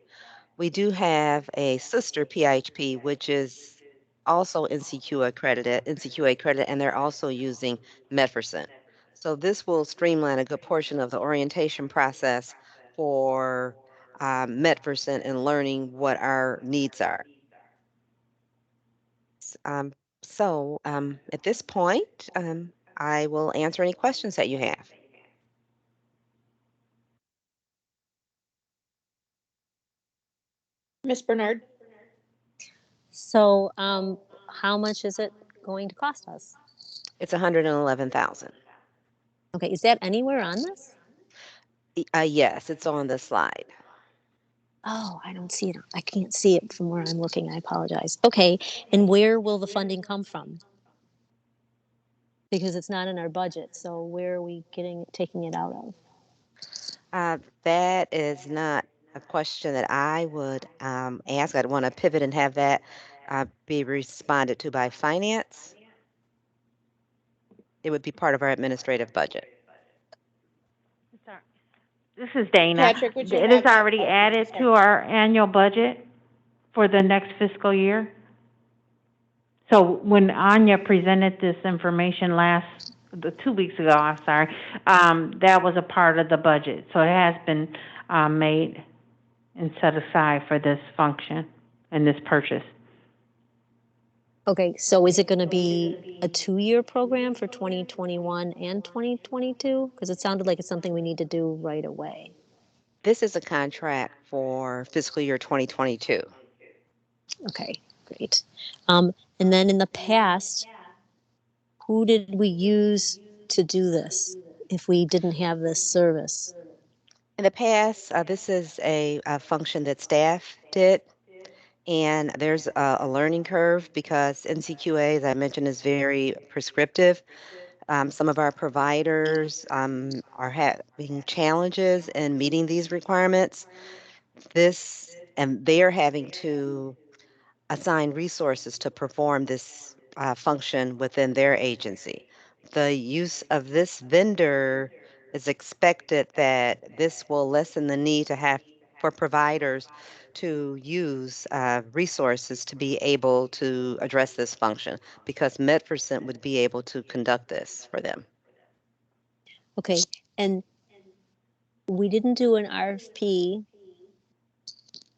we do have a sister PIHP, which is also NCQA accredited, and they're also using Medferson. So this will streamline a good portion of the orientation process for Medferson and learning what our needs are. Um, so at this point, I will answer any questions that you have. Miss Bernard? So, how much is it going to cost us? It's 111,000. Okay, is that anywhere on this? Yes, it's on the slide. Oh, I don't see it. I can't see it from where I'm looking. I apologize. Okay, and where will the funding come from? Because it's not in our budget, so where are we taking it out of? That is not a question that I would ask. I'd want to pivot and have that be responded to by finance. It would be part of our administrative budget. This is Dana. Patrick, would you It is have that? already Oh, added sorry. to our annual budget for the next fiscal year. So when Anya presented this information 2 weeks ago, I'm sorry, that was a part of the budget. So it has been made and set aside for this function and this purchase. Okay, so is it going to be a 2-year program for 2021 and 2022? Because it sounded like it's something we need to do right away. This is a contract for fiscal year 2022. Okay, great. And then in the past, who did we use to do this if we didn't have this service? In the past, this is a function that staff did. And there's a learning curve because NCQA, as I mentioned, is very prescriptive. Some of our providers are having challenges in meeting these requirements. And they are having to assign resources to perform this function within their agency. The use of this vendor is expected that this will lessen the need to have for providers to use resources to be able to address this function because MedPercent would be able to conduct this for them. Okay, and we didn't do an RFP,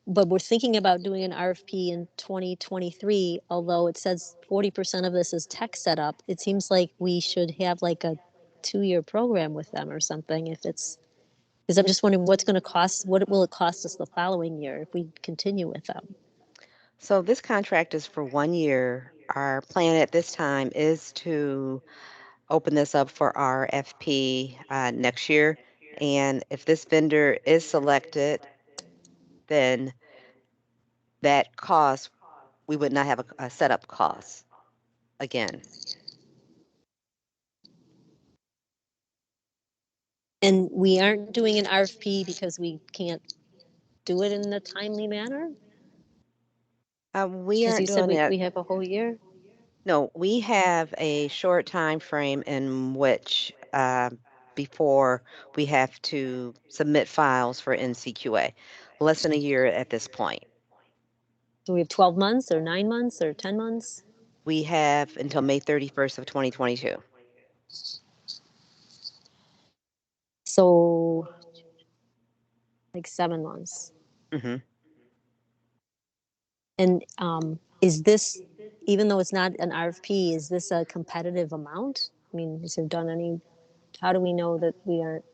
but we're thinking about doing an RFP in 2023, although it says 40% of this is tech setup. It seems like we should have like a 2-year program with them or something if it's, because I'm just wondering what's going to cost, what will it cost us the following year if we continue with them? So this contract is for 1 year. Our plan at this time is to open this up for RFP next year. And if this vendor is selected, then that cost, we would not have a setup cost again. And we aren't doing an RFP because we can't do it in a timely manner? We Because aren't you said doing that. we have a whole year? No, we have a short time frame in which before we have to submit files for NCQA, less than a year at this point. So we have 12 months or 9 months or 10 months? We have until May 31st of 2022. So like 7 months. Mm-hmm. And is this, even though it's not an RFP, is this a competitive amount? I mean, has it done any, how do we know that we aren't,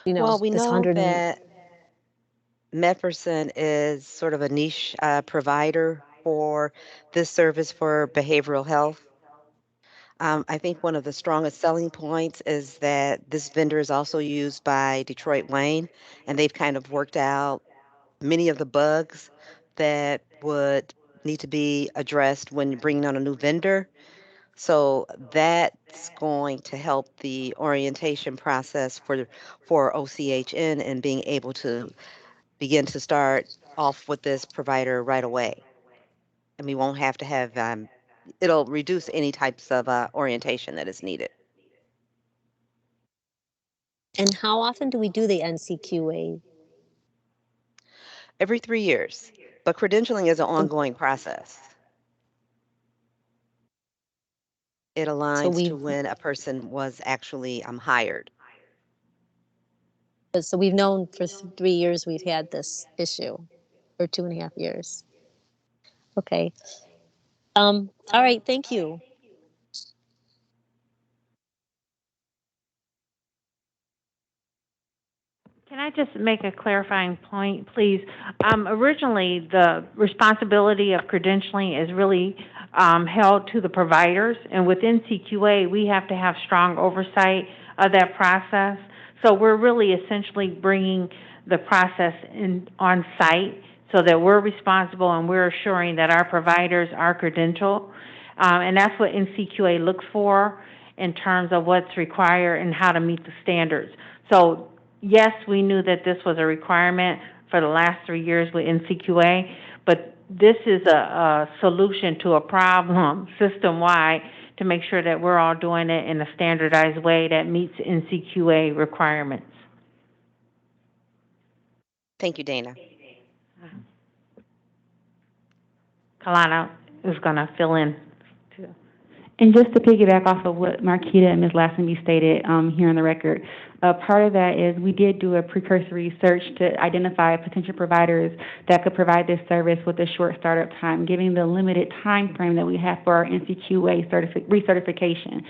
Well, we this know 100 that Medperson is sort of a niche provider for this service for behavioral health. I think one of the strongest selling points is that this vendor is also used by Detroit Wayne, and they've kind of worked out many of the bugs that would need to be addressed when you're bringing on a new vendor. So that's going to help the orientation process for OCHN and being able to begin to start off with this provider right away. And we won't have to have, it'll reduce any types of orientation that is needed. And how often do we do the NCQA? Every 3 years. But credentialing is an ongoing process. It aligns to when a person was actually hired. So we've known for 3 years we've had this issue, or 2.5 years. Okay. All right, thank you. Can I just make a clarifying point, please? Originally, the responsibility of credentialing is really held to the providers, and within CQA, we have to have strong oversight of that process. So we're really essentially bringing the process in on site so that we're responsible and we're assuring that our providers are credentialed. And that's what NCQA looks for in terms of what's required and how to meet the standards. So yes, we knew that this was a requirement for the last 3 years with NCQA, but this is a solution to a problem system-wide to make sure that we're all doing it in a standardized way that meets NCQA requirements. Thank you, Dana. Kalana is going to fill in. And just to piggyback off of what Marquita and Ms. Lassenby stated here on the record, part of that is we did do a precursory search to identify potential providers that could provide this service with a short startup time, given the limited time frame that we have for our NCQA recertification.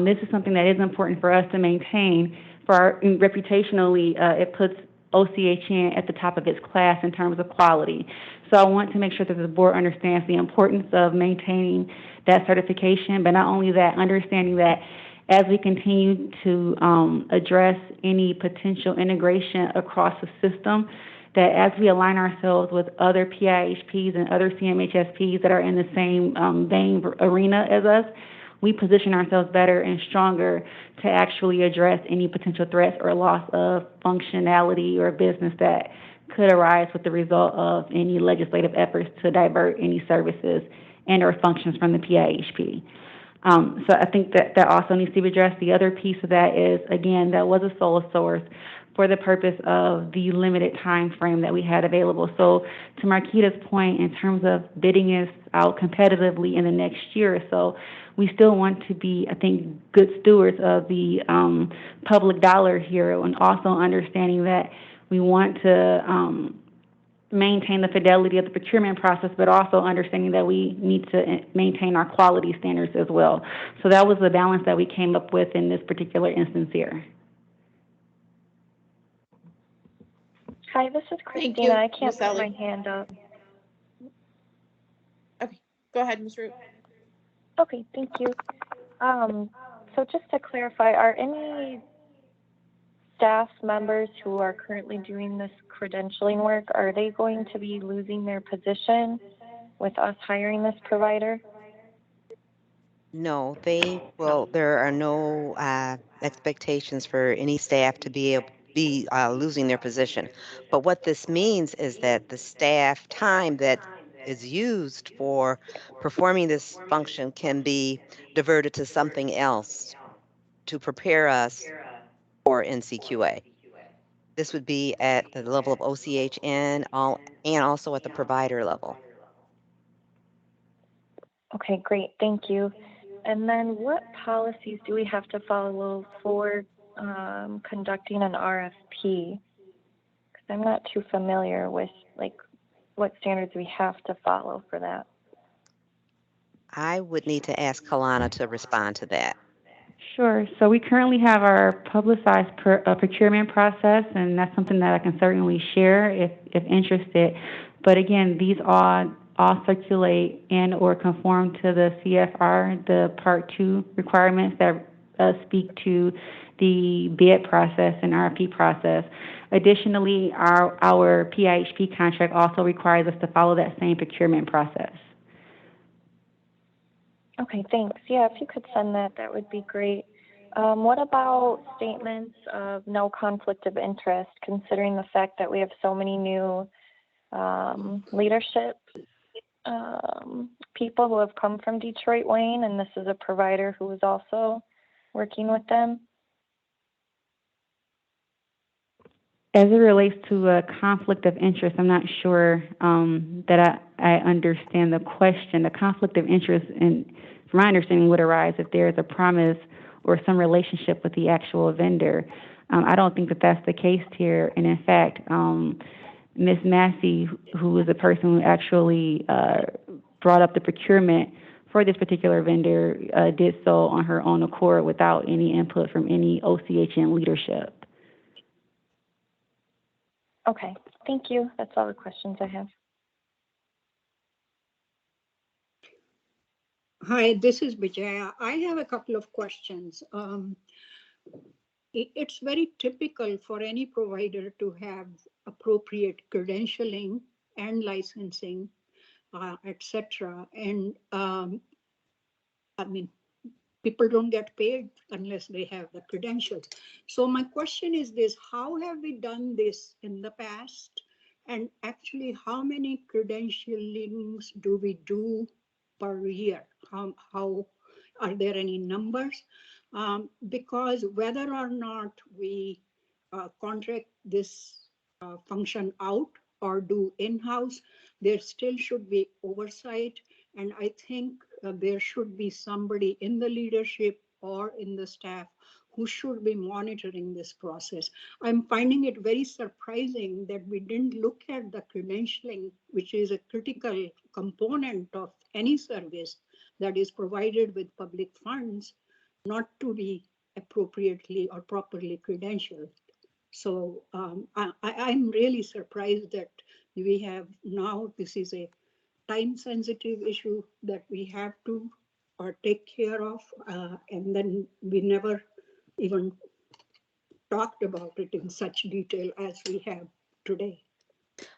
This is something that is important for us to maintain. Reputationally, it puts OCHN at the top of its class in terms of quality. So I want to make sure that the board understands the importance of maintaining that certification, but not only that, understanding that as we continue to address any potential integration across the system, that as we align ourselves with other PIHPs and other CMHSPs that are in the same vein arena as us, we position ourselves better and stronger to actually address any potential threats or loss of functionality or business that could arise with the result of any legislative efforts to divert any services and or functions from the PIHP. So I think that also needs to be addressed. The other piece of that is, again, that was a sole source for the purpose of the limited time frame that we had available. So to Marquita's point, in terms of bidding this out competitively in the next year or so, we still want to be, I think, good stewards of the public dollar here, and also understanding that we want to maintain the fidelity of the procurement process, but also understanding that we need to maintain our quality standards as well. So that was the balance that we came up with in this particular instance here. Hi, this is Christina. I can't put my hand up. Okay, go ahead, Ms. Root. Okay, thank you. So just to clarify, are any staff members who are currently doing this credentialing work, are they going to be losing their position with us hiring this provider? No, there are no expectations for any staff to be losing their position. But what this means is that the staff time that is used for performing this function can be diverted to something else to prepare us for NCQA. This would be at the level of OCHN and also at the provider level. Okay, great, thank you. And then what policies do we have to follow for conducting an RFP? Because I'm not too familiar with what standards we have to follow for that. I would need to ask Kalana to respond to that. Sure. So we currently have our publicized procurement process, and that's something that I can certainly share if interested. But again, these all circulate and or conform to the CFR, the Part 2 requirements that speak to the bid process and RFP process. Additionally, our PIHP contract also requires us to follow that same procurement process. Okay, thanks. Yeah, if you could send that, that would be great. What about statements of no conflict of interest, considering the fact that we have so many new leadership people who have come from Detroit Wayne, and this is a provider who is also working with them. As it relates to a conflict of interest, I'm not sure that I understand the question. The conflict of interest, from my understanding, would arise if there is a promise or some relationship with the actual vendor. I don't think that that's the case here. And in fact, Ms. Massey, who is the person who actually brought up the procurement for this particular vendor, did so on her own accord without any input from any OCHN leadership. Okay, thank you. That's all the questions I have. Hi, this is Vijaya. I have a couple of questions. It's very typical for any provider to have appropriate credentialing and licensing, etc. And I mean, people don't get paid unless they have the credentials. So my question is this: how have we done this in the past? And actually, how many credentialings do we do per year? How are there any numbers? Because whether or not we contract this function out or do in-house, there still should be oversight. And I think there should be somebody in the leadership or in the staff who should be monitoring this process. I'm finding it very surprising that we didn't look at the credentialing, which is a critical component of any service that is provided with public funds, not to be appropriately or properly credentialed. So I'm really surprised that we have now, this is a time-sensitive issue that we have to take care of, and then we never even talked about it in such detail as we have today.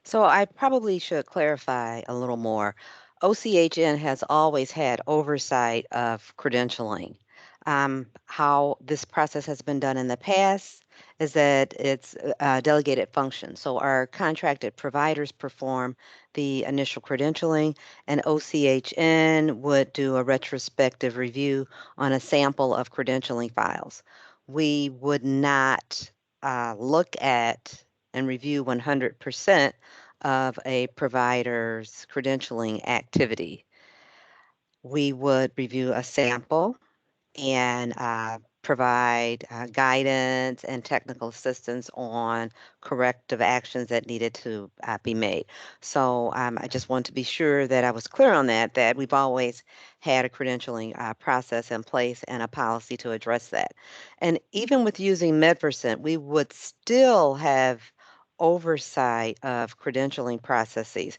So I probably should clarify a little more. OCHN has always had oversight of credentialing. How this process has been done in the past is that it's a delegated function. So our contracted providers perform the initial credentialing, and OCHN would do a retrospective review on a sample of credentialing files. We would not look at and review 100% of a provider's credentialing activity. We would review a sample and provide guidance and technical assistance on corrective actions that needed to be made. So I just want to be sure that I was clear on that we've always had a credentialing process in place and a policy to address that. And even with using MedPercent, we would still have oversight of credentialing processes.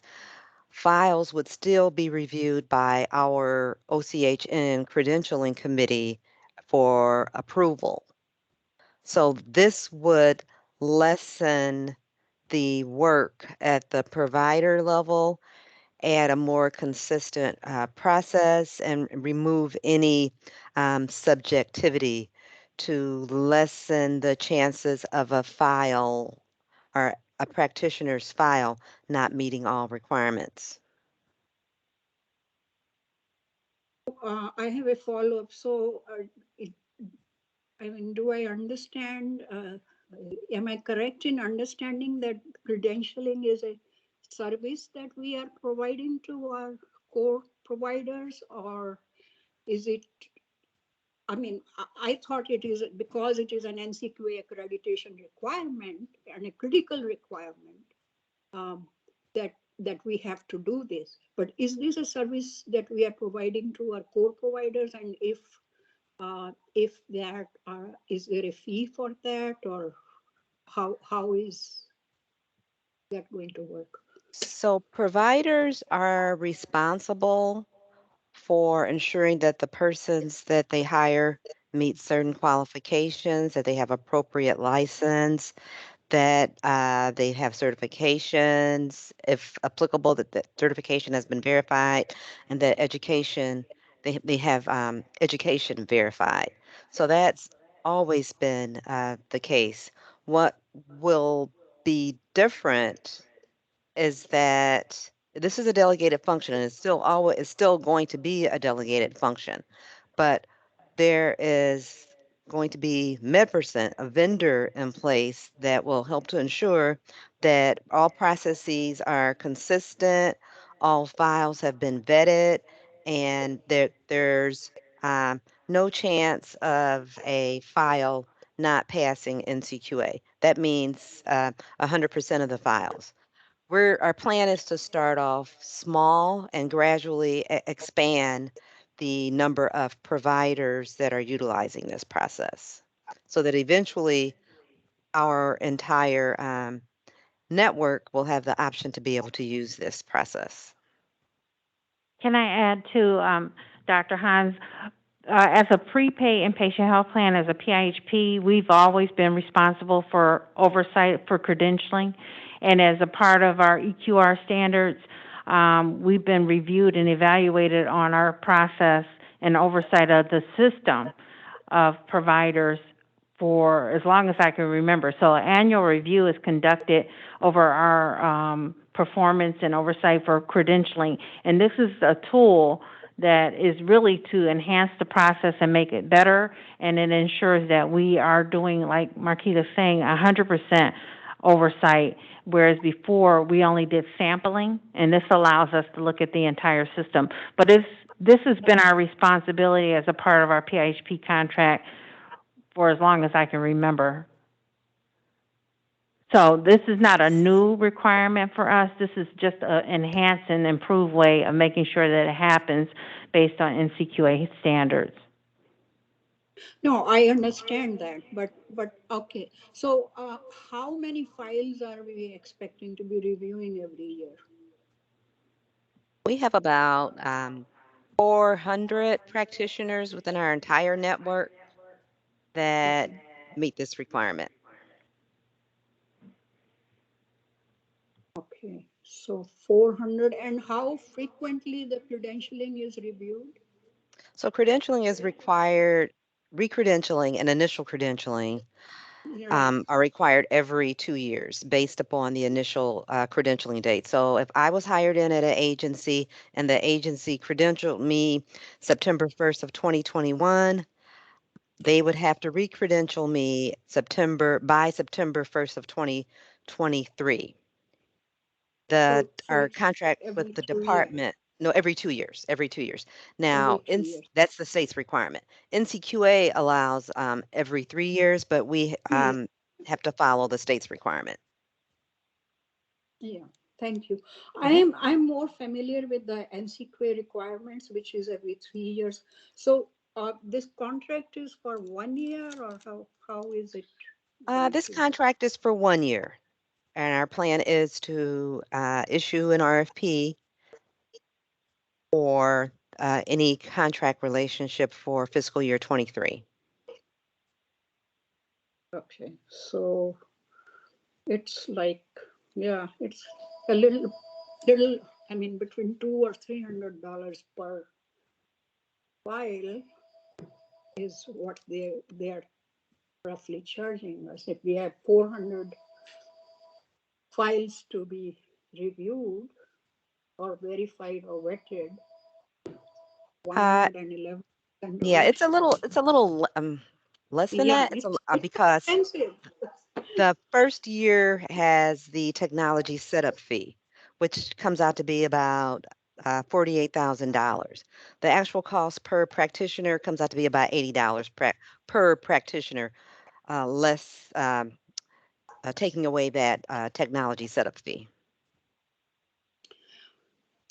Files would still be reviewed by our OCHN credentialing committee for approval. So this would lessen the work at the provider level, add a more consistent process, and remove any subjectivity to lessen the chances of a file or a practitioner's file not meeting all requirements. I have a follow-up. So, do I understand, am I correct in understanding that credentialing is a service that we are providing to our core providers, or is it, I thought it is because it is an NCQA accreditation requirement and a critical requirement that we have to do this. But is this a service that we are providing to our core providers? And if that, is there a fee for that, or how is that going to work? So providers are responsible for ensuring that the persons that they hire meet certain qualifications, that they have appropriate license, that they have certifications, if applicable, that the certification has been verified, and that they have education verified. So that's always been the case. What will be different is that this is a delegated function, and it's still going to be a delegated function, but there is going to be MedPercent, a vendor in place that will help to ensure that all processes are consistent, all files have been vetted, and there's no chance of a file not passing NCQA. That means 100% of the files. Our plan is to start off small and gradually expand the number of providers that are utilizing this process so that eventually our entire network will have the option to be able to use this process. Can I add to Dr. Hans? As a prepaid inpatient health plan, as a PIHP, we've always been responsible for oversight for credentialing. And as a part of our EQR standards, we've been reviewed and evaluated on our process and oversight of the system of providers for as long as I can remember. So an annual review is conducted over our performance and oversight for credentialing. And this is a tool that is really to enhance the process and make it better, and it ensures that we are doing, like Marquita's saying, 100% oversight, whereas before we only did sampling, and this allows us to look at the entire system. But this has been our responsibility as a part of our PIHP contract for as long as I can remember. So this is not a new requirement for us. This is just an enhanced and improved way of making sure that it happens based on NCQA standards. No, I understand that, but okay. So how many files are we expecting to be reviewing every year? We have about 400 practitioners within our entire network that meet this requirement. Okay, so 400, and how frequently the credentialing is reviewed? So credentialing is required, recredentialing and initial credentialing are required every 2 years based upon the initial credentialing date. So if I was hired in at an agency and the agency credentialed me September 1st of 2021, they would have to recredential me by September 1st of 2023. Our contract with the department, no, every 2 years, every 2 years. Now, that's the state's requirement. NCQA allows every 3 years, but we have to follow the state's requirement. Yeah, thank you. I'm more familiar with the NCQA requirements, which is every 3 years. So this contract is for 1 year, or how is it? This contract is for 1 year, and our plan is to issue an RFP for any contract relationship for fiscal year 23. Okay, so it's like, yeah, it's a little, I mean, between $200 or $300 per file is what they are roughly charging us. If we have 400 files to be reviewed or verified or vetted, 111. Yeah, it's a little less than that. It's because expensive. the first year has the technology setup fee, which comes out to be about $48,000. The actual cost per practitioner comes out to be about $80 per practitioner, less taking away that technology setup fee.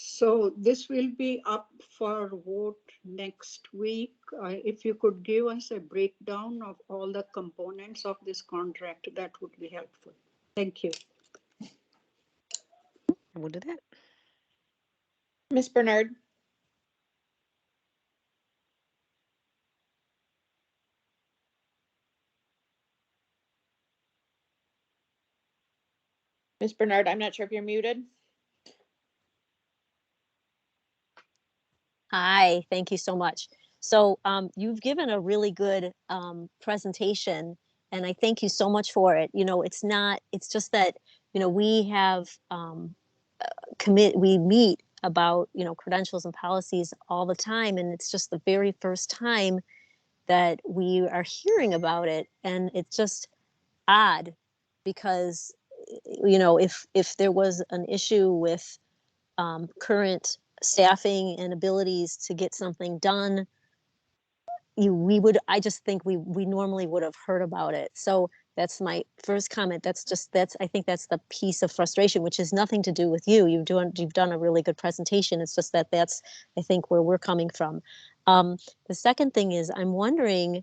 So this will be up for vote next week. If you could give us a breakdown of all the components of this contract, that would be helpful. Thank you. We'll do that. Ms. Bernard. Ms. Bernard, I'm not sure if you're muted. Hi, thank you so much. So you've given a really good presentation, and I thank you so much for it. You know, it's just that, you know, we have we meet about, you know, credentials and policies all the time, and it's just the very first time that we are hearing about it, and it's just odd because, you know, if there was an issue with current staffing and abilities to get something done, we would, I just think we normally would have heard about it. So that's my first comment. I think that's the piece of frustration, which has nothing to do with you. You've done a really good presentation. It's just that's, I think, where we're coming from. The second thing is, I'm wondering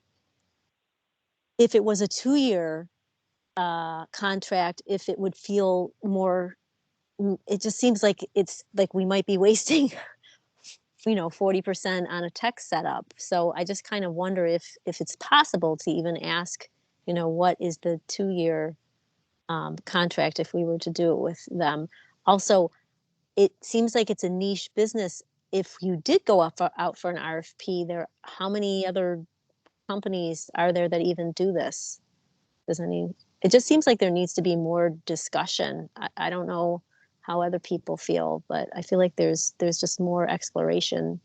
if it was a 2-year contract, if it would feel more, it just seems like it's like we might be wasting 40% on a tech setup. So I just kind of wonder if it's possible to even ask, what is the 2-year contract if we were to do it with them. Also, it seems like it's a niche business. If you did go out for an RFP, how many other companies are there that even do this? It just seems like there needs to be more discussion. I don't know how other people feel, but I feel like there's just more exploration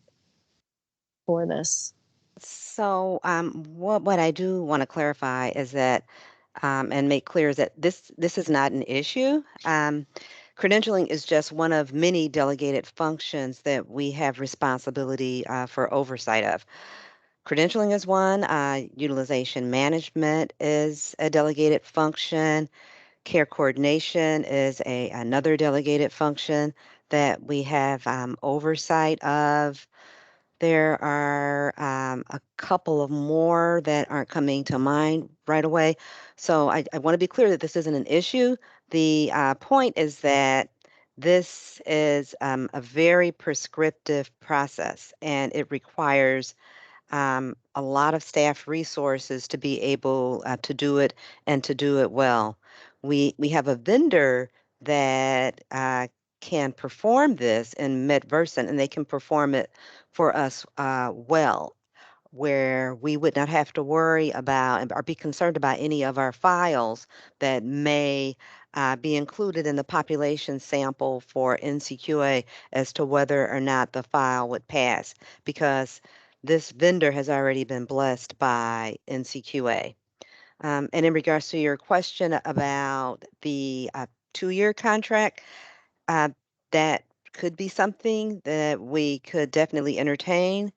for this. So, what I do want to clarify is that, and make clear is that this is not an issue. Credentialing is just one of many delegated functions that we have responsibility for oversight of. Credentialing is one. Utilization management is a delegated function. Care coordination is another delegated function that we have oversight of. There are a couple of more that aren't coming to mind right away. So I want to be clear that this isn't an issue. The point is that this is a very prescriptive process, and it requires a lot of staff resources to be able to do it and to do it well. We have a vendor that can perform this in MedVersant, and they can perform it for us well, where we would not have to worry about or be concerned about any of our files that may be included in the population sample for NCQA as to whether or not the file would pass, because this vendor has already been blessed by NCQA. And in regards to your question about the 2-year contract, that could be something that we could definitely entertain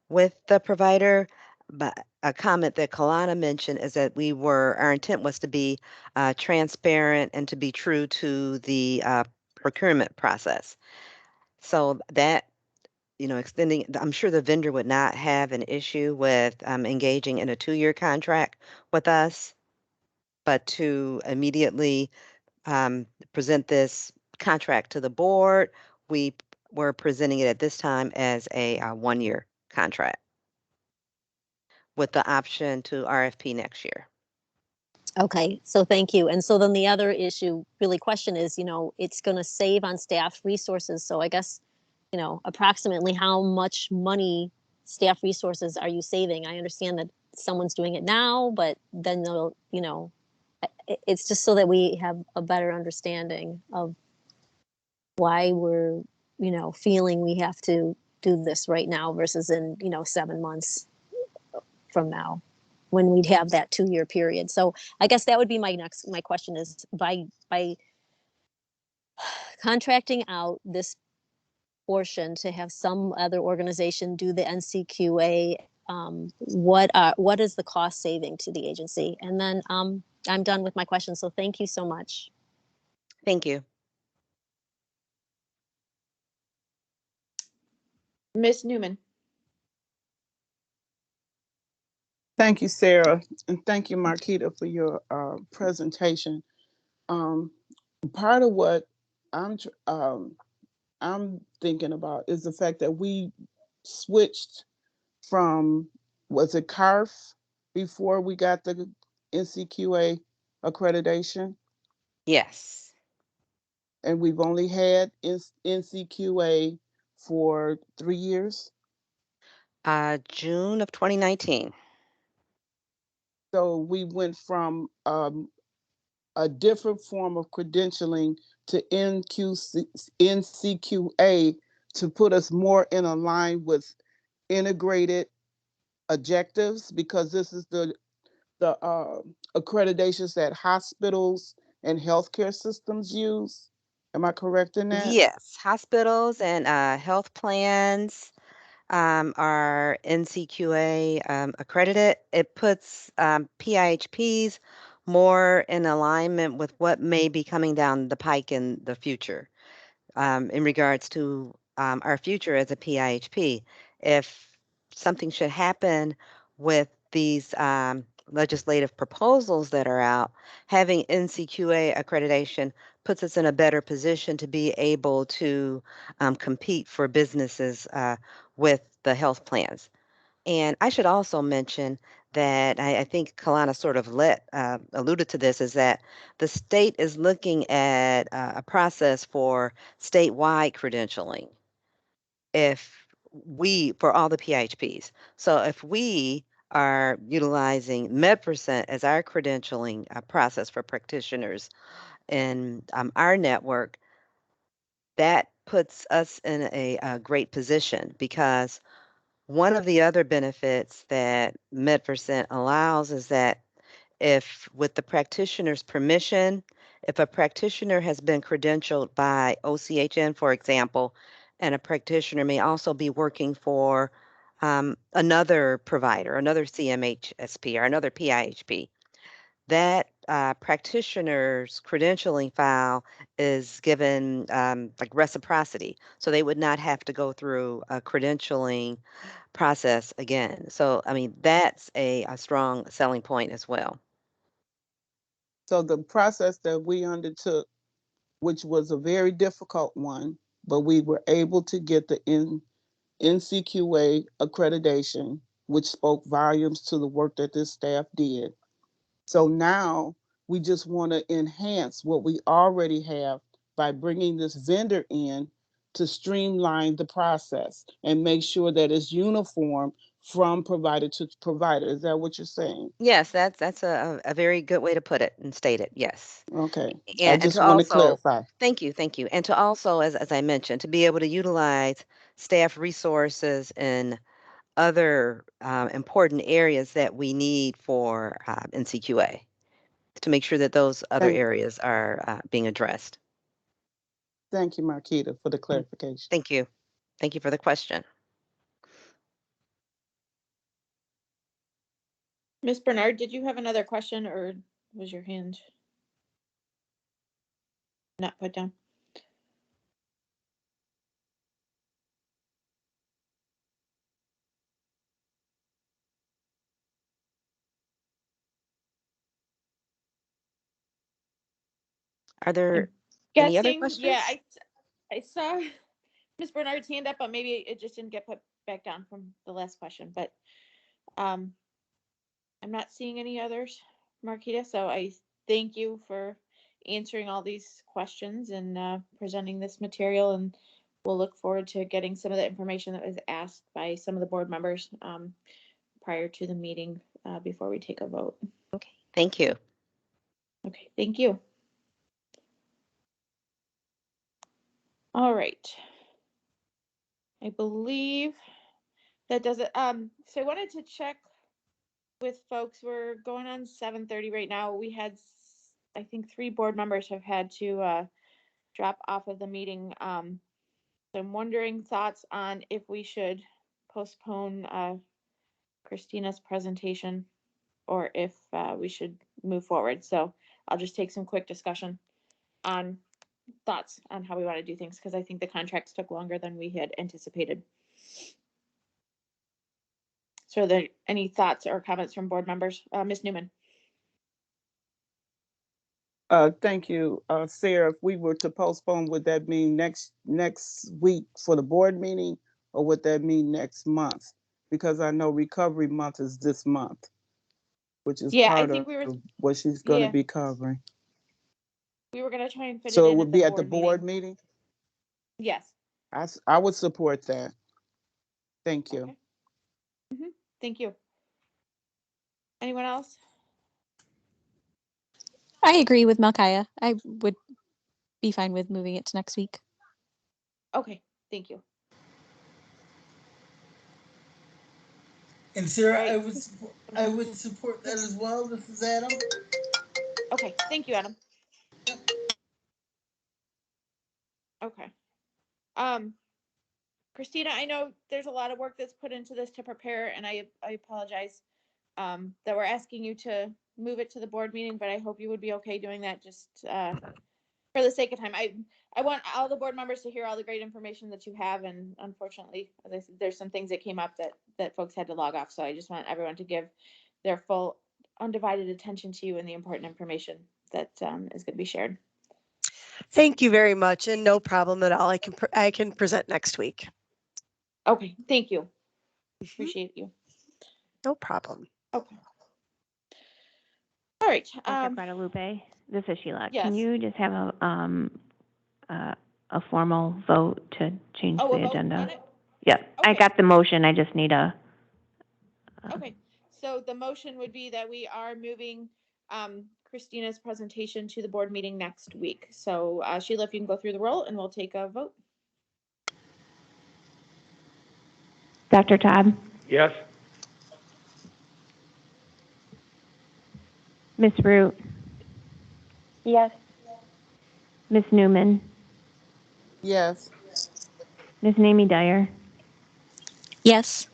with the provider. But a comment that Kalana mentioned is that our intent was to be transparent and to be true to the procurement process. So that, extending, I'm sure the vendor would not have an issue with engaging in a 2-year contract with us, but to immediately present this contract to the board, we were presenting it at this time as a 1-year contract with the option to RFP next year. Okay, so thank you. And so then the other question is, it's going to save on staff resources. So I guess, approximately how much money, staff resources, are you saving? I understand that someone's doing it now, but then they'll, it's just so that we have a better understanding of why we're, feeling we have to do this right now versus in, 7 months from now, when we'd have that 2-year period. So I guess that would be my question is, by contracting out this portion to have some other organization do the NCQA, what is the cost saving to the agency? And then I'm done with my questions. So thank you so much. Thank you. Ms. Newman. Thank you, Sarah, and thank you, Marquita, for your presentation. Part of what I'm thinking about is the fact that we switched from, was it CARF before we got the NCQA accreditation? Yes. And we've only had NCQA for 3 years? June of 2019. So we went from a different form of credentialing to NCQA to put us more in a line with integrated objectives, because this is the accreditations that hospitals and healthcare systems use. Am I correct in that? Yes, hospitals and health plans are NCQA accredited. It puts PIHPs more in alignment with what may be coming down the pike in the future, in regards to our future as a PIHP. If something should happen with these legislative proposals that are out, having NCQA accreditation puts us in a better position to be able to compete for businesses with the health plans. And I should also mention that I think Kalana sort of alluded to this, is that the state is looking at a process for statewide credentialing for all the PIHPs. So if we are utilizing MedPercent as our credentialing process for practitioners in our network, that puts us in a great position, because one of the other benefits that MedPercent allows is that if, with the practitioner's permission, if a practitioner has been credentialed by OCHN, for example, and a practitioner may also be working for another provider, another CMHSP or another PIHP, that practitioner's credentialing file is given like reciprocity. So they would not have to go through a credentialing process again. So, I mean, that's a strong selling point as well. So the process that we undertook, which was a very difficult one, but we were able to get the NCQA accreditation, which spoke volumes to the work that this staff did. So now we just want to enhance what we already have by bringing this vendor in to streamline the process and make sure that it's uniform from provider to provider. Is that what you're saying? Yes, that's a very good way to put it and state it. Yes. Okay. I And just to want to also, clarify. thank you. And to also, as I mentioned, to be able to utilize staff resources in other important areas that we need for NCQA, to make sure that those other areas are being addressed. Thank you, Marquita, for the clarification. Thank you. Thank you for the question. Ms. Bernard, did you have another question, or was your hand not put down? Are there any other questions? Yeah, I saw Ms. Bernard's hand up, but maybe it just didn't get put back down from the last question. But I'm not seeing any others, Marquita. So I thank you for answering all these questions and presenting this material, and we'll look forward to getting some of the information that was asked by some of the board members prior to the meeting before we take a vote. Okay, thank you. Okay, thank you. All right. I believe that does it. So I wanted to check with folks. We're going on 7:30 right now. We had, I think, 3 board members have had to drop off of the meeting. So I'm wondering thoughts on if we should postpone Christina's presentation, or if we should move forward. So I'll just take some quick discussion on thoughts on how we want to do things, because I think the contracts took longer than we had anticipated. So are there any thoughts or comments from board members? Ms. Newman. Thank you, Sarah. If we were to postpone, would that mean next week for the board meeting, or would that mean next month? Because I know recovery month is this month, which is part of what she's going to be covering. We were going to try and fit So it it in would be at the board meeting? Yes. I would support that. Thank you. Okay. Thank you. Anyone else? I agree with Malkaya. I would be fine with moving it to next week. Okay, thank you. And Sarah, Right. I would support that as well. This is Adam. Okay, thank you, Adam. Okay. Christina, I know there's a lot of work that's put into this to prepare, and I apologize that we're asking you to move it to the board meeting, but I hope you would be okay doing that just for the sake of time. I want all the board members to hear all the great information that you have, and unfortunately, as I said, there's some things that came up that folks had to log off, so I just want everyone to give their full undivided attention to you and the important information that is going to be shared. Thank you very much, and no problem at all. I can present next week. Okay, thank you. Appreciate you. No problem. Okay. All right. Dr. Guadalupe, this is Sheila. Yes. Can you just have a formal vote to change the agenda? Yeah, I got the motion. I just need a. Okay, so the motion would be that we are moving Christina's presentation to the board meeting next week. So Sheila, if you can go through the roll and we'll take a vote. Dr. Todd? Yes. Ms. Root? Yes. Ms. Newman? Yes. Ms. Namie Dyer? Yes.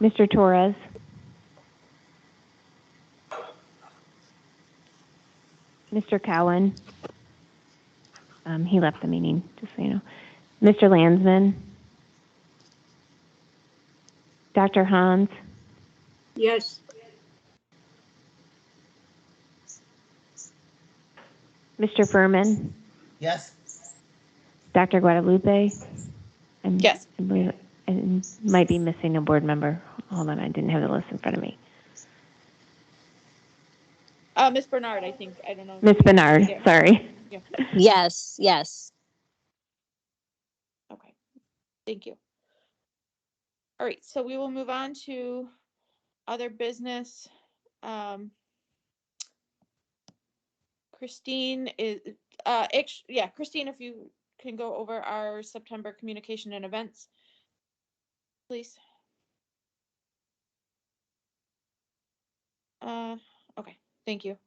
Mr. Torres? Mr. Cowan? He left the meeting, just so you know. Mr. Landsman? Dr. Hans? Yes. Mr. Furman? Yes. Dr. Guadalupe? Yes. I believe I might be missing a board member. Hold on, I didn't have the list in front of me. Ms. Bernard, I think. I don't know. Ms. Bernard, sorry. Yeah. Yes, yes. Okay, thank you. All right, so we will move on to other business. Christine is, Christine, if you can go over our September communication and events, please. Okay, thank you.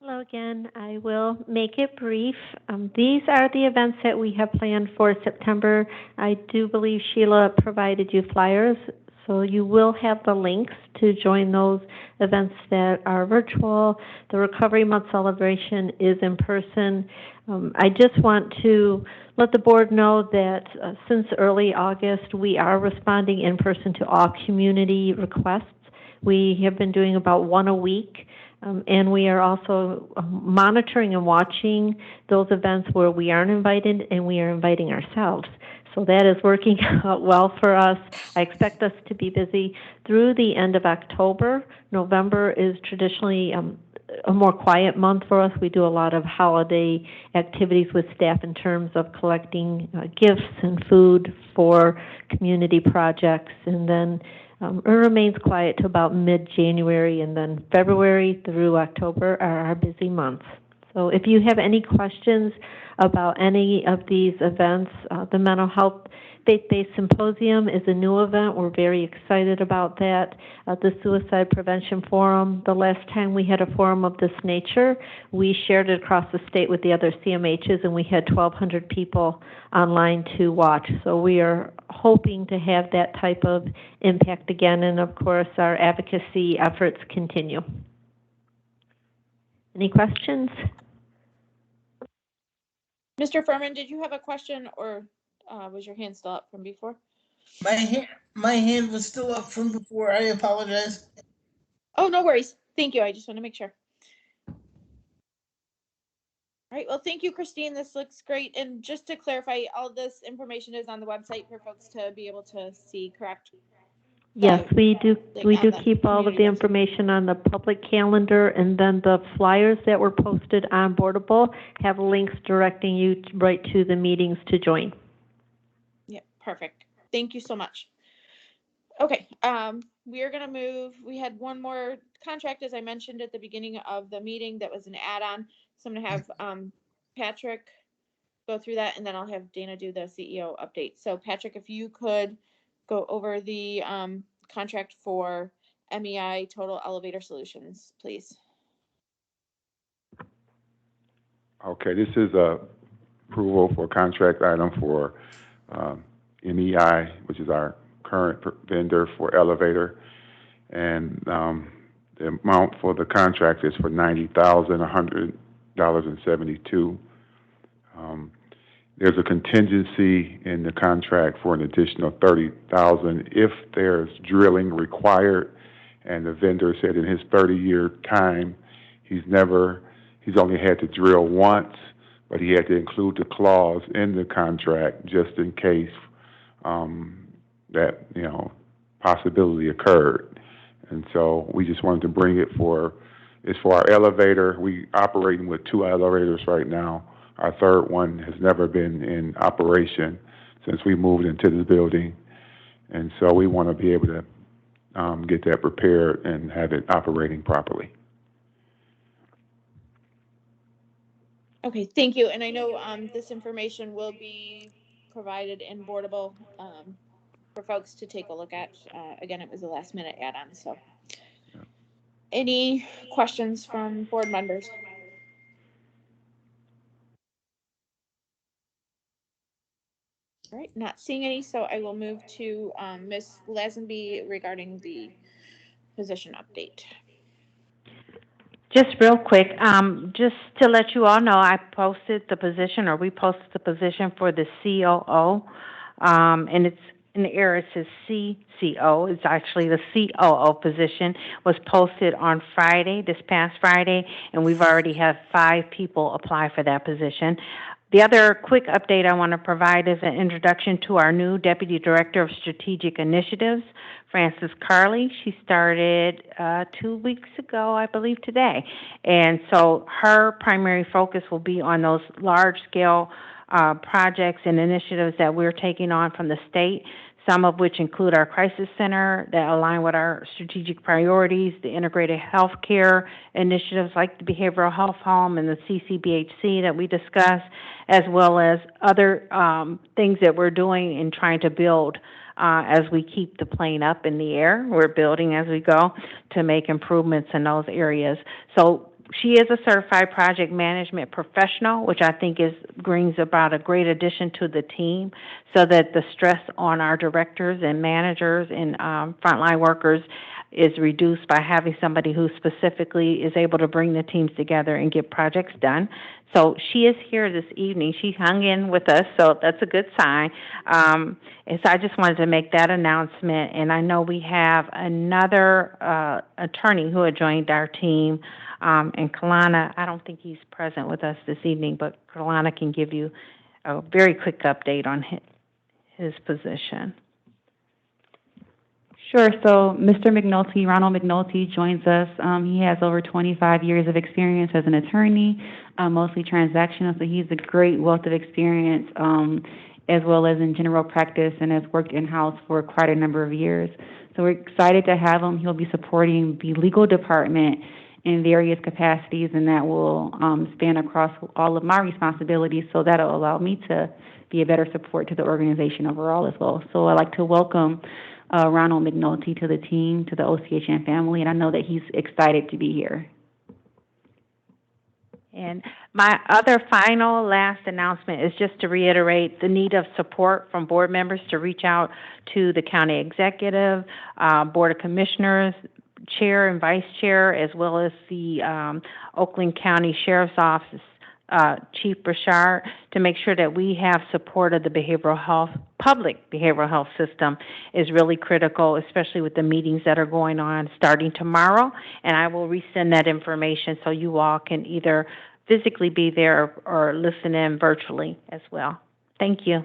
Hello again. I will make it brief. These are the events that we have planned for September. I do believe Sheila provided you flyers, so you will have the links to join those events that are virtual. The Recovery Month celebration is in person. I just want to let the board know that since early August, we are responding in person to all community requests. We have been doing about one a week. And we are also monitoring and watching those events where we aren't invited and we are inviting ourselves. So that is working out well for us. I expect us to be busy through the end of October. November is traditionally a more quiet month for us. We do a lot of holiday activities with staff in terms of collecting gifts and food for community projects. And then it remains quiet to about mid-January, and then February through October are our busy months. So if you have any questions about any of these events, the Mental Health Faith-Based Symposium is a new event. We're very excited about that. The Suicide Prevention Forum, the last time we had a forum of this nature, we shared it across the state with the other CMHs, and we had 1,200 people online to watch. So we are hoping to have that type of impact again, and of course our advocacy efforts continue. Any questions? Mr. Furman, did you have a question, or was your hand still up from before? My hand was still up from before. I apologize. Oh, no worries. Thank you. I just want to make sure. All right. Well, thank you, Christine. This looks great. And just to clarify, all this information is on the website for folks to be able to see, correct? Yes, we do. We do on the keep all of the information on the public calendar, and then the flyers that were posted on Boardable have links directing you right to the meetings to join. Yeah, perfect. Thank you so much. Okay, we are gonna move, we had one more contract, as I mentioned at the beginning of the meeting, that was an add-on. So I'm gonna have, Patrick go through that, and then I'll have Dana do the CEO update. So Patrick, if you could go over the, contract for MEI Total Elevator Solutions, please. Okay, this is a approval for contract item for MEI, which is our current vendor for elevator. And the amount for the contract is for $90,100.72. There's a contingency in the contract for an additional $30,000 if there's drilling required. And the vendor said in his 30-year time, he's only had to drill once, but he had to include the clause in the contract just in case that, possibility occurred. And so we just wanted to bring it's for our elevator. We operating with 2 elevators right now. Our third one has never been in operation since we moved into the building. And so we want to be able to get that prepared and have it operating properly. Okay, thank you. And I know this information will be provided in Boardable for folks to take a look at. Again, it was a last minute add-on, so. Any questions from board members? All right, not seeing any, so I will move to Ms. Lazenby regarding the position update. Just real quick, just to let you all know, I posted the position, or we posted the position for the COO, and it's in the error, it says CCO. It's actually the COO position was posted on Friday, this past Friday, and we've already had 5 people apply for that position. The other quick update I want to provide is an introduction to our new Deputy Director of Strategic Initiatives, Frances Carley. She started 2 weeks ago, I believe today. And so her primary focus will be on those large-scale projects and initiatives that we're taking on from the state, some of which include our crisis center that align with our strategic priorities, the integrated healthcare initiatives like the behavioral health home and the Ccbhc that we discussed, as well as other things that we're doing in trying to build as we keep the plane up in the air. We're building as we go to make improvements in those areas. So she is a certified project management professional, which I think brings about a great addition to the team, so that the stress on our directors and managers and frontline workers is reduced by having somebody who specifically is able to bring the teams together and get projects done. So she is here this evening. She hung in with us, so that's a good sign. And so I just wanted to make that announcement. And I know we have another attorney who had joined our team, and Kalana. I don't think he's present with us this evening, but Kalana can give you a very quick update on his position. Sure. So Mr. McNulty, Ronald McNulty, joins us. He has over 25 years of experience as an attorney, mostly transactional. So he's a great wealth of experience, as well as in general practice, and has worked in-house for quite a number of years. So we're excited to have him. He'll be supporting the legal department in various capacities, and that will span across all of my responsibilities. So that'll allow me to be a better support to the organization overall as well. So I'd like to welcome Ronald McNulty to the team, to the OCHN family, and I know that he's excited to be here. And my other final last announcement is just to reiterate the need of support from board members to reach out to the county executive, board of commissioners, chair and vice chair, as well as the Oakland County Sheriff's Office, Chief Burchard, to make sure that we have support of the public behavioral health system is really critical, especially with the meetings that are going on starting tomorrow. And I will resend that information so you all can either physically be there or listen in virtually as well. Thank you.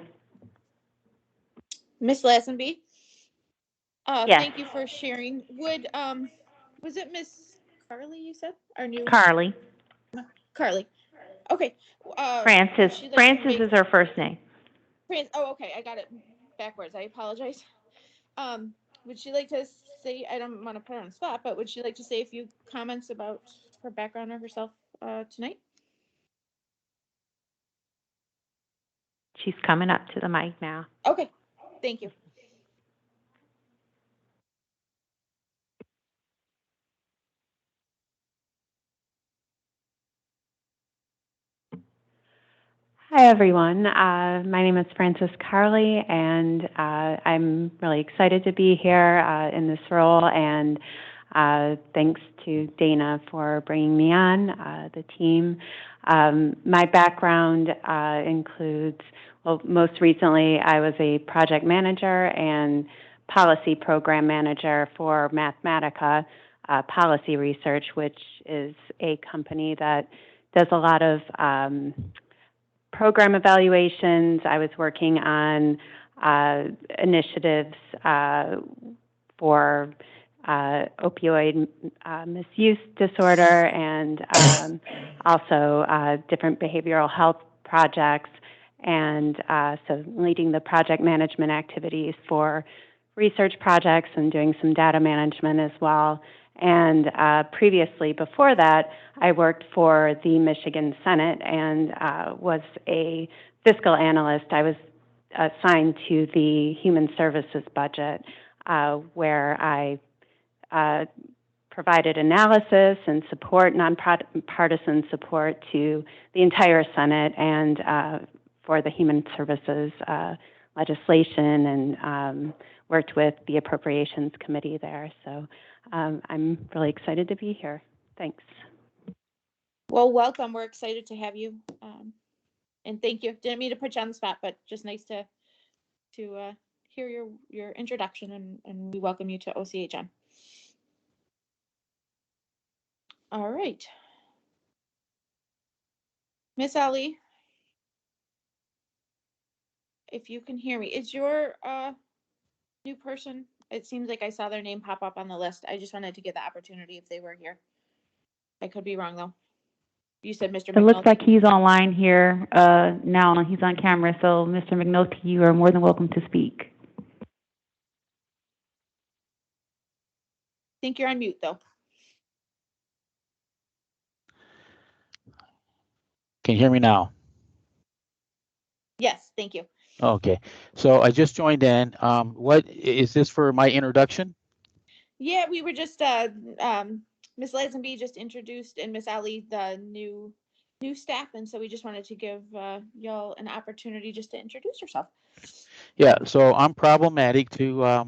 Ms. Lazenby? Yes. Thank you for sharing. Was it Miss Carly you said? Our new Carly. Carly. Okay. Frances. Frances is her first name. Oh, okay. I got it backwards. I apologize. would she like to say, I don't want to put her on the spot, but would she like to say a few comments about her background or herself tonight? She's coming up to the mic now. Okay, thank you. Hi, everyone. My name is Frances Carley, and I'm really excited to be here in this role, and thanks to Dana for bringing me on, the team. My background includes, well, most recently, I was a project manager and policy program manager for Mathematica Policy Research, which is a company that does a lot of program evaluations. I was working on initiatives for opioid misuse disorder and also different behavioral health projects, and so leading the project management activities for research projects and doing some data management as well. And previously, before that, I worked for the Michigan Senate and was a fiscal analyst. I was assigned to the Human Services budget, where I provided analysis and support, nonpartisan support to the entire Senate and for the Human Services legislation, and worked with the Appropriations Committee there. So I'm really excited to be here. Thanks. Well, welcome. We're excited to have you. And thank you. Didn't mean to put you on the spot, but just nice to hear your introduction, and we welcome you to OCHN. All right. Miss Ali, if you can hear me, is your new person? It seems like I saw their name pop up on the list. I just wanted to get the opportunity if they were here. I could be wrong though. You said Mr. McNulty. It looks like he's online here now. He's on camera. So, Mr. McNulty, you are more than welcome to speak. I think you're on mute though. Can you hear me now? Yes, thank you. Okay, so I just joined in. What is this for my introduction? Yeah, we were just Miss Lazenby just introduced, and Miss Ali the new staff, and so we just wanted to give y'all an opportunity just to introduce yourself. Yeah, so I'm problematic to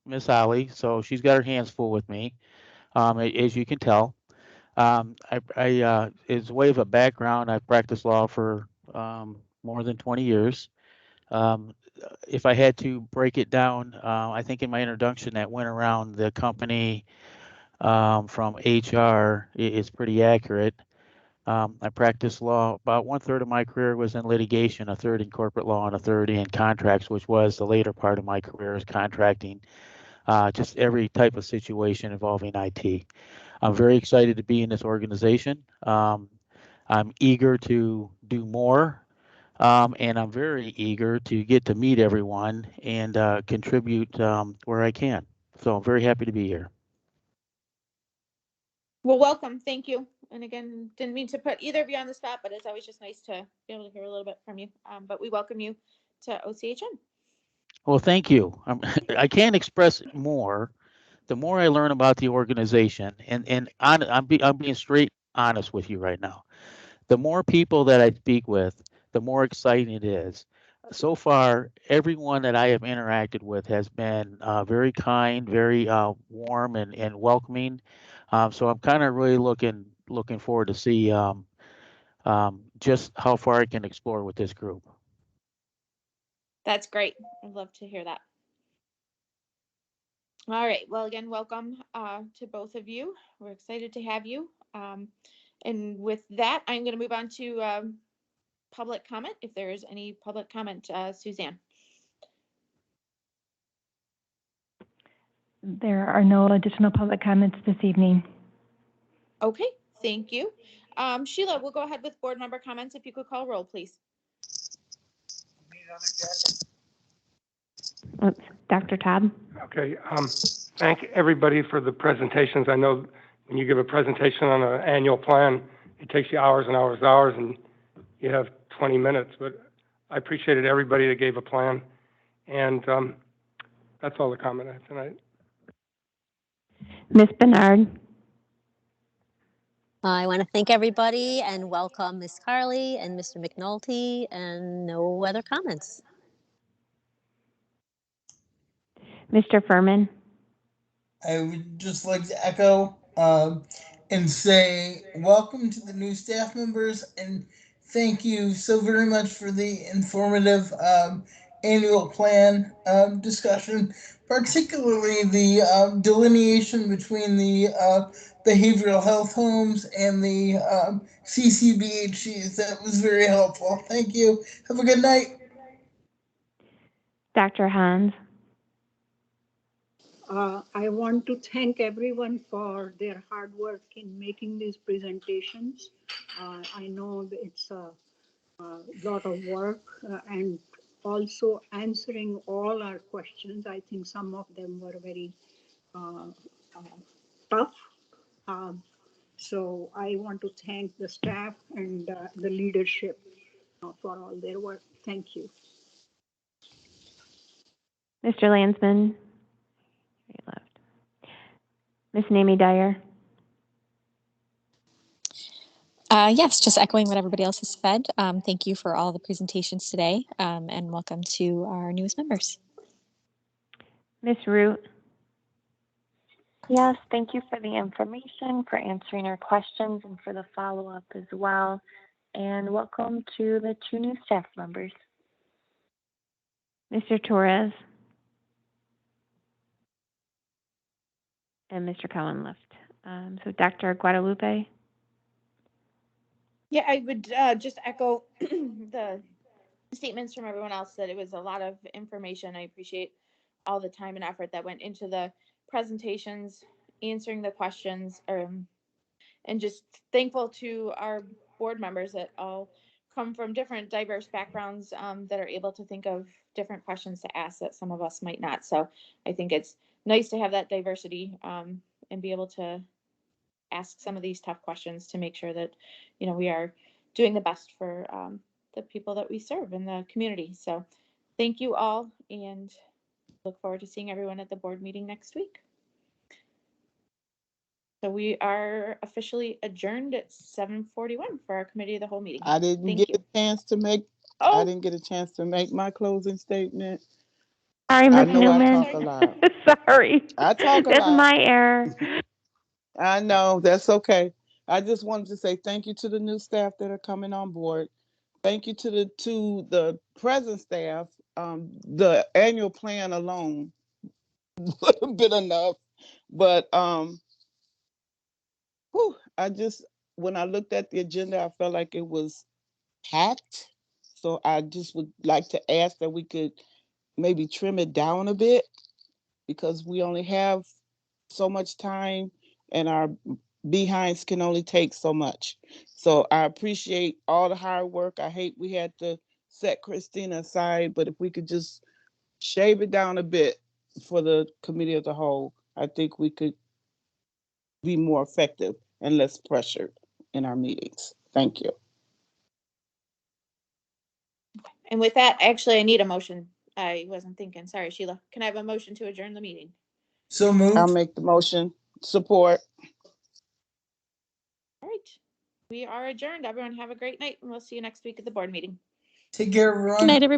Miss Ali, so she's got her hands full with me, as you can tell. As a way of a background, I've practiced law for more than 20 years. If I had to break it down, I think in my introduction that went around the company from HR is pretty accurate. I practiced law. About 1/3 of my career was in litigation, 1/3 in corporate law, and 1/3 in contracts, which was the later part of my career is contracting, just every type of situation involving IT. I'm very excited to be in this organization. I'm eager to do more. And I'm very eager to get to meet everyone and contribute where I can. So I'm very happy to be here. Well, welcome. Thank you. And again, didn't mean to put either of you on the spot, but it's always just nice to be able to hear a little bit from you. But we welcome you to OCHN. Well, thank you. I can't express more. The more I learn about the organization, and I'm being straight honest with you right now. The more people that I speak with, the more exciting it is. So far, everyone that I have interacted with has been very kind, very warm and welcoming. So I'm kind of really looking forward to see just how far I can explore with this group. That's great. I'd love to hear that. All right. Well, again, welcome to both of you. We're excited to have you. And with that, I'm going to move on to public comment. If there is any public comment, Suzanne. There are no additional public comments this evening. Okay, thank you. Sheila, we'll go ahead with board member comments. If you could call roll, please. Oops, Dr. Taub? Okay, thank everybody for the presentations. I know when you give a presentation on an annual plan, it takes you hours and hours and hours, and you have 20 minutes, but I appreciated everybody that gave a plan, and that's all the comment I have tonight. Ms. Bernard? I want to thank everybody and welcome Ms. Carly and Mr. McNulty, and no other comments. Mr. Furman? I would just like to echo and say welcome to the new staff members and thank you so very much for the informative annual plan discussion, particularly the delineation between the behavioral health homes and the CCBHCs. That was very helpful. Thank you. Have a good night. Dr. Hans? I want to thank everyone for their hard work in making these presentations. I know that it's a lot of work and also answering all our questions. I think some of them were very tough. So I want to thank the staff and the leadership for all their work. Thank you. Mr. Landsman? He left. Ms. Namie Dyer? Yes, just echoing what everybody else has said. Thank you for all the presentations today, and welcome to our newest members. Ms. Root? Yes, thank you for the information, for answering our questions, and for the follow-up as well. And welcome to the 2 new staff members. Mr. Torres? And Mr. Cohen left. So Dr. Guadalupe? Yeah, I would just echo the statements from everyone else that it was a lot of information. I appreciate all the time and effort that went into the presentations, answering the questions, and just thankful to our board members that all come from different diverse backgrounds that are able to think of different questions to ask that some of us might not. So I think it's nice to have that diversity and be able to ask some of these tough questions to make sure that, you know, we are doing the best for the people that we serve in the community. So thank you all, and look forward to seeing everyone at the board meeting next week. So we are officially adjourned at 7:41 for our committee of the whole meeting. I didn't get a chance to make. I didn't get a chance to make my closing statement. Sorry, I Ms. know Newman. I talk a lot. Sorry. I talk a That's lot. my error. I know, that's okay. I just wanted to say thank you to the new staff that are coming on board. Thank you to the present staff. The annual plan alone would have been enough, but I just, when I looked at the agenda, I felt like it was packed. So I just would like to ask that we could maybe trim it down a bit, because we only have so much time and our behinds can only take so much. So I appreciate all the hard work. I hate we had to set Christina aside, but if we could just shave it down a bit for the committee as a whole, I think we could be more effective and less pressured in our meetings. Thank you. And with that, actually, I need a motion. I wasn't thinking. Sorry, Sheila. Can I have a motion to adjourn the meeting? So moved. I'll make the motion. Support. All right. We are adjourned. Everyone have a great night, and we'll see you next week at the board meeting. Take care, everyone. Good night, everybody.